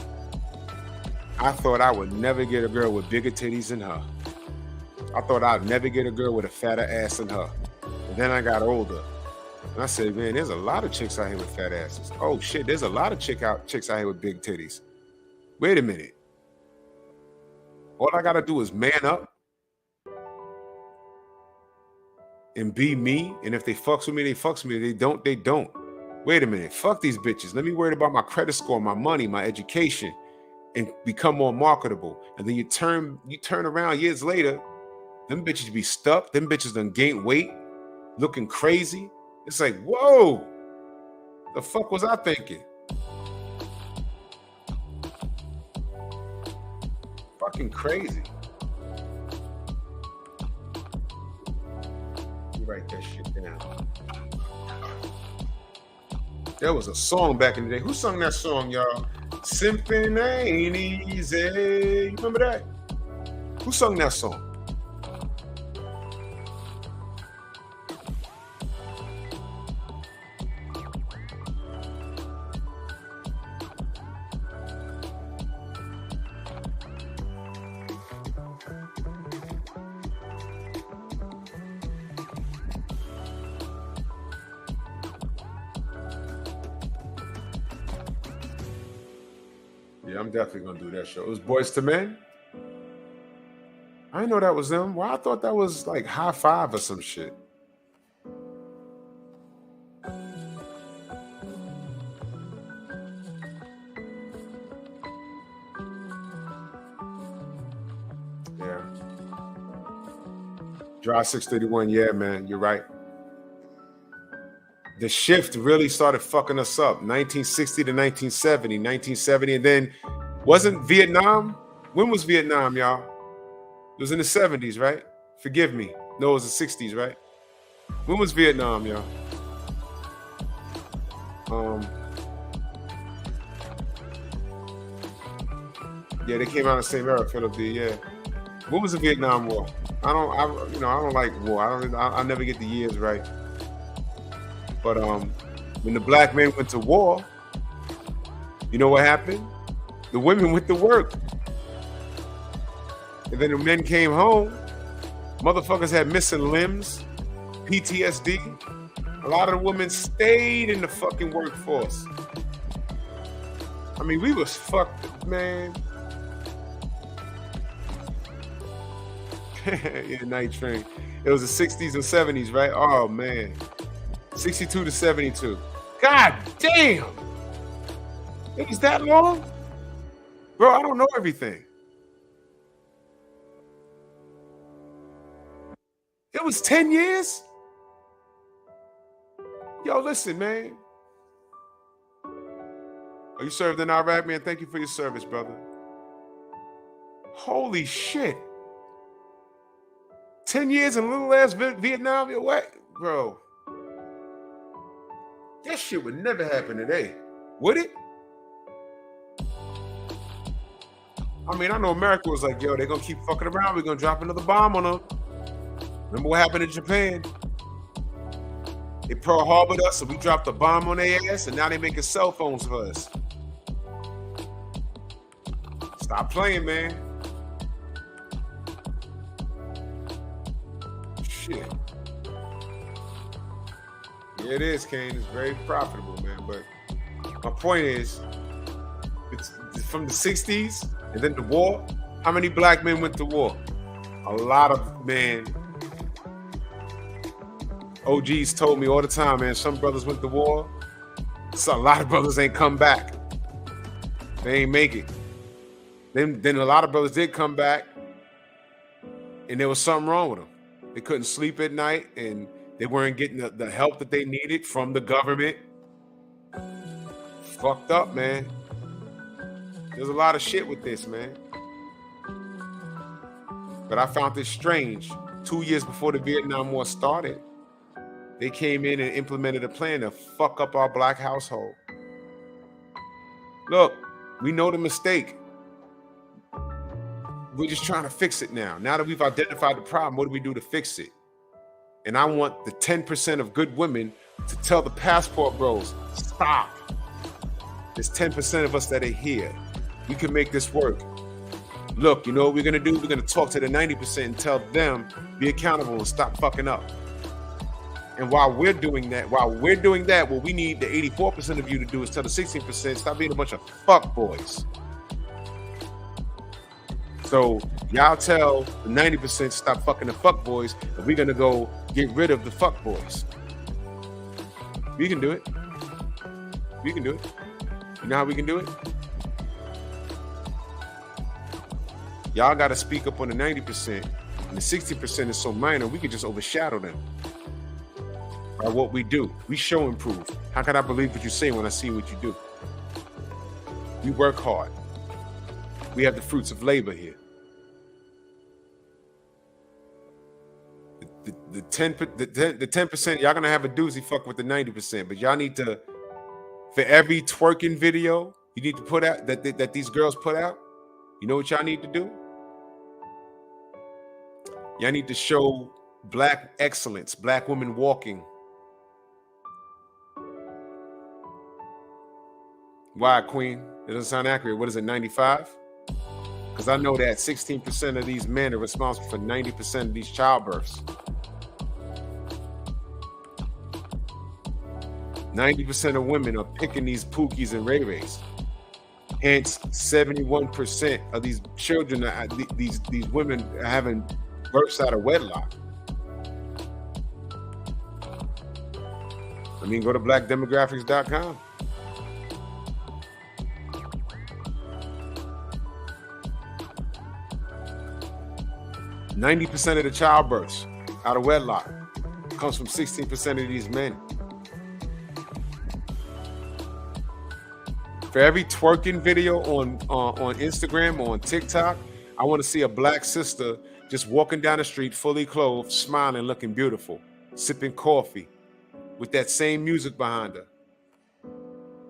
I thought I would never get a girl with bigger titties than her. I thought I'd never get a girl with a fatter ass than her. And then I got older. And I said, man, there's a lot of chicks out here with fat asses. Oh shit, there's a lot of chicks out here with big titties. Wait a minute. All I gotta do is man up and be me. And if they fucks with me, they fucks with me. If they don't, they don't. Wait a minute. Fuck these bitches. Let me worry about my credit score, my money, my education, and become more marketable. And then you turn around years later, them bitches be stuck. Them bitches done gained weight, looking crazy. It's like, whoa, the fuck was I thinking? Fucking crazy. You write that shit down. There was a song back in the day. Who sung that song, y'all? Simping ain't easy. You remember that? Who sung that song? Yeah, I'm definitely gonna do that show. It was Boys to Men. I didn't know that was them. Well, I thought that was like High Five or some shit. Dry 631, yeah, man, you're right. The shift really started fucking us up. 1960 to 1970, 1970, and then wasn't Vietnam? When was Vietnam, y'all? It was in the 70s, right? Forgive me. No, it was the 60s, right? When was Vietnam, y'all? Yeah, they came out in the same era, Philadelphia. Yeah. When was the Vietnam War? I don't like war. I never get the years right. But when the black men went to war, you know what happened? The women went to work. And then the men came home. Motherfuckers had missing limbs, PTSD. A lot of the women stayed in the fucking workforce. I mean, we was fucked, man. Yeah, night train. It was the 60s and 70s, right? Oh, man. 62 to 72. God damn! It was that long? Bro, I don't know everything. It was 10 years? Yo, listen, man. Oh, you served in Iraq, man? Thank you for your service, brother. Holy shit. 10 years in little ass Vietnam? Yo, what? Bro. That shit would never happen today. Would it? I mean, I know America was like, yo, they're going to keep fucking around. We're going to drop another bomb on them. Remember what happened in Japan? They Pearl Harbored us, so we dropped a bomb on their ass, and now they making cell phones for us. Stop playing, man. Shit. Yeah, it is, Kane. It's very profitable, man. But my point is, it's from the 60s and then the war. How many black men went to war? A lot of men. OGs told me all the time, man, some brothers went to war. So a lot of brothers ain't come back. They ain't make it. Then a lot of brothers did come back, and there was something wrong with them. They couldn't sleep at night, and they weren't getting the help that they needed from the government. Fucked up, man. There's a lot of shit with this, man. But I found this strange. 2 years before the Vietnam War started, they came in and implemented a plan to fuck up our black household. Look, we know the mistake. We're just trying to fix it now. Now that we've identified the problem, what do we do to fix it? And I want the 10% of good women to tell the passport bros, stop. There's 10% of us that are here. We can make this work. Look, you know what we're gonna do? We're gonna talk to the 90% and tell them, be accountable and stop fucking up. And while we're doing that, what we need the 84% of you to do is tell the 16%, stop being a bunch of fuck boys. So y'all tell the 90% stop fucking the fuck boys, and we're gonna go get rid of the fuck boys. We can do it. We can do it. You know how we can do it? Y'all gotta speak up on the 90%, and the 60% is so minor, we can just overshadow them. By what we do. We show and prove. How can I believe what you say when I see what you do? We work hard. We have the fruits of labor here. The 10%, y'all gonna have a doozy fuck with the 90%, but y'all need to, for every twerking video you need to put out, that these girls put out, you know what y'all need to do? Y'all need to show black excellence, black women walking. Why, Queen? It doesn't sound accurate. What is it, 95? Because I know that 16% of these men are responsible for 90% of these childbirths. 90% of women are picking these Pookies and Ray Rays. Hence, 71% of these children, these women are having births out of wedlock. I mean, go to blackdemographics.com. 90% of the childbirths out of wedlock comes from 16% of these men. For every twerking video on Instagram or on TikTok, I want to see a black sister just walking down the street, fully clothed, smiling, looking beautiful, sipping coffee with that same music behind her.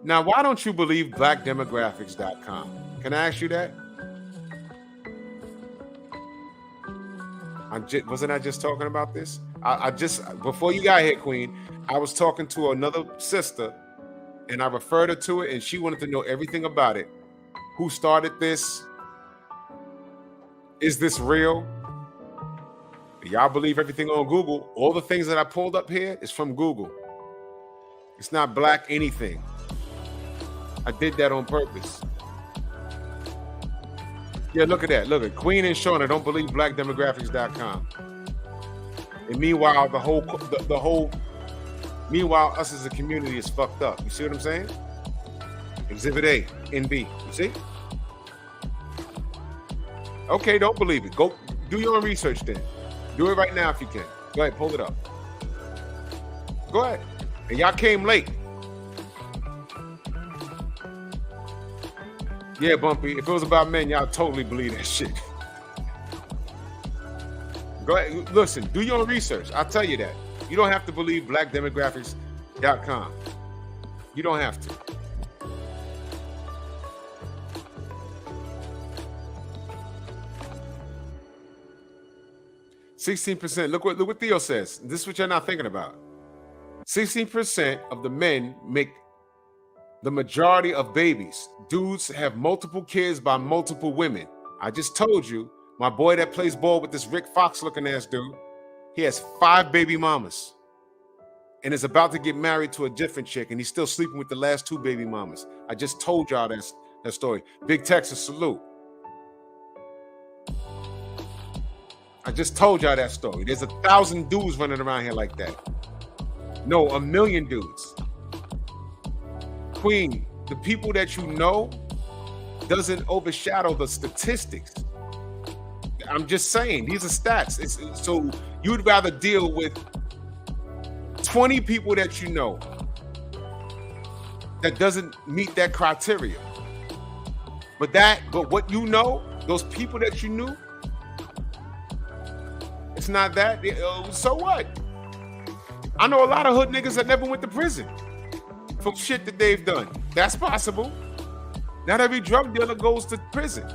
Now, why don't you believe blackdemographics.com? Can I ask you that? Wasn't I just talking about this? I just, before you got here, Queen, I was talking to another sister and I referred her to it and she wanted to know everything about it. Who started this? Is this real? Y'all believe everything on Google. All the things that I pulled up here is from Google. It's not black anything. I did that on purpose. Yeah, look at that. Look at Queen and Shauna don't believe blackdemographics.com. And meanwhile, meanwhile, us as a community is fucked up. You see what I'm saying? Exhibit A, NB. You see? Okay, don't believe it. Go do your own research then. Do it right now if you can. Go ahead, pull it up. Go ahead. And y'all came late. Yeah, Bumpy. If it was about men, y'all totally believe that shit. Go ahead. Listen, do your own research. I'll tell you that. You don't have to believe blackdemographics.com. You don't have to. %. Look what Theo says. This is what you're not thinking about. 16% of the men make the majority of babies. Dudes have multiple kids by multiple women. I just told you, my boy that plays ball with this Rick Fox looking ass dude, he has 5 baby mamas and is about to get married to a different chick and he's still sleeping with the last 2 baby mamas. I just told y'all that story. Big Texas, salute. I just told y'all that story. There's 1,000 dudes running around here like that. No, 1 million dudes. Queen, the people that you know doesn't overshadow the statistics. I'm just saying, these are stats. So you'd rather deal with 20 people that you know that doesn't meet that criteria. But what you know, those people that you knew, it's not that. So what? I know a lot of hood niggas that never went to prison for shit that they've done. That's possible. Not every drug dealer goes to prison.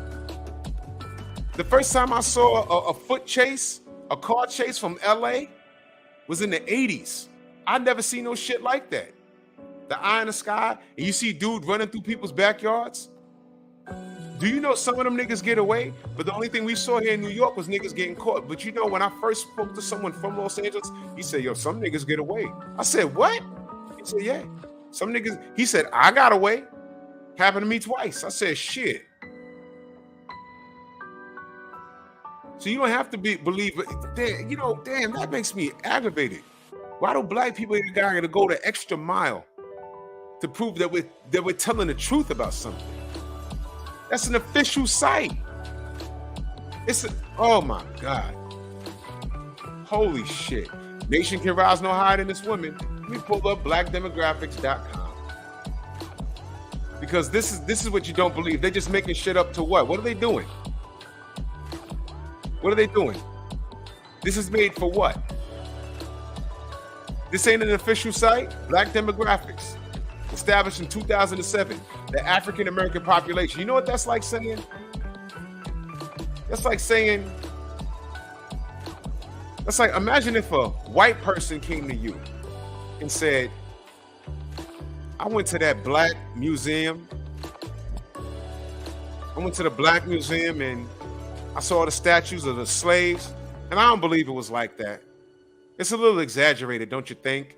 The first time I saw a foot chase, a car chase from LA was in the 80s. I'd never seen no shit like that. The eye in the sky, and you see dude running through people's backyards. Do you know some of them niggas get away? But the only thing we saw here in New York was niggas getting caught. But you know, when I first spoke to someone from Los Angeles, he said, yo, some niggas get away. I said, what? He said, yeah. Some niggas, he said, I got away. Happened to me twice. I said, shit. So you don't have to believe it. You know, damn, that makes me aggravated. Why do black people gotta go the extra mile to prove that we're telling the truth about something? That's an official site. Oh my God. Holy shit. Nation can rise no higher than this woman. Let me pull up blackdemographics.com. Because this is what you don't believe. They're just making shit up to what? What are they doing? What are they doing? This is made for what? This ain't an official site. Black Demographics, established in 2007. The African American population. You know what that's like saying? That's like imagine if a white person came to you and said, I went to that black museum. I went to the black museum and I saw the statues of the slaves, and I don't believe it was like that. It's a little exaggerated, don't you think?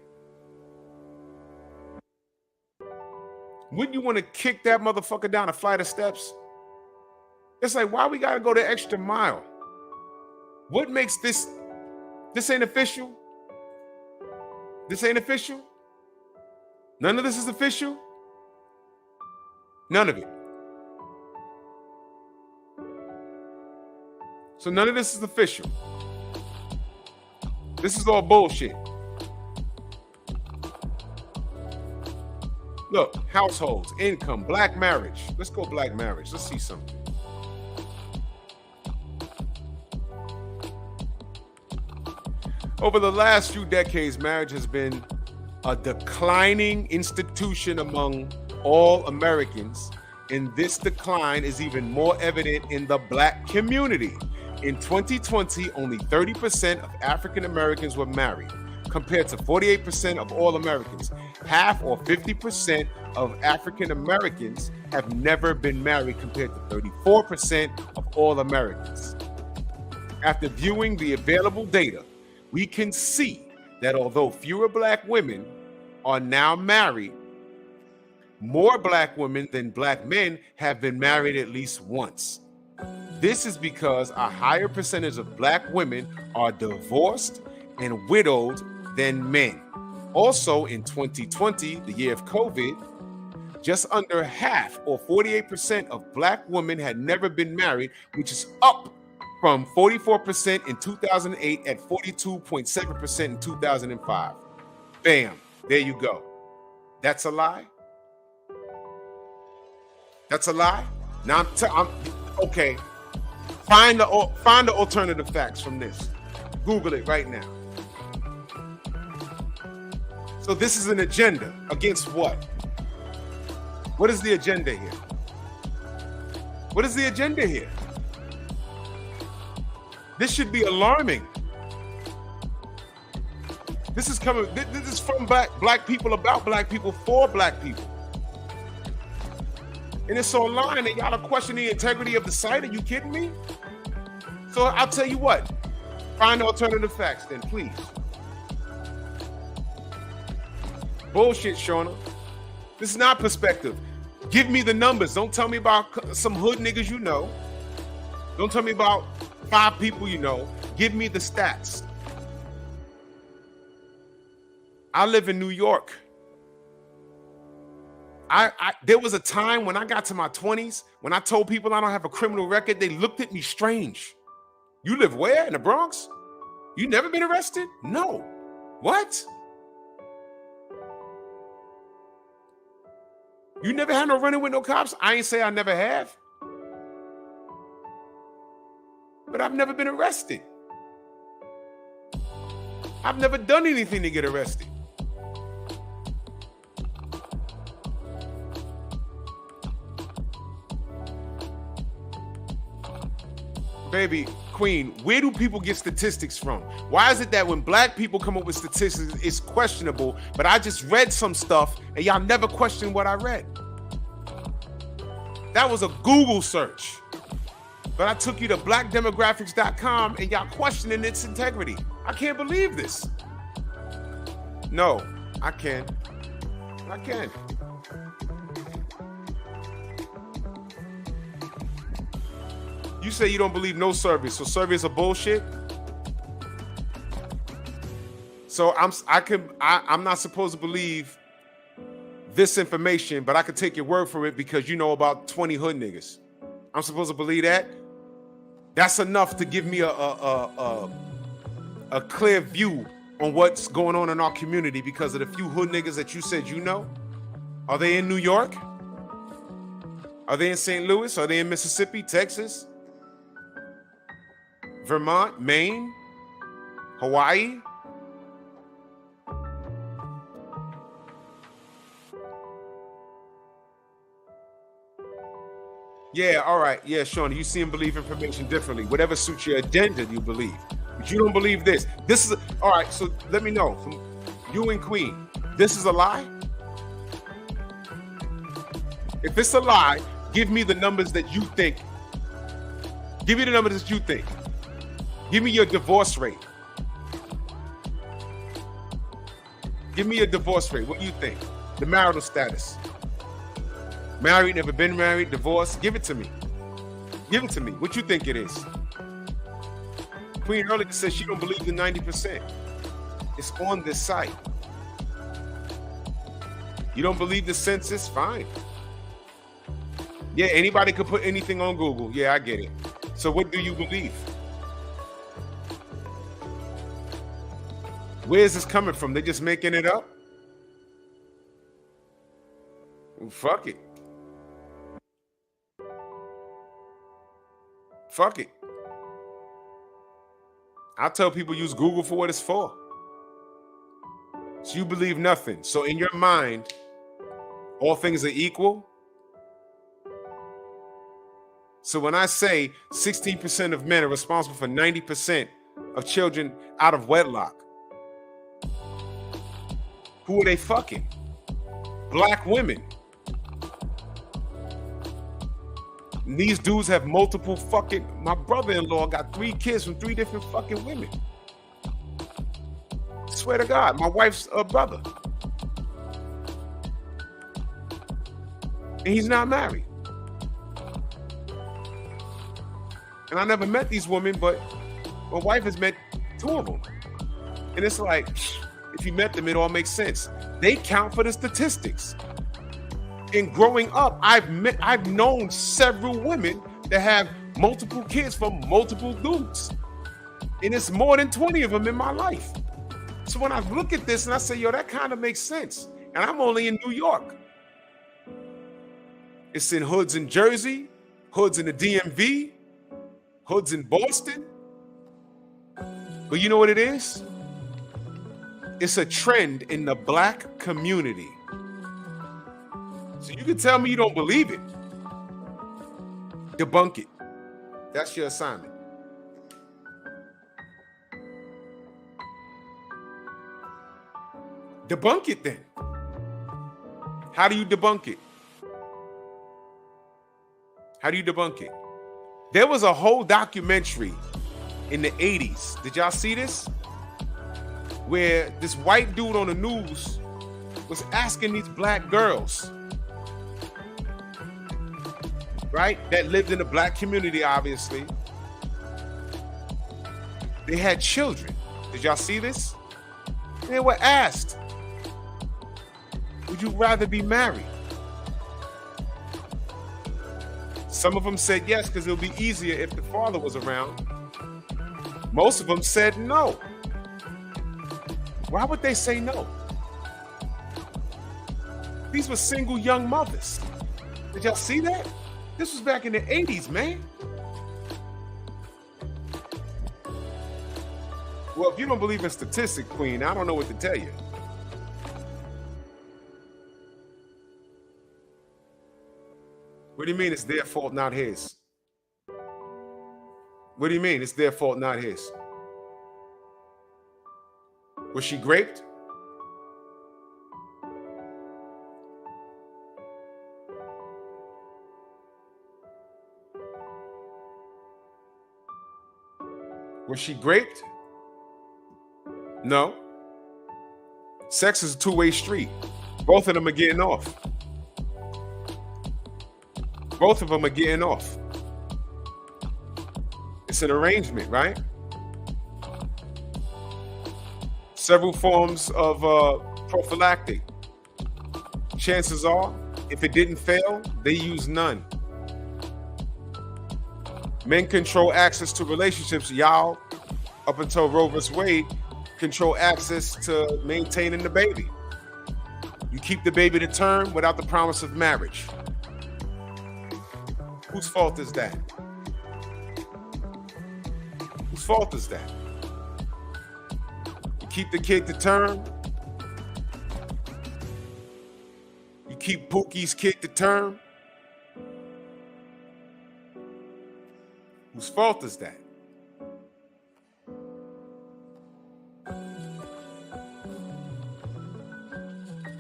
Wouldn't you want to kick that motherfucker down a flight of steps? It's like, why we gotta go the extra mile? What makes this ain't official? This ain't official? None of this is official? None of it. So none of this is official. This is all bullshit. Look, households, income, black marriage. Let's go black marriage. Let's see something. Over the last few decades, marriage has been a declining institution among all Americans, and this decline is even more evident in the black community. In 2020, only 30% of African Americans were married, compared to 48% of all Americans. Half, or 50%, of African Americans have never been married, compared to 34% of all Americans. After viewing the available data, we can see that although fewer black women are now married, more black women than black men have been married at least once. This is because a higher percentage of black women are divorced and widowed than men. Also, in 2020, the year of COVID, just under half, or 48%, of black women had never been married, which is up from 44% in 2008 at 42.7% in 2005. Bam, there you go. That's a lie? That's a lie? Now I'm okay. Find the alternative facts from this. Google it right now. So this is an agenda against what? What is the agenda here? What is the agenda here? This should be alarming. This is coming. This is from black people, about black people, for black people. And it's so alarming that y'all are questioning the integrity of the site. Are you kidding me? So I'll tell you what. Find alternative facts then, please. Bullshit, Shauna. This is not perspective. Give me the numbers. Don't tell me about some hood niggas you know. Don't tell me about 5 people you know. Give me the stats. I live in New York. There was a time when I got to my 20s, when I told people I don't have a criminal record, they looked at me strange. You live where? In the Bronx? You never been arrested? No. What? You never had no running with no cops? I ain't say I never have. But I've never been arrested. I've never done anything to get arrested. Baby, Queen, where do people get statistics from? Why is it that when black people come up with statistics, it's questionable, but I just read some stuff and y'all never question what I read? That was a Google search. But I took you to blackdemographics.com and y'all questioning its integrity. I can't believe this. No, I can. I can. You say you don't believe no surveys, so surveys are bullshit. So I'm not supposed to believe this information, but I could take your word for it because you know about 20 hood niggas. I'm supposed to believe that? That's enough to give me a clear view on what's going on in our community because of the few hood niggas that you said you know. Are they in New York? Are they in St. Louis? Are they in Mississippi, Texas, Vermont, Maine, Hawaii? Yeah, all right. Yeah, Shauna, you see and believe information differently. Whatever suits your agenda, you believe. But you don't believe this. This is all right. So let me know from you and Queen. This is a lie? If it's a lie, give me the numbers that you think. Give me the numbers that you think. Give me your divorce rate. Give me your divorce rate. What do you think? The marital status. Married, never been married, divorced. Give it to me. Give it to me. What you think it is? Queen earlier said she don't believe the 90%. It's on this site. You don't believe the census? Fine. Yeah, anybody could put anything on Google. Yeah, I get it. So what do you believe? Where is this coming from? They just making it up? Well, fuck it. Fuck it. I tell people use Google for what it's for. So you believe nothing. So in your mind, all things are equal. So when I say 16% of men are responsible for 90% of children out of wedlock, who are they fucking? Black women. And these dudes have multiple fucking... My brother-in-law got 3 kids from 3 different fucking women. Swear to God, my wife's brother. And he's not married. And I never met these women, but my wife has met 2 of them. And it's like, if you met them, it all makes sense. They count for the statistics. And growing up, I've known several women that have multiple kids from multiple dudes. And it's more than 20 of them in my life. So when I look at this and I say, yo, that kind of makes sense. And I'm only in New York. It's in hoods in Jersey, hoods in the DMV, hoods in Boston. But you know what it is? It's a trend in the black community. So you can tell me you don't believe it. Debunk it. That's your assignment. Debunk it then. How do you debunk it? How do you debunk it? There was a whole documentary in the 80s. Did y'all see this? Where this white dude on the news was asking these black girls, right, that lived in the black community, obviously. They had children. Did y'all see this? They were asked, would you rather be married? Some of them said yes, because it'll be easier if the father was around. Most of them said no. Why would they say no? These were single young mothers. Did y'all see that? This was back in the 80s, man. Well, if you don't believe in statistics, Queen, I don't know what to tell you. What do you mean it's their fault, not his? What do you mean it's their fault, not his? Was she raped? Was she raped? No. Sex is a two-way street. Both of them are getting off. Both of them are getting off. It's an arrangement, right? Several forms of prophylactic. Chances are, if it didn't fail, they use none. Men control access to relationships. Y'all, up until Roe vs. Wade, control access to maintaining the baby. You keep the baby to term without the promise of marriage. Whose fault is that? Whose fault is that? You keep the kid to term. You keep Pookie's kid to term. Whose fault is that?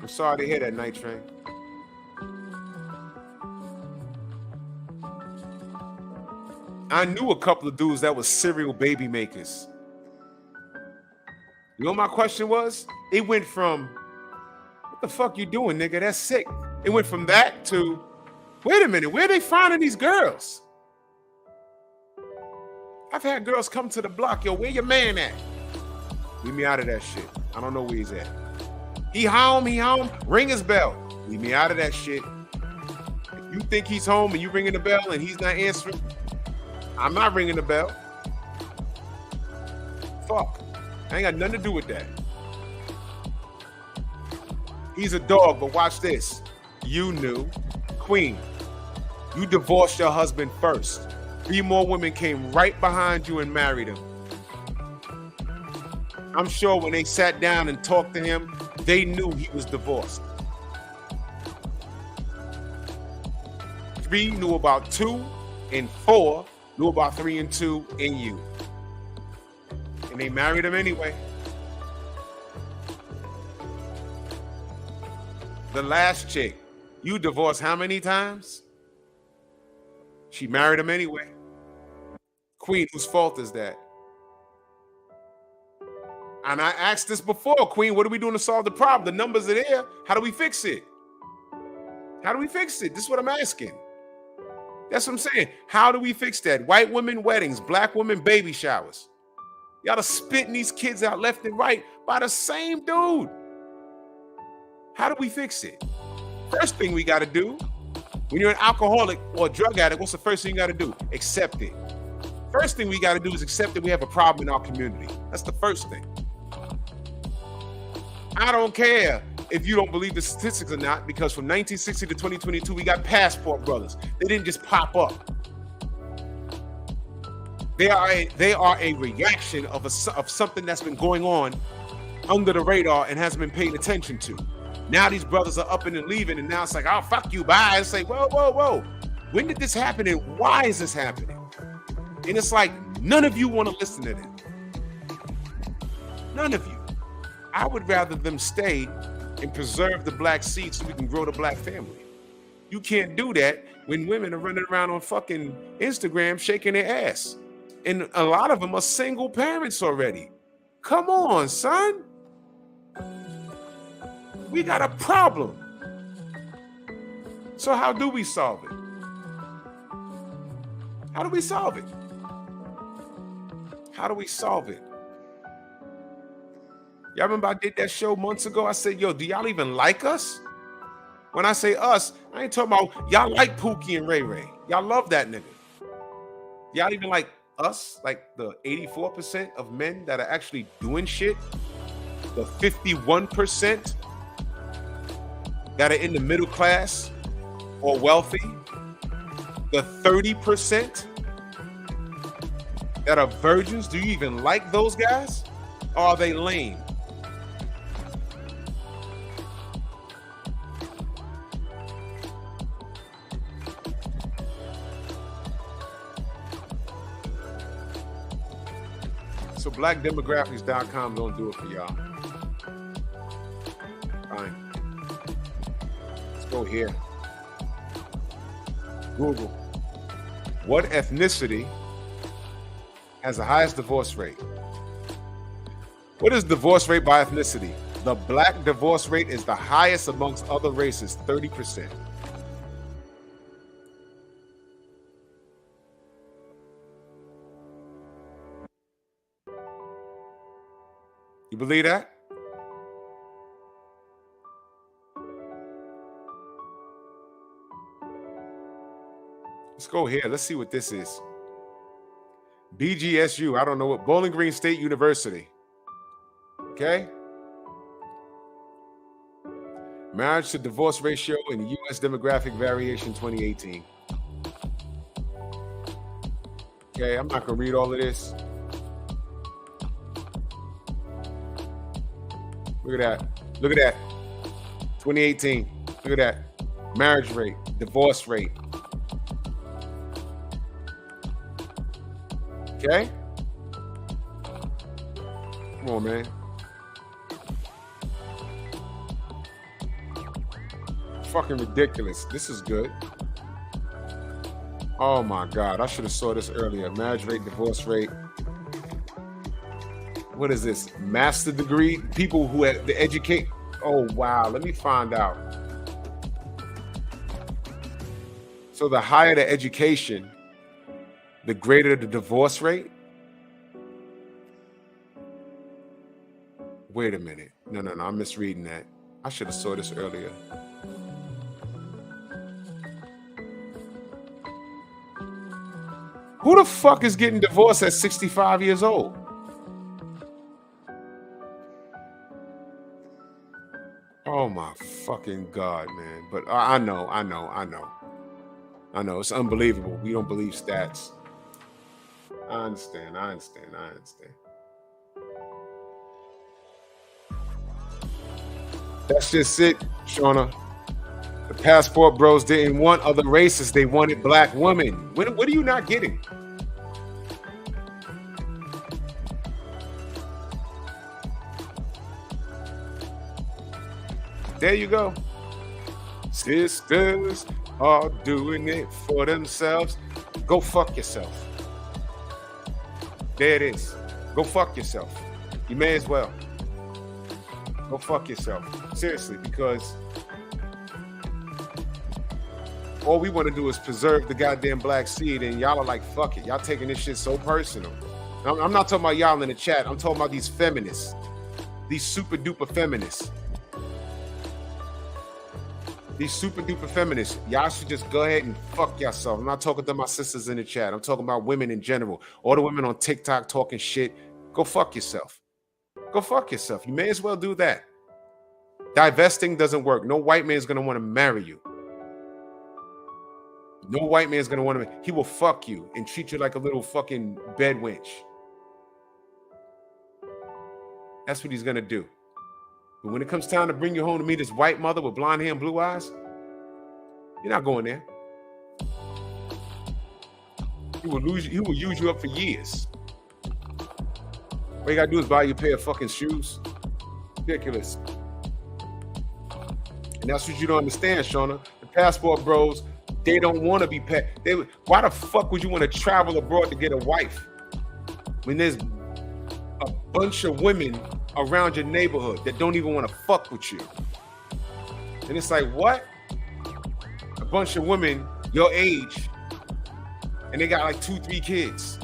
I'm sorry to hear that, Night Train. I knew a couple of dudes that was serial baby makers. You know what my question was? It went from, what the fuck you doing, nigga? That's sick. It went from that to, wait a minute, where are they finding these girls? I've had girls come to the block, yo, where your man at? Leave me out of that shit. I don't know where he's at. He home, ring his bell. Leave me out of that shit. If you think he's home and you ringing the bell and he's not answering, I'm not ringing the bell. Fuck. I ain't got nothing to do with that. He's a dog, but watch this. You knew. Queen, you divorced your husband first. 3 more women came right behind you and married him. I'm sure when they sat down and talked to him, they knew he was divorced. 3 knew about 2, and 4 knew about 3 and 2 and you. And they married him anyway. The last chick, you divorced how many times? She married him anyway. Queen, whose fault is that? And I asked this before, Queen, what are we doing to solve the problem? The numbers are there. How do we fix it? How do we fix it? This is what I'm asking. That's what I'm saying. How do we fix that? White women weddings, black women baby showers. Y'all are spitting these kids out left and right by the same dude. How do we fix it? First thing we got to do, when you're an alcoholic or a drug addict, what's the first thing you got to do? Accept it. First thing we got to do is accept that we have a problem in our community. That's the first thing. I don't care if you don't believe the statistics or not, because from 1960 to 2022, we got passport brothers. They didn't just pop up. They are a reaction of something that's been going on under the radar and hasn't been paid attention to. Now these brothers are up and leaving, and now it's like, oh, fuck you, bye. And say, whoa, whoa, whoa. When did this happen, and why is this happening? And it's like, none of you want to listen to them. None of you. I would rather them stay and preserve the black seed so we can grow the black family. You can't do that when women are running around on fucking Instagram shaking their ass. And a lot of them are single parents already. Come on, son. We got a problem. So how do we solve it? How do we solve it? How do we solve it? Y'all remember I did that show months ago? I said, yo, do y'all even like us? When I say us, I ain't talking about y'all like Pookie and Ray Ray. Y'all love that nigga. Y'all even like us, like the 84% of men that are actually doing shit, the 51% that are in the middle class or wealthy, the 30% that are virgins. Do you even like those guys? Or are they lame? So blackdemographics.com don't do it for y'all. Fine. Let's go here. Google. What ethnicity has the highest divorce rate? What is divorce rate by ethnicity? The black divorce rate is the highest amongst other races, 30%. You believe that? Let's go here. Let's see what this is. BGSU, I don't know what, Bowling Green State University. Okay. Marriage to divorce ratio in U.S. demographic variation 2018. Okay, I'm not going to read all of this. Look at that. Look at that. 2018. Look at that. Marriage rate, divorce rate. Okay? Come on, man. Fucking ridiculous. This is good. Oh my God. I should have saw this earlier. Marriage rate, divorce rate. What is this? Master degree? People who have the educate. Oh, wow. Let me find out. So the higher the education, the greater the divorce rate? Wait a minute. No. I'm misreading that. I should have saw this earlier. Who the fuck is getting divorced at 65 years old? Oh my fucking God, man. But I know. It's unbelievable. We don't believe stats. I understand. That's just it, Shauna. The passport bros didn't want other races. They wanted black women. What are you not getting? There you go. Sisters are doing it for themselves. Go fuck yourself. There it is. Go fuck yourself. You may as well. Go fuck yourself. Seriously, because all we want to do is preserve the goddamn black seed, and y'all are like, fuck it. Y'all taking this shit so personal. I'm not talking about y'all in the chat. I'm talking about these feminists. These super duper feminists. These super duper feminists, y'all should just go ahead and fuck yourself. I'm not talking to my sisters in the chat. I'm talking about women in general. All the women on TikTok talking shit. Go fuck yourself. Go fuck yourself. You may as well do that. Divesting doesn't work. No white man is going to want to marry you. No white man is going to want to. He will fuck you and treat you like a little fucking bed wench. That's what he's going to do. But when it comes time to bring you home to meet his white mother with blonde hair and blue eyes, you're not going there. He will use you up for years. All you gotta do is buy you a pair of fucking shoes. Ridiculous. And that's what you don't understand, Shauna. The passport bros, they don't want to be pet. Why the fuck would you want to travel abroad to get a wife when there's a bunch of women around your neighborhood that don't even want to fuck with you? And it's like, what? A bunch of women your age, and they got like 2-3 kids.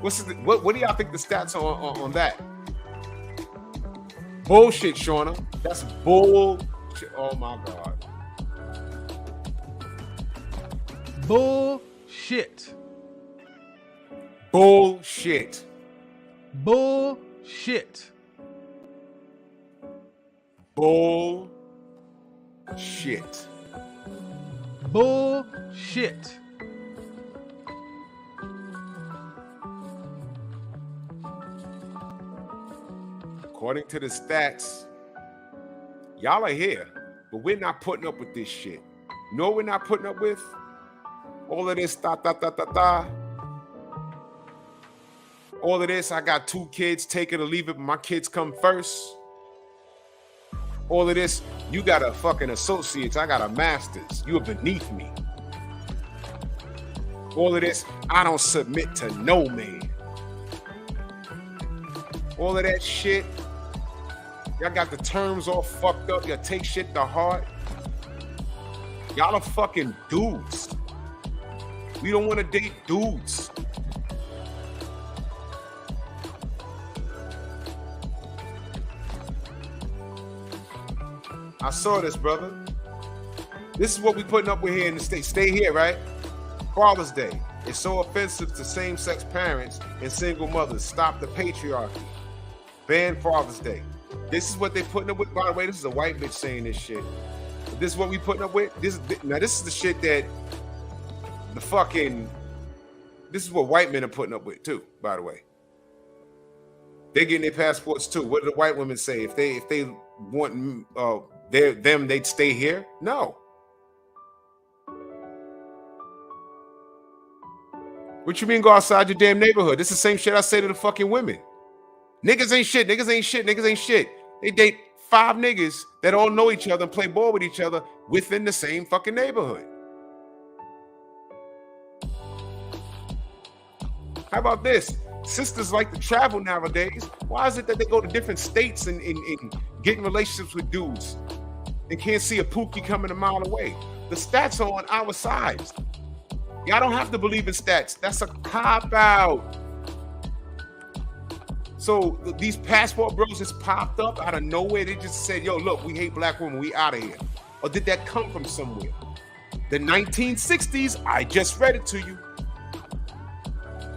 What do y'all think the stats are on that? Bullshit, Shauna. That's bullshit. Oh my God. Bullshit. Bullshit. Bullshit. Bullshit. Bullshit. According to the stats, y'all are here, but we're not putting up with this shit. You know what we're not putting up with? All of this All of this, I got 2 kids, take it or leave it, but my kids come first. All of this, you got a fucking associate's, I got a master's. You are beneath me. All of this, I don't submit to no man. All of that shit, y'all got the terms all fucked up. Y'all take shit to heart. Y'all are fucking dudes. We don't want to date dudes. I saw this, brother. This is what we putting up with here in the States. Stay here, right? Father's Day. It's so offensive to same-sex parents and single mothers. Stop the patriarchy. Ban Father's Day. This is what they putting up with. By the way, this is a white bitch saying this shit. But this is what we putting up with. This is the shit that this is what white men are putting up with too, by the way. They're getting their passports too. What do the white women say? If they want them, they'd stay here? No. What you mean go outside your damn neighborhood? This is the same shit I say to the fucking women. Niggas ain't shit, niggas ain't shit, niggas ain't shit. They date 5 niggas that all know each other and play ball with each other within the same fucking neighborhood. How about this? Sisters like to travel nowadays. Why is it that they go to different states and get in relationships with dudes and can't see a pookie coming a mile away? The stats are on our side. Y'all don't have to believe in stats. That's a cop-out. So these passport bros just popped up out of nowhere. They just said, yo, look, we hate black women. We out of here. Or did that come from somewhere? The 1960s, I just read it to you.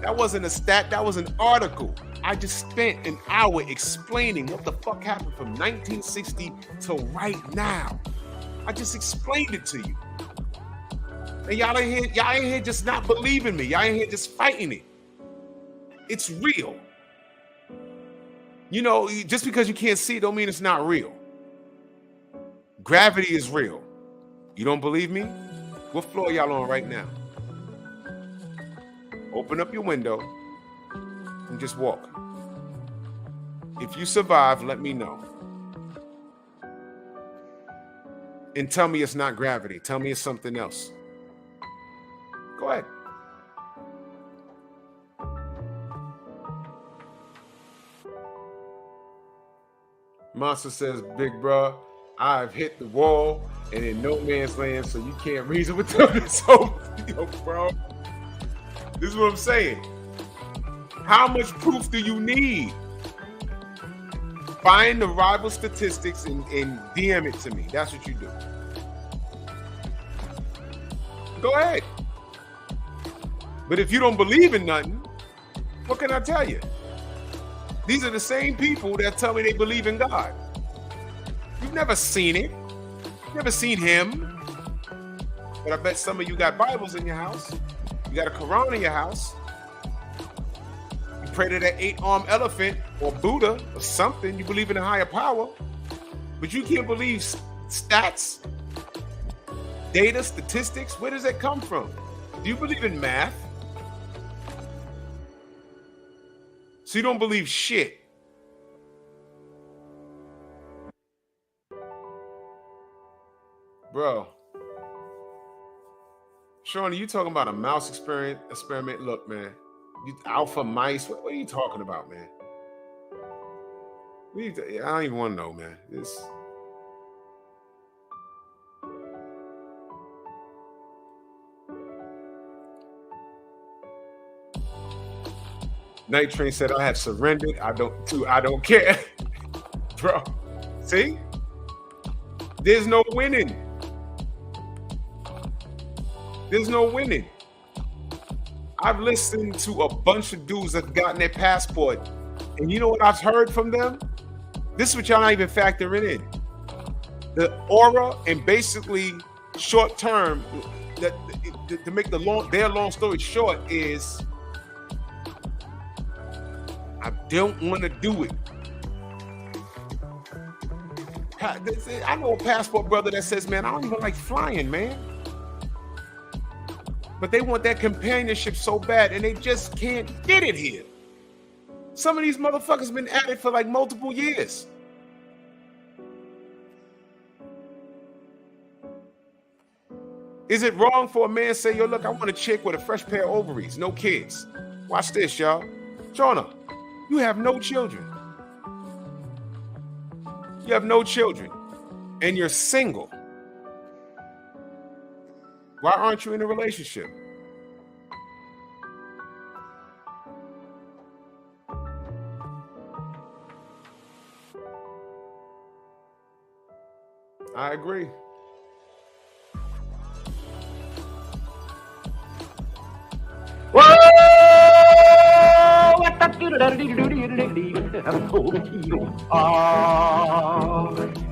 That wasn't a stat. That was an article. I just spent an hour explaining what the fuck happened from 1960 till right now. I just explained it to you. And y'all ain't here just not believing me. Y'all ain't here just fighting it. It's real. You know, just because you can't see it don't mean it's not real. Gravity is real. You don't believe me? What floor y'all on right now? Open up your window and just walk. If you survive, let me know. And tell me it's not gravity. Tell me it's something else. Go ahead. Monster says, big bro, I've hit the wall and in no man's land, so you can't reason with them. So, yo, bro, this is what I'm saying. How much proof do you need? Find the rival statistics and DM it to me. That's what you do. Go ahead. But if you don't believe in nothing, what can I tell you? These are the same people that tell me they believe in God. You've never seen it. You've never seen him. But I bet some of you got Bibles in your house. You got a Quran in your house. You pray to that 8-armed elephant or Buddha or something. You believe in a higher power. But you can't believe stats, data, statistics. Where does that come from? Do you believe in math? So you don't believe shit. Bro. Shawnee, you talking about a mouse experiment? Look, man. Alpha mice? What are you talking about, man? I don't even want to know, man. Night Train said, I have surrendered. I don't care. Bro, see? There's no winning. There's no winning. I've listened to a bunch of dudes that have gotten their passport. And you know what I've heard from them? This is what y'all not even factoring in. The aura and basically short term, to make their long story short is, I don't want to do it. I know a passport brother that says, man, I don't even like flying, man. But they want that companionship so bad and they just can't get it here. Some of these motherfuckers been at it for like multiple years. Is it wrong for a man to say, yo, look, I want a chick with a fresh pair of ovaries, no kids? Watch this, y'all. Jonah, you have no children. You have no children. And you're single. Why aren't you in a relationship? I agree. Whoa!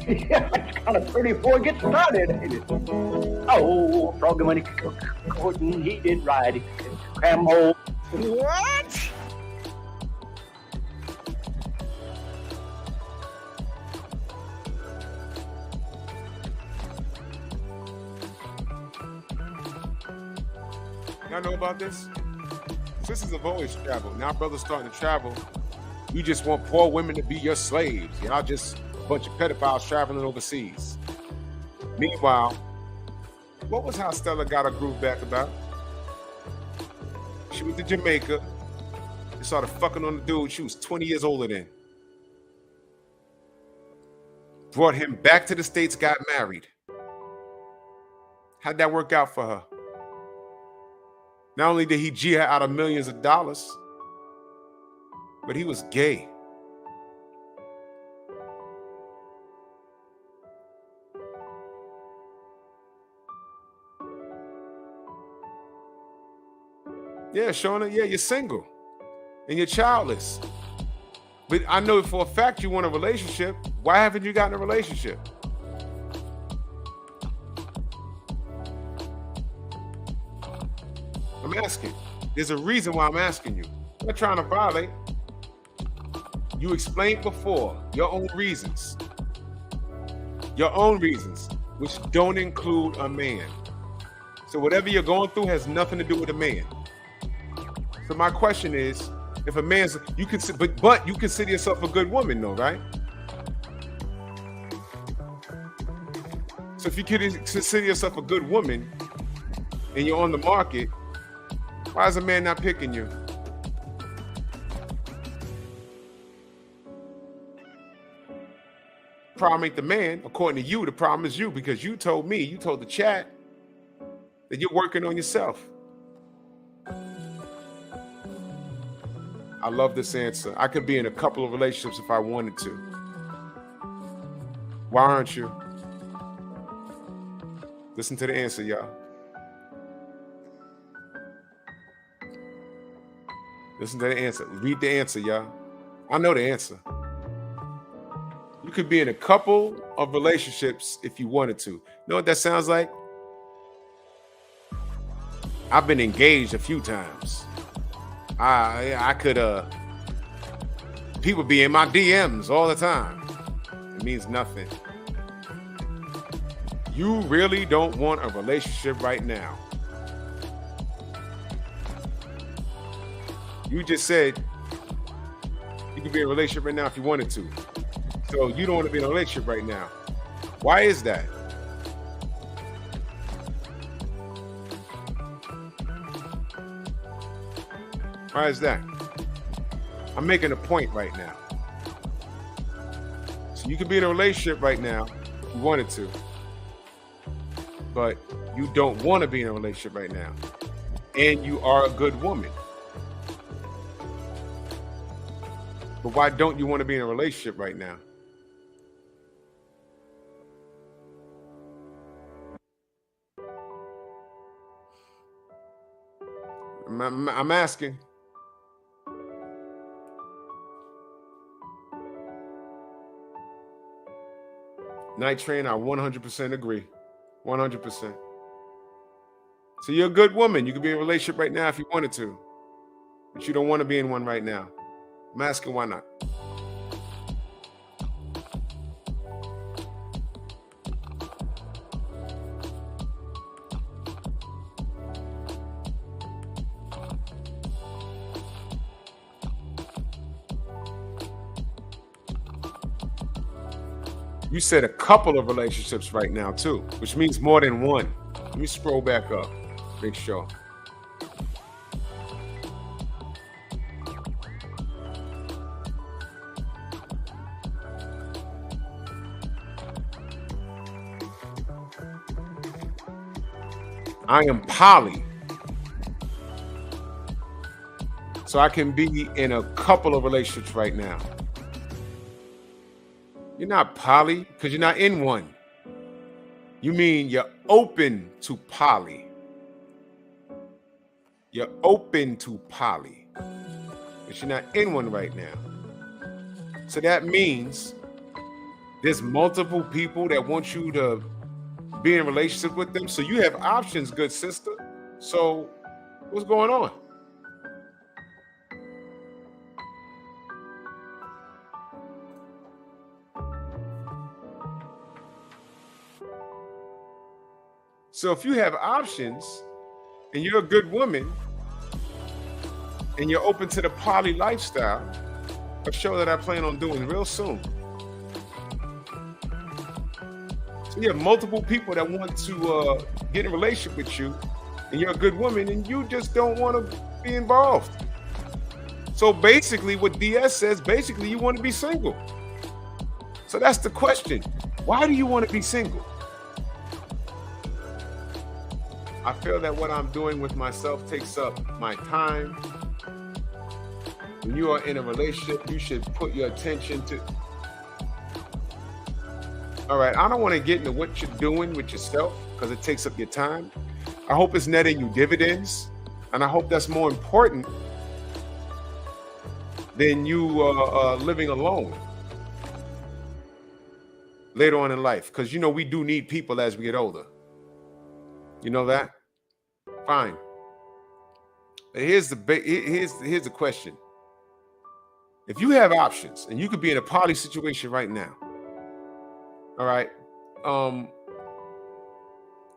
It's kind of pretty before it gets started, ain't it? Oh, frog money, Gordon, he did right. Cram. What? Y'all know about this? Sisters have always traveled. Now brothers starting to travel. You just want poor women to be your slaves. Y'all just a bunch of pedophiles traveling overseas. Meanwhile, what was how Stella got her groove back about? She went to Jamaica and started fucking on the dude she was 20 years older than. Brought him back to the States, got married. How'd that work out for her? Not only did he G her out of millions of dollars, but he was gay. Yeah, Shona, yeah, you're single and you're childless. But I know for a fact you want a relationship. Why haven't you gotten a relationship? I'm asking. There's a reason why I'm asking you. I'm not trying to violate. You explained before your own reasons. Your own reasons, which don't include a man. So whatever you're going through has nothing to do with a man. So my question is, if a man's, you can, but you consider yourself a good woman, though, right? So if you consider yourself a good woman and you're on the market, why is a man not picking you? Problem ain't the man. According to you, the problem is you, because you told me, you told the chat that you're working on yourself. I love this answer. I could be in a couple of relationships if I wanted to. Why aren't you? Listen to the answer, y'all. Listen to the answer. Read the answer, y'all. I know the answer. You could be in a couple of relationships if you wanted to. You know what that sounds like? I've been engaged a few times. I could people be in my DMs all the time. It means nothing. You really don't want a relationship right now. You just said you could be in a relationship right now if you wanted to. So you don't want to be in a relationship right now. Why is that? Why is that? I'm making a point right now. So you could be in a relationship right now if you wanted to, but you don't want to be in a relationship right now. And you are a good woman. But why don't you want to be in a relationship right now? I'm asking. Night Train, I 100% agree. 100%. So you're a good woman. You could be in a relationship right now if you wanted to, but you don't want to be in one right now. I'm asking why not. You said a couple of relationships right now too, which means more than one. Let me scroll back up, make sure. I am poly. So I can be in a couple of relationships right now. You're not poly because you're not in one. You mean you're open to poly. You're open to poly, but you're not in one right now. So that means there's multiple people that want you to be in a relationship with them. So you have options, good sister. So what's going on? So if you have options and you're a good woman and you're open to the poly lifestyle, a show that I plan on doing real soon. So you have multiple people that want to get in a relationship with you and you're a good woman and you just don't want to be involved. So basically what DS says, basically you want to be single. So that's the question. Why do you want to be single? I feel that what I'm doing with myself takes up my time. When you are in a relationship, you should put your attention to. All right, I don't want to get into what you're doing with yourself because it takes up your time. I hope it's netting you dividends, and I hope that's more important than you living alone later on in life. Because, you know, we do need people as we get older. You know that? Fine. But here's the question. If you have options and you could be in a poly situation right now, all right,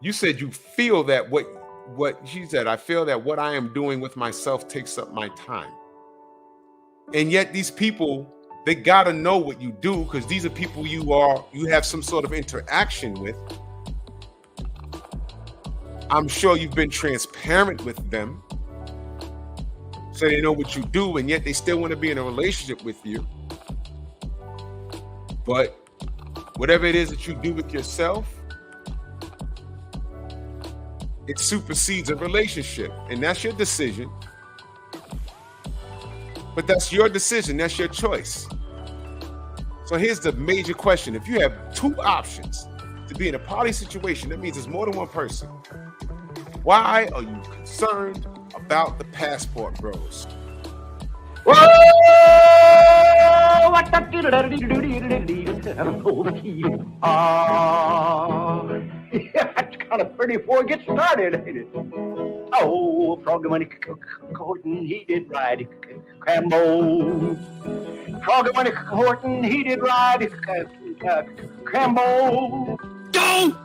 you said you feel that what she said, I feel that what I am doing with myself takes up my time. And yet these people, they gotta know what you do, because these are people you have some sort of interaction with. I'm sure you've been transparent with them, so they know what you do, and yet they still want to be in a relationship with you. But whatever it is that you do with yourself, it supersedes a relationship, and that's your decision. But that's your decision, that's your choice. So here's the major question. If you have two options to be in a poly situation, that means there's more than one person. Why are you concerned about the passport bros? Whoa! What the that's kind of pretty before it gets started, ain't it? Oh, froggy money courting, he did ride Crambo. Froggy money courting, he did ride Crambo. Go!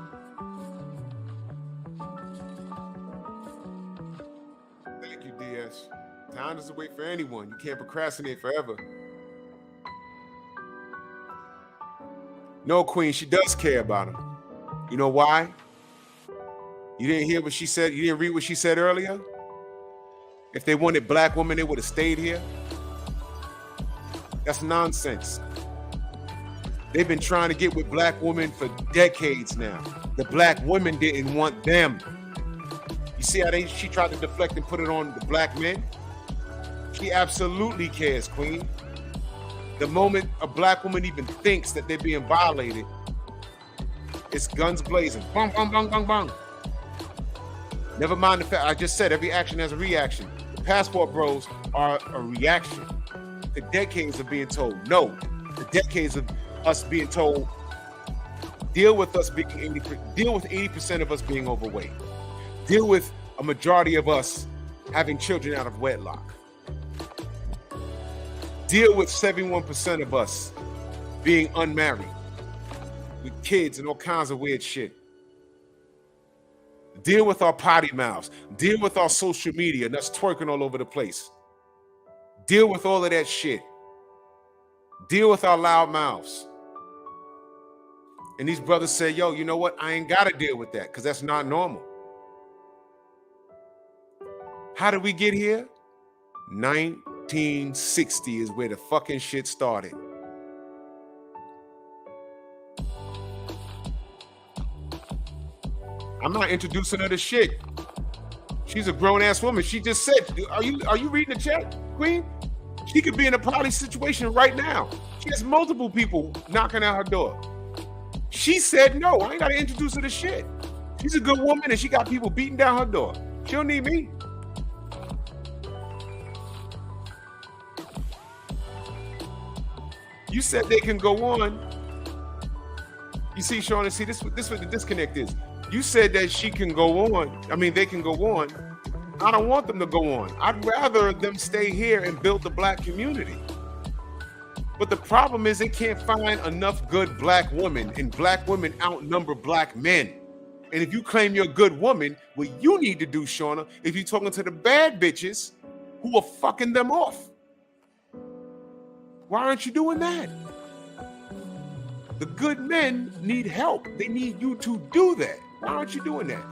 Thank you, DS. Time doesn't wait for anyone. You can't procrastinate forever. No, Queen, she does care about him. You know why? You didn't hear what she said? You didn't read what she said earlier? If they wanted black women, they would have stayed here. That's nonsense. They've been trying to get with black women for decades now. The black women didn't want them. You see how she tried to deflect and put it on the black men? She absolutely cares, Queen. The moment a black woman even thinks that they're being violated, it's guns blazing. Bang, bang, bang, bang, bang. Never mind the fact, I just said every action has a reaction. The passport bros are a reaction to decades of being told no. The decades of us being told, deal with 80% of us being overweight. Deal with a majority of us having children out of wedlock. Deal with 71% of us being unmarried with kids and all kinds of weird shit. Deal with our potty mouths. Deal with our social media and us twerking all over the place. Deal with all of that shit. Deal with our loud mouths. And these brothers say, yo, you know what? I ain't got to deal with that because that's not normal. How did we get here? 1960 is where the fucking shit started. I'm not introducing her to shit. She's a grown-ass woman. She just said, are you reading the chat, Queen? She could be in a poly situation right now. She has multiple people knocking at her door. She said no. I ain't got to introduce her to shit. She's a good woman and she got people beating down her door. She don't need me. You said they can go on. You see, Shauna, see this what the disconnect is. You said that she can go on. I mean, they can go on. I don't want them to go on. I'd rather them stay here and build the black community. But the problem is they can't find enough good black women, and black women outnumber black men. And if you claim you're a good woman, what you need to do, Shauna, if you're talking to the bad bitches who are fucking them off, why aren't you doing that? The good men need help. They need you to do that. Why aren't you doing that?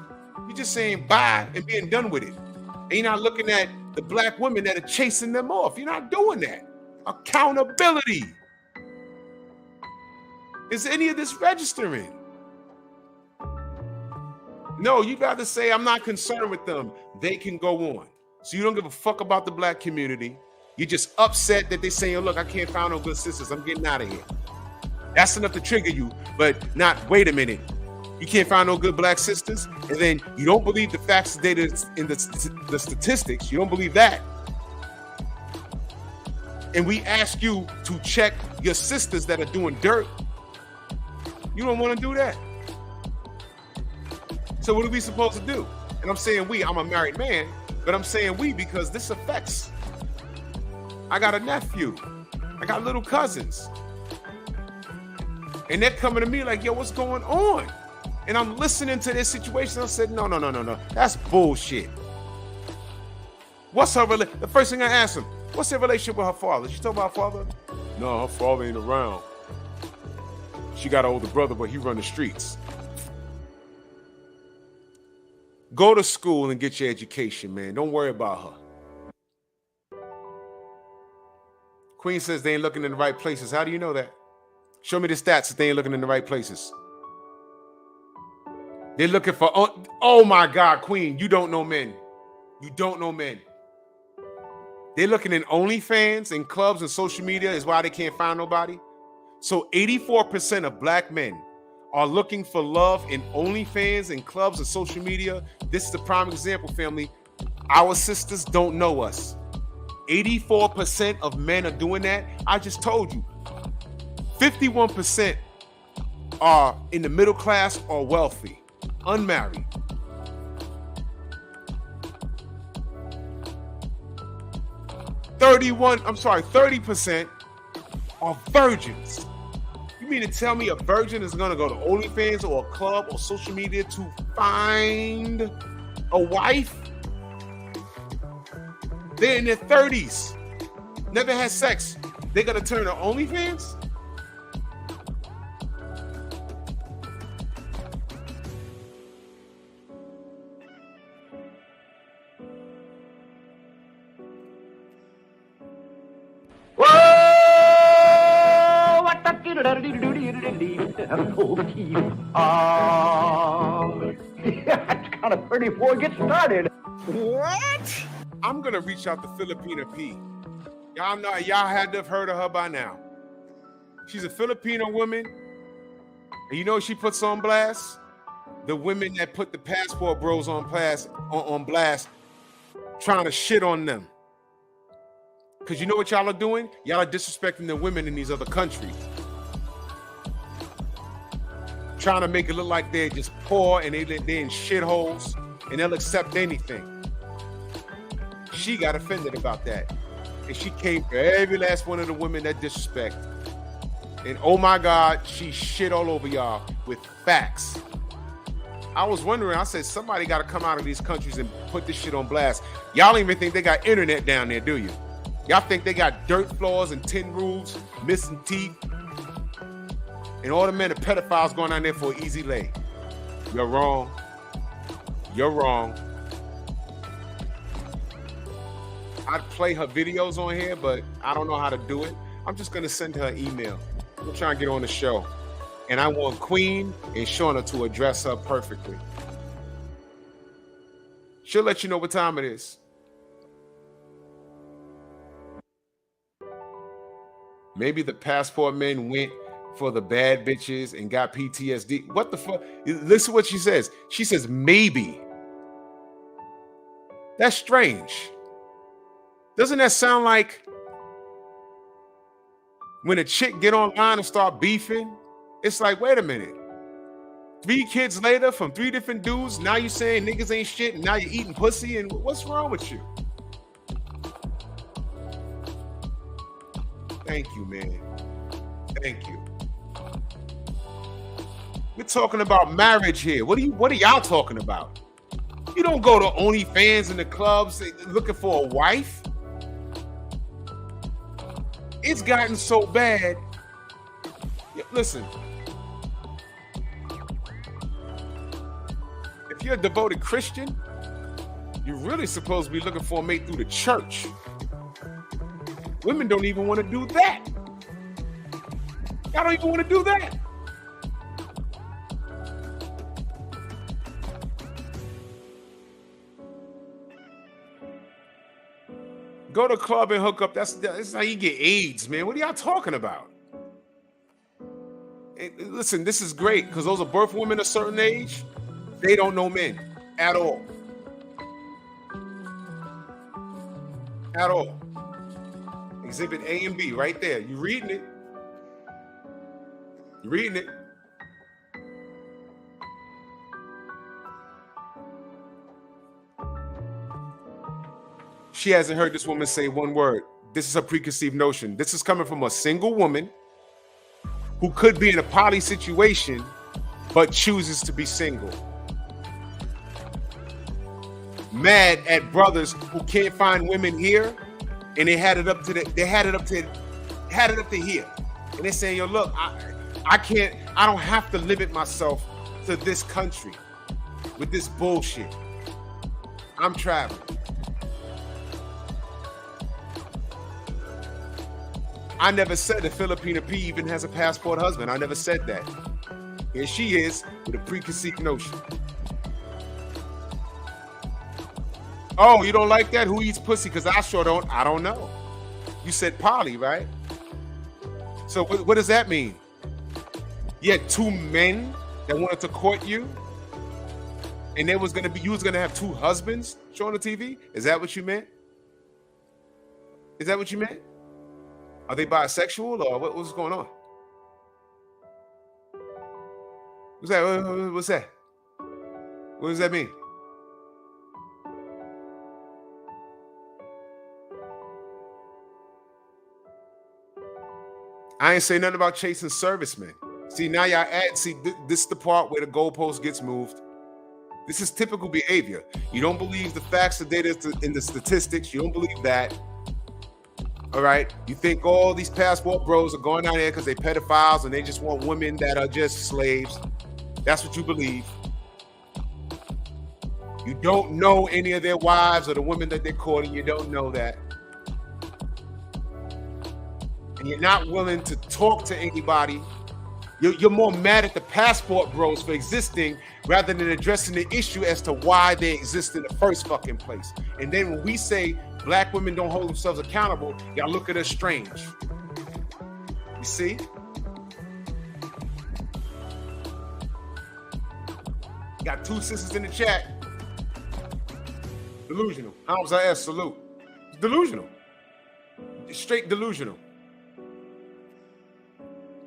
You're just saying bye and being done with it. And you're not looking at the black women that are chasing them off. You're not doing that. Accountability. Is any of this registering? No, you'd rather say, I'm not concerned with them. They can go on. So you don't give a fuck about the black community. You're just upset that they're saying, look, I can't find no good sisters. I'm getting out of here. That's enough to trigger you, but not, wait a minute. You can't find no good black sisters, and then you don't believe the facts, data, in the statistics. You don't believe that. and we ask you to check your sisters that are doing dirt, you don't want to do that. So what are we supposed to do? And I'm saying we, I'm a married man, but I'm saying we because this affects. I got a nephew. I got little cousins. And they're coming to me like, yo, what's going on? And I'm listening to this situation. I said, no. That's bullshit. What's her the first thing I asked him, what's her relationship with her father? She talking about her father? No, her father ain't around. She got an older brother, but he run the streets. Go to school and get your education, man. Don't worry about her. Queen says they ain't looking in the right places. How do you know that? Show me the stats that they ain't looking in the right places. They're looking for, oh my God, Queen, you don't know men. You don't know men. They're looking in OnlyFans and clubs and social media is why they can't find nobody. So 84% of black men are looking for love in OnlyFans and clubs and social media. This is the prime example, family. Our sisters don't know us. 84% of men are doing that. I just told you. 51% are in the middle class or wealthy, unmarried. Thirty 30% are virgins. You mean to tell me a virgin is gonna go to OnlyFans or a club or social media to find a wife? They're in their 30s, never had sex. They're gonna turn to OnlyFans? That's kind of pretty before it gets started. What? I'm gonna reach out to P.E.P. Y'all know, y'all had to have heard of her by now. She's a Filipino woman. And you know what she puts on blast? The women that put the passport bros on blast, trying to shit on them. Because you know what y'all are doing? Y'all are disrespecting the women in these other countries. Trying to make it look like they're just poor and they're in shitholes and they'll accept anything. She got offended about that. And she came for every last one of the women that disrespect. And oh my God, she shit all over y'all with facts. I was wondering, I said, somebody got to come out of these countries and put this shit on blast. Y'all don't even think they got internet down there, do you? Y'all think they got dirt floors and tin roofs, missing teeth, and all the men are pedophiles going down there for an easy lay? You're wrong. You're wrong. I'd play her videos on here, but I don't know how to do it. I'm just going to send her an email. I'm trying to get on the show. And I want Queen and Shauna to address her perfectly. She'll let you know what time it is. Maybe the passport men went for the bad bitches and got PTSD. What the fuck? Listen to what she says. She says, maybe. That's strange. Doesn't that sound like when a chick get online and start beefing? It's like, wait a minute. 3 kids later from 3 different dudes, now you saying niggas ain't shit and now you're eating pussy, and what's wrong with you? Thank you, man. Thank you. We're talking about marriage here. What are y'all talking about? You don't go to OnlyFans in the clubs looking for a wife. It's gotten so bad. Listen. If you're a devoted Christian, you're really supposed to be looking for a mate through the church. Women don't even want to do that. Y'all don't even want to do that. Go to a club and hook up. That's how you get AIDS, man. What are y'all talking about? Listen, this is great because those are birth women a certain age. They don't know men at all. At all. Exhibit A and B right there. You reading it? You reading it? She hasn't heard this woman say one word. This is a preconceived notion. This is coming from a single woman who could be in a poly situation, but chooses to be single. Mad at brothers who can't find women here, and they had it up to here. And they're saying, yo, look, I don't have to limit myself to this country with this bullshit. I'm traveling. I never said that Filipina P even has a passport husband. I never said that. Here she is with a preconceived notion. Oh, you don't like that? Who eats pussy? Because I sure don't. I don't know. You said poly, right? So what does that mean? You had two men that wanted to court you, and you was gonna have two husbands showing the TV? Is that what you meant? Is that what you meant? Are they bisexual or what's going on? What's that? What's that? What does that mean? I ain't say nothing about chasing servicemen. See, now y'all this is the part where the goalpost gets moved. This is typical behavior. You don't believe the facts, the data, and the statistics. You don't believe that. All right. You think all these passport bros are going down there because they pedophiles and they just want women that are just slaves. That's what you believe. You don't know any of their wives or the women that they're courting. You don't know that. And you're not willing to talk to anybody. You're more mad at the passport bros for existing rather than addressing the issue as to why they exist in the first fucking place. And then when we say black women don't hold themselves accountable, y'all look at us strange. You see? Got two sisters in the chat. Delusional. Hamza S. Salute. Delusional. Straight delusional.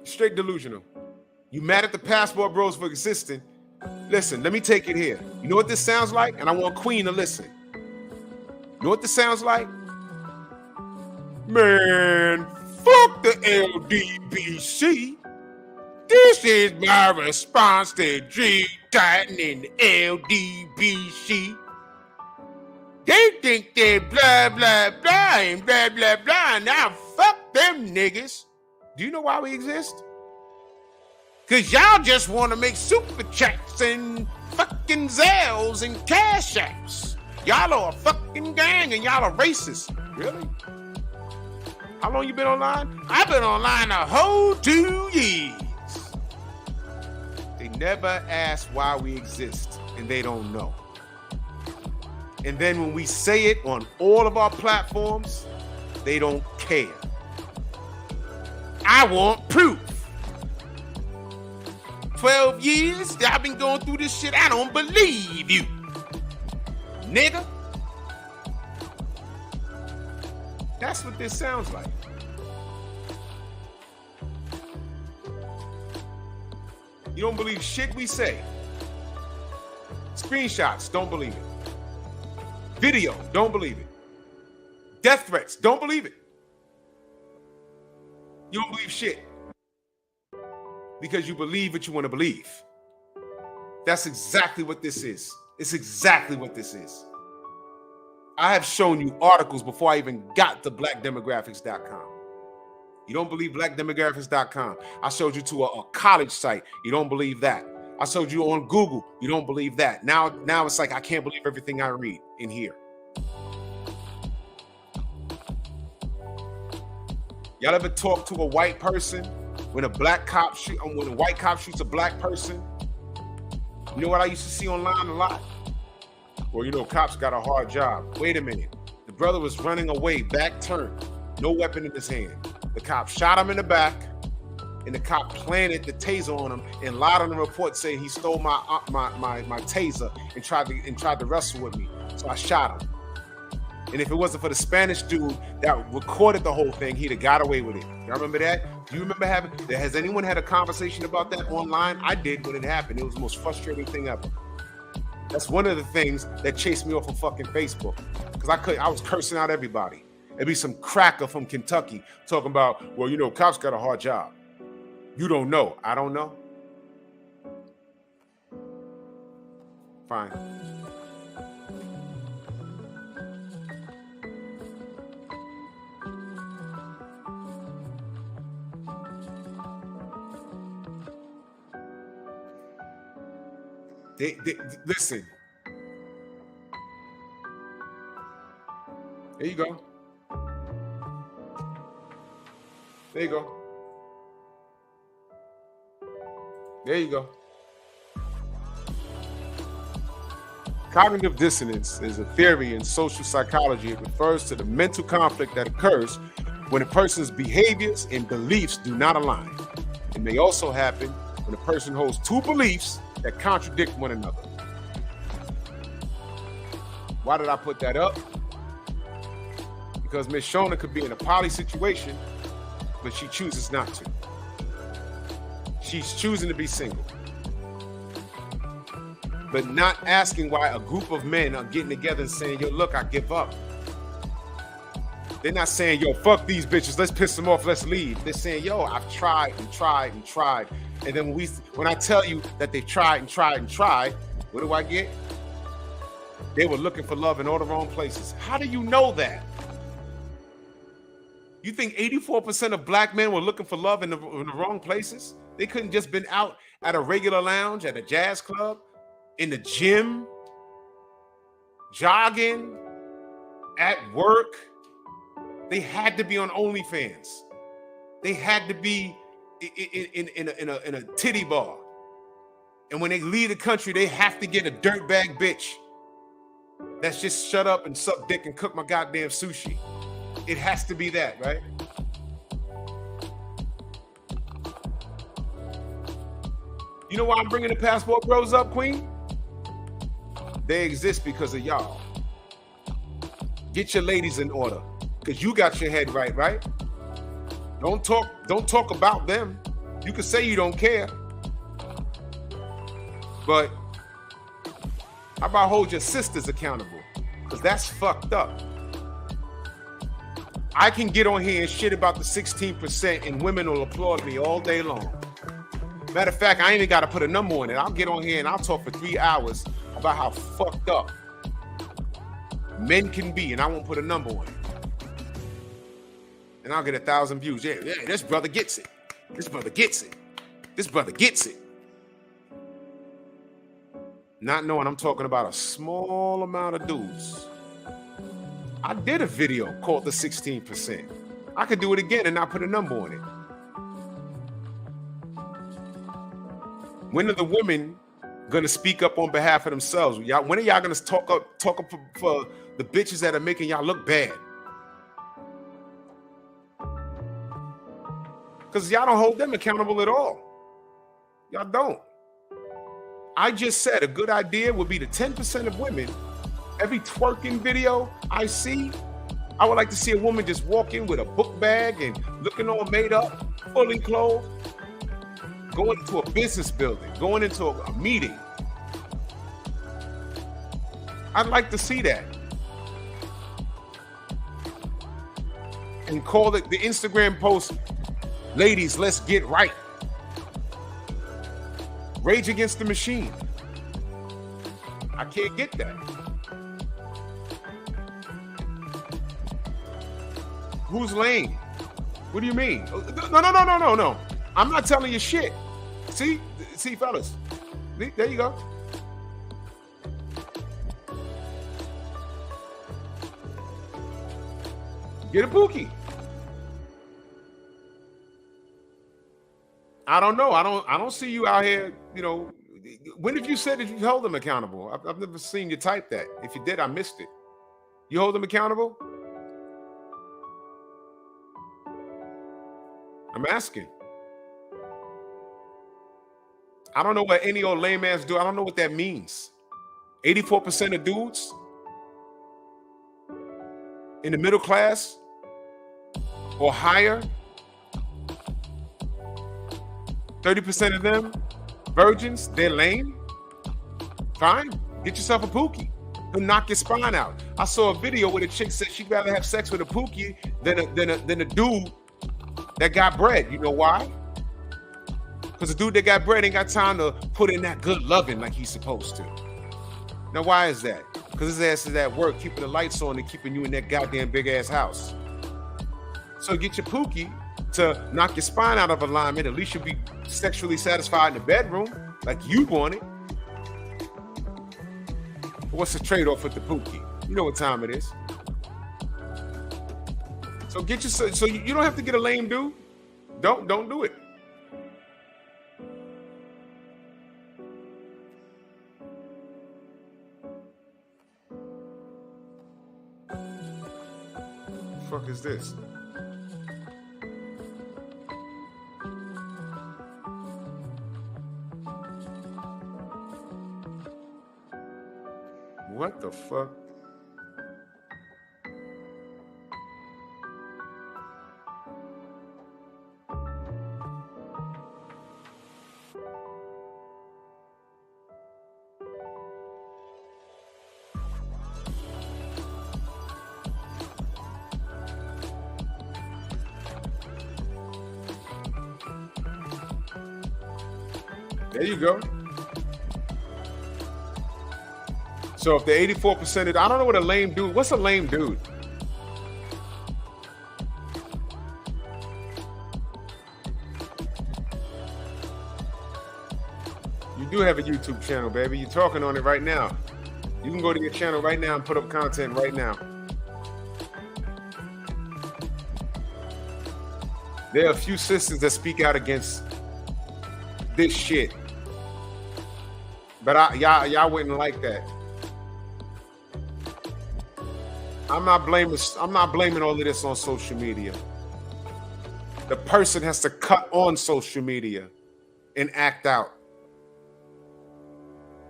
Straight delusional. You mad at the passport bros for existing? Listen, let me take it here. You know what this sounds like? And I want Queen to listen. You know what this sounds like? Man, fuck the LDBC. This is my response to G Titan and the LDBC. They think they're blah, blah, blah, and blah, blah, blah. Now fuck them niggas. Do you know why we exist? Because y'all just want to make super chats and fucking Zells and cash apps. Y'all are a fucking gang and y'all are racist. Really? How long you been online? I've been online a whole 2 years. They never ask why we exist, and they don't know. And then when we say it on all of our platforms, they don't care. I want proof. 12 years that I've been going through this shit. I don't believe you, nigga. That's what this sounds like. You don't believe shit we say. Screenshots, don't believe it. Video, don't believe it. Death threats, don't believe it. You don't believe shit. Because you believe what you want to believe. That's exactly what this is. It's exactly what this is. I have shown you articles before I even got to blackdemographics.com. You don't believe blackdemographics.com. I showed you to a college site. You don't believe that. I showed you on Google. You don't believe that. Now it's like I can't believe everything I read in here. Y'all ever talk to a white person when a white cop shoots a black person? You know what I used to see online a lot? Well, you know, cops got a hard job. Wait a minute. The brother was running away, back turned, no weapon in his hand. The cop shot him in the back, and the cop planted the taser on him and lied on the report saying he stole my taser and tried to wrestle with me. So I shot him. And if it wasn't for the Spanish dude that recorded the whole thing, he'd have got away with it. Y'all remember that? Do you remember has anyone had a conversation about that online? I did when it happened. It was the most frustrating thing ever. That's one of the things that chased me off of fucking Facebook. Because I was cursing out everybody. It'd be some cracker from Kentucky talking about, well, you know, cops got a hard job. You don't know. I don't know. Fine. Listen. There you go. There you go. There you go. Cognitive dissonance is a theory in social psychology. It refers to the mental conflict that occurs when a person's behaviors and beliefs do not align. It may also happen when a person holds two beliefs that contradict one another. Why did I put that up? Because Miss Shona could be in a poly situation, but she chooses not to. She's choosing to be single. But not asking why a group of men are getting together and saying, yo, look, I give up. They're not saying, yo, fuck these bitches, let's piss them off, let's leave. They're saying, yo, I've tried and tried and tried. And then when I tell you that they tried and tried and tried, what do I get? They were looking for love in all the wrong places. How do you know that? You think 84% of black men were looking for love in the wrong places? They couldn't just been out at a regular lounge, at a jazz club, in the gym, jogging, at work. They had to be on OnlyFans. They had to be in a titty bar. And when they leave the country, they have to get a dirtbag bitch that's just shut up and suck dick and cook my goddamn sushi. It has to be that, right? You know why I'm bringing the passport bros up, Queen? They exist because of y'all. Get your ladies in order, because you got your head right, right? Don't talk about them. You can say you don't care, but how about hold your sisters accountable? Because that's fucked up. I can get on here and shit about the 16% and women will applaud me all day long. Matter of fact, I ain't even got to put a number on it. I'll get on here and I'll talk for 3 hours about how fucked up men can be, and I won't put a number on it. And I'll get 1,000 views. Yeah, this brother gets it. This brother gets it. This brother gets it. Not knowing I'm talking about a small amount of dudes. I did a video called the 16%. I could do it again and not put a number on it. When are the women gonna speak up on behalf of themselves? When are y'all gonna talk up for the bitches that are making y'all look bad? Because y'all don't hold them accountable at all. Y'all don't. I just said a good idea would be the 10% of women. Every twerking video I see, I would like to see a woman just walk in with a book bag and looking all made up, fully clothed, going into a business building, going into a meeting. I'd like to see that. And call it the Instagram post, ladies, let's get right. Rage Against the Machine. I can't get that. Who's lame? What do you mean? No. I'm not telling you shit. See, fellas. There you go. Get a pookie. I don't know. I don't see you out here, you know. When have you said that you hold them accountable? I've never seen you type that. If you did, I missed it. You hold them accountable? I'm asking. I don't know what any old lame ass do. I don't know what that means. 84% of dudes? in the middle class or higher, 30% of them virgins, they're lame. Fine, get yourself a Pookie. He'll knock your spine out. I saw a video where the chick said she'd rather have sex with a Pookie than a dude that got bread. You know why? Because the dude that got bread ain't got time to put in that good loving like he's supposed to. Now, why is that? Because his ass is at work keeping the lights on and keeping you in that goddamn big ass house. So get your Pookie to knock your spine out of alignment. At least you'll be sexually satisfied in the bedroom like you want it. But what's the trade-off with the Pookie? You know what time it is. So get your, so you don't have to get a lame dude. Don't do it. What the fuck is this? What the fuck? There you go. So if the 84% I don't know what a lame dude, what's a lame dude? You do have a YouTube channel, baby. You're talking on it right now. You can go to your channel right now and put up content right now. There are a few sisters that speak out against this shit. But y'all wouldn't like that. I'm not blaming all of this on social media. The person has to cut on social media and act out.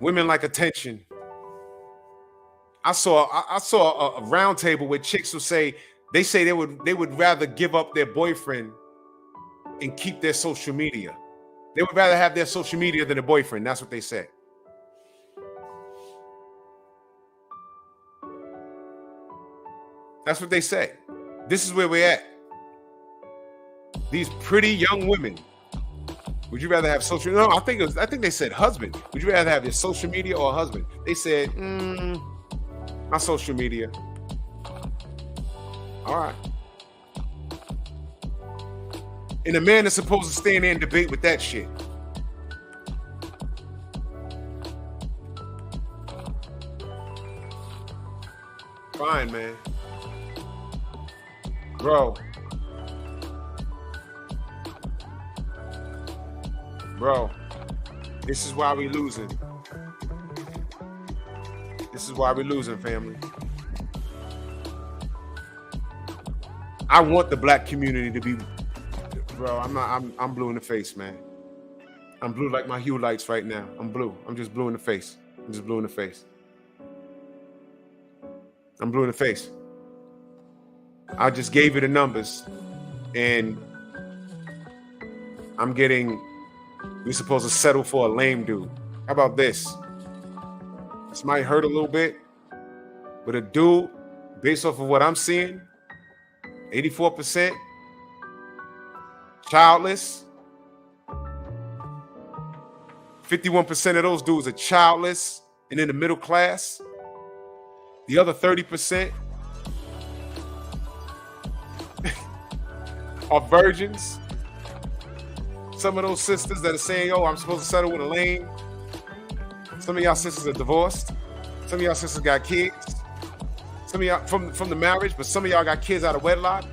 Women like attention. I saw a round table where chicks will say they would rather give up their boyfriend and keep their social media. They would rather have their social media than a boyfriend. That's what they said. That's what they say. This is where we're at. These pretty young women. Would you rather have social? No, I think they said husband. Would you rather have your social media or a husband? They said, my social media. All right. And a man is supposed to stand there and debate with that shit. Fine, man. Bro, this is why we losing. This is why we losing, family. I want the black community to be, bro, I'm blue in the face, man. I'm blue like my hue lights right now. I'm blue. I'm just blue in the face. I'm just blue in the face. I'm blue in the face. I just gave you the numbers, and I'm getting, we're supposed to settle for a lame dude. How about this? This might hurt a little bit, but a dude, based off of what I'm seeing, 84%, childless. 51% of those dudes are childless and in the middle class. The other 30% are virgins. Some of those sisters that are saying, oh, I'm supposed to settle with a lame. Some of y'all sisters are divorced. Some of y'all sisters got kids. Some of y'all from the marriage, but some of y'all got kids out of wedlock.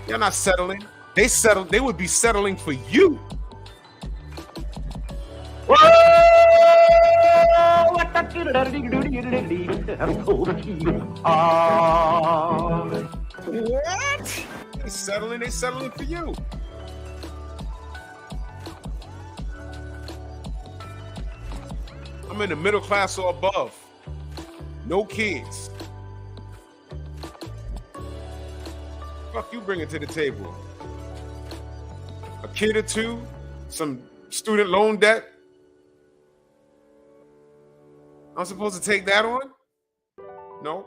Y'all not settling. They would be settling for you. What? They settling for you. I'm in the middle class or above. No kids. Fuck you bringing to the table? A kid or two? Some student loan debt? I'm supposed to take that on? No.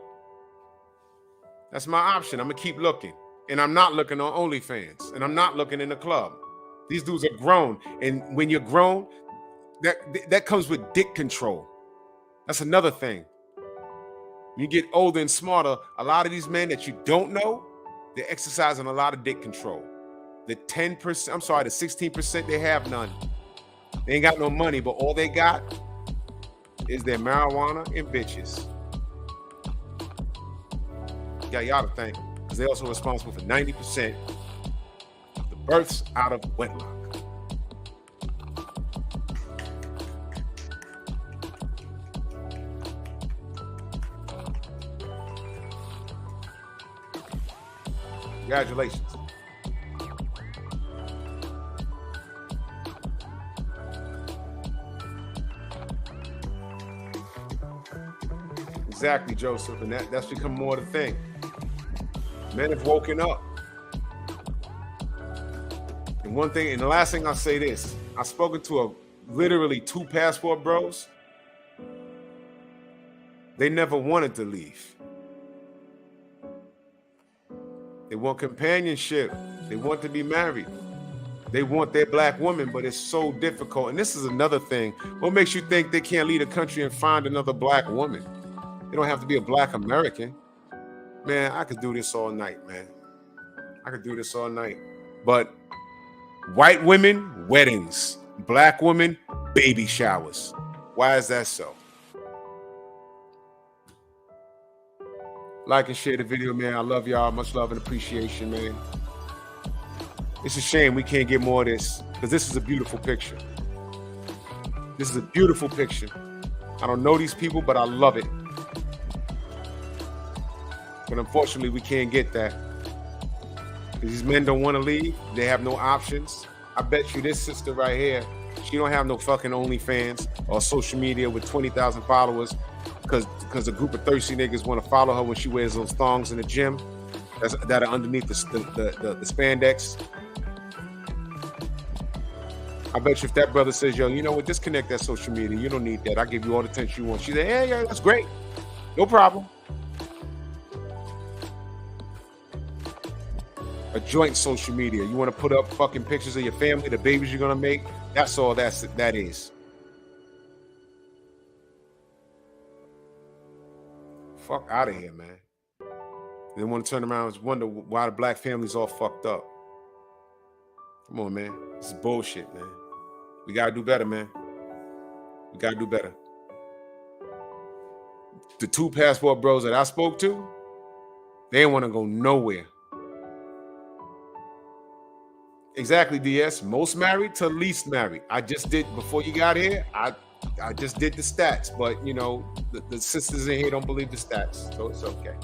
That's my option. I'm gonna keep looking. And I'm not looking on OnlyFans. And I'm not looking in the club. These dudes are grown. And when you're grown, that comes with dick control. That's another thing. When you get older and smarter, a lot of these men that you don't know, they're exercising a lot of dick control. The 10%, I'm sorry, the 16%, they have none. They ain't got no money, but all they got is their marijuana and bitches. Got y'all to thank, because they're also responsible for 90% of the births out of wedlock. Congratulations. Exactly, Joseph, and that's become more the thing. Men have woken up. And one thing, and the last thing I'll say this, I've spoken to literally 2 passport bros. They never wanted to leave. They want companionship. They want to be married. They want their black woman, but it's so difficult. And this is another thing. What makes you think they can't leave the country and find another black woman? They don't have to be a black American. Man, I could do this all night, man. I could do this all night. But white women, weddings. Black women, baby showers. Why is that so? Like and share the video, man. I love y'all. Much love and appreciation, man. It's a shame we can't get more of this, because this is a beautiful picture. This is a beautiful picture. I don't know these people, but I love it. But unfortunately, we can't get that. Because these men don't want to leave. They have no options. I bet you this sister right here, she don't have no fucking OnlyFans or social media with 20,000 followers because a group of thirsty niggas want to follow her when she wears those thongs in the gym that are underneath the spandex. I bet you if that brother says, yo, you know what, disconnect that social media. You don't need that. I'll give you all the attention you want. She said, yeah, that's great. No problem. A joint social media. You want to put up fucking pictures of your family, the babies you're going to make. That's all that is. Fuck out of here, man. They want to turn around and wonder why the black family's all fucked up. Come on, man. This is bullshit, man. We got to do better, man. We got to do better. The 2 passport bros that I spoke to, they didn't want to go nowhere. Exactly, DS. Most married to least married. I just did, before you got here, I just did the stats, but you know, the sisters in here don't believe the stats, so it's okay.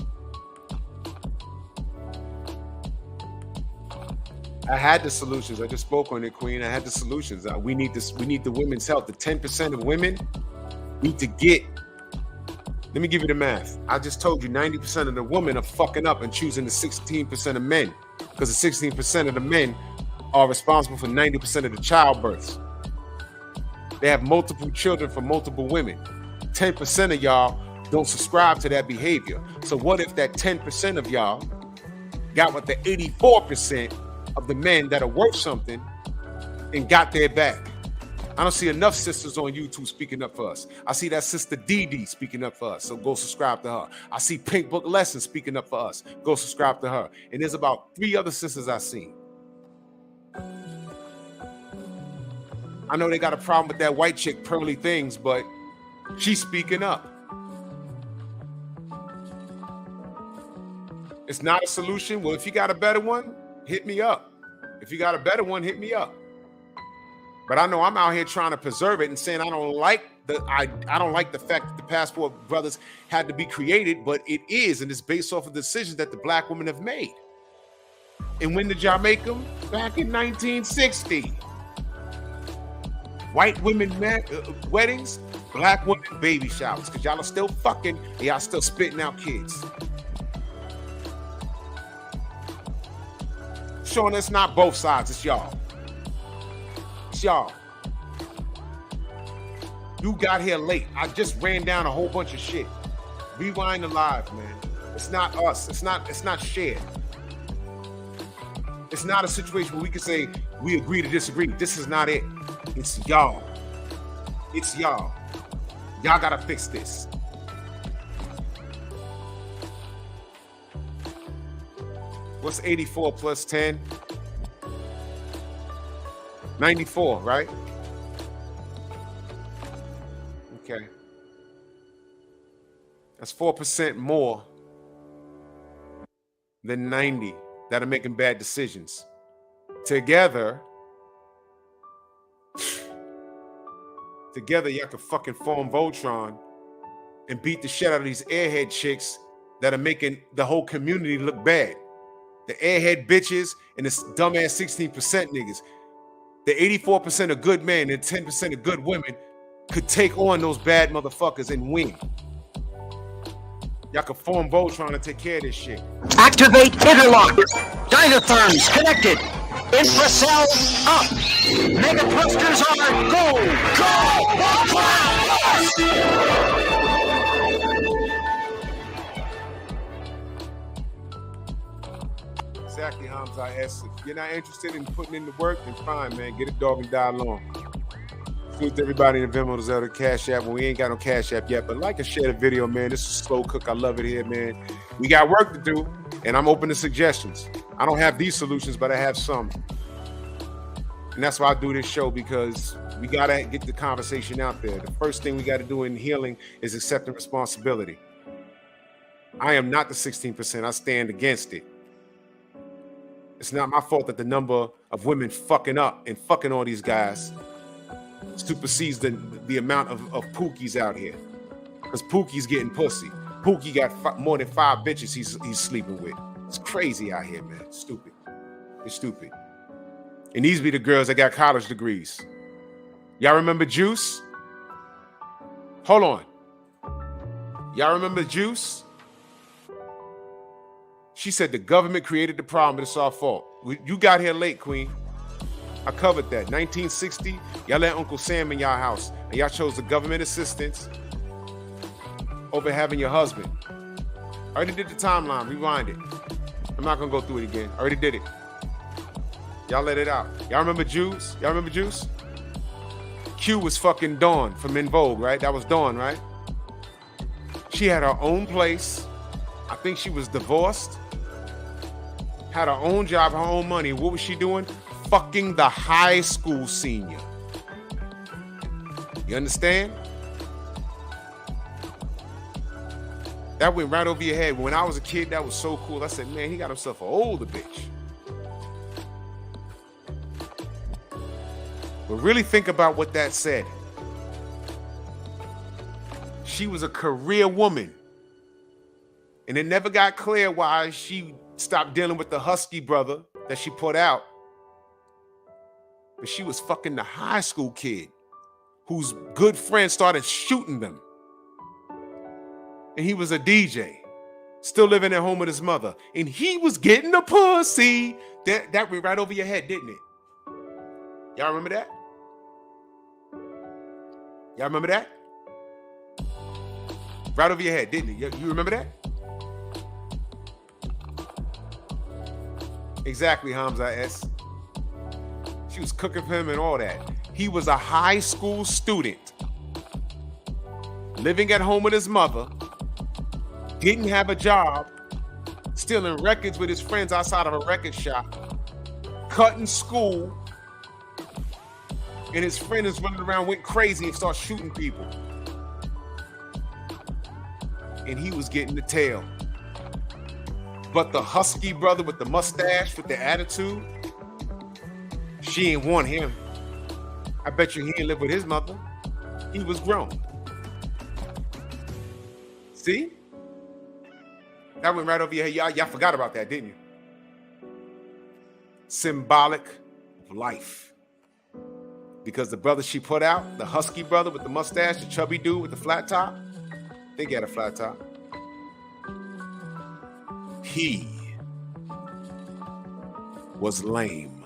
I had the solutions. I just spoke on it, Queen. I had the solutions. We need this. We need the women's health. The 10% of women need to get. Let me give you the math. I just told you 90% of the women are fucking up and choosing the 16% of men, because the 16% of the men are responsible for 90% of the childbirths. They have multiple children from multiple women. 10% of y'all don't subscribe to that behavior. So what if that 10% of y'all got with the 84% of the men that are worth something and got their back? I don't see enough sisters on YouTube speaking up for us. I see that sister Dee speaking up for us, so go subscribe to her. I see Pink Book Lessons speaking up for us. Go subscribe to her. And there's about 3 other sisters I see. I know they got a problem with that white chick, Pearly Things, but she's speaking up. It's not a solution. Well, if you got a better one, hit me up. If you got a better one, hit me up. But I know I'm out here trying to preserve it and saying I don't like the fact that the passport brothers had to be created, but it is, and it's based off of decisions that the black women have made. And when did y'all make them? Back in 1960. White women weddings, black women baby showers, because y'all are still fucking and y'all still spitting out kids. Shauna, it's not both sides. It's y'all. It's y'all. You got here late. I just ran down a whole bunch of shit. Rewind the live, man. It's not us. It's not shared. It's not a situation where we can say we agree to disagree. This is not it. It's y'all. It's y'all. Y'all gotta fix this. What's 84 plus 10? 94, right? Okay. That's 4% more than 90 that are making bad decisions. Together, y'all can fucking form Voltron and beat the shit out of these airhead chicks that are making the whole community look bad. The airhead bitches and this dumbass 16% niggas. The 84% of good men and 10% of good women could take on those bad motherfuckers and win. Y'all can form Voltron and take care of this shit. Activate interlock. Dynatherms connected. Infracells up. Mega thrusters are go. Exactly, Hamza S. If you're not interested in putting in the work, then fine, man. Get a dog and die alone. Salute to everybody in the Venmo, Zelda, Cash App. Well, we ain't got no Cash App yet, but like and share the video, man. This is Slow Cook. I love it here, man. We got work to do, and I'm open to suggestions. I don't have these solutions, but I have some. And that's why I do this show, because we got to get the conversation out there. The first thing we got to do in healing is accepting responsibility. I am not the 16%. I stand against it. It's not my fault that the number of women fucking up and fucking all these guys supersedes the amount of Pookie's out here. Because Pookie's getting pussy. Pookie got more than 5 bitches he's sleeping with. It's crazy out here, man. Stupid. It's stupid. And these be the girls that got college degrees. Y'all remember Juice? Hold on. Y'all remember Juice? She said the government created the problem, but it's our fault. You got here late, Queen. I covered that. 1960, y'all let Uncle Sam in y'all house, and y'all chose the government assistance over having your husband. I already did the timeline. Rewind it. I'm not gonna go through it again. I already did it. Y'all let it out. Y'all remember Juice? Y'all remember Juice? Q was fucking Dawn from In Vogue, right? That was Dawn, right? She had her own place. I think she was divorced. Had her own job, her own money. What was she doing? Fucking the high school senior. You understand? That went right over your head. When I was a kid, that was so cool. I said, man, he got himself an older bitch. But really think about what that said. She was a career woman. And it never got clear why she stopped dealing with the husky brother that she put out. But she was fucking the high school kid whose good friend started shooting them. And he was a DJ, still living at home with his mother. And he was getting the pussy. That went right over your head, didn't it? Y'all remember that? Y'all remember that? Right over your head, didn't it? You remember that? Exactly, Hamza S. She was cooking for him and all that. He was a high school student, living at home with his mother, didn't have a job, stealing records with his friends outside of a record shop, cutting school, and his friend is running around, went crazy and started shooting people. And he was getting the tail. But the husky brother with the mustache, with the attitude, she ain't want him. I bet you he didn't live with his mother. He was grown. See? That went right over your head. Y'all forgot about that, didn't you? Symbolic of life. Because the brother she put out, the husky brother with the mustache, the chubby dude with the flat top, I think he had a flat top. He was lame.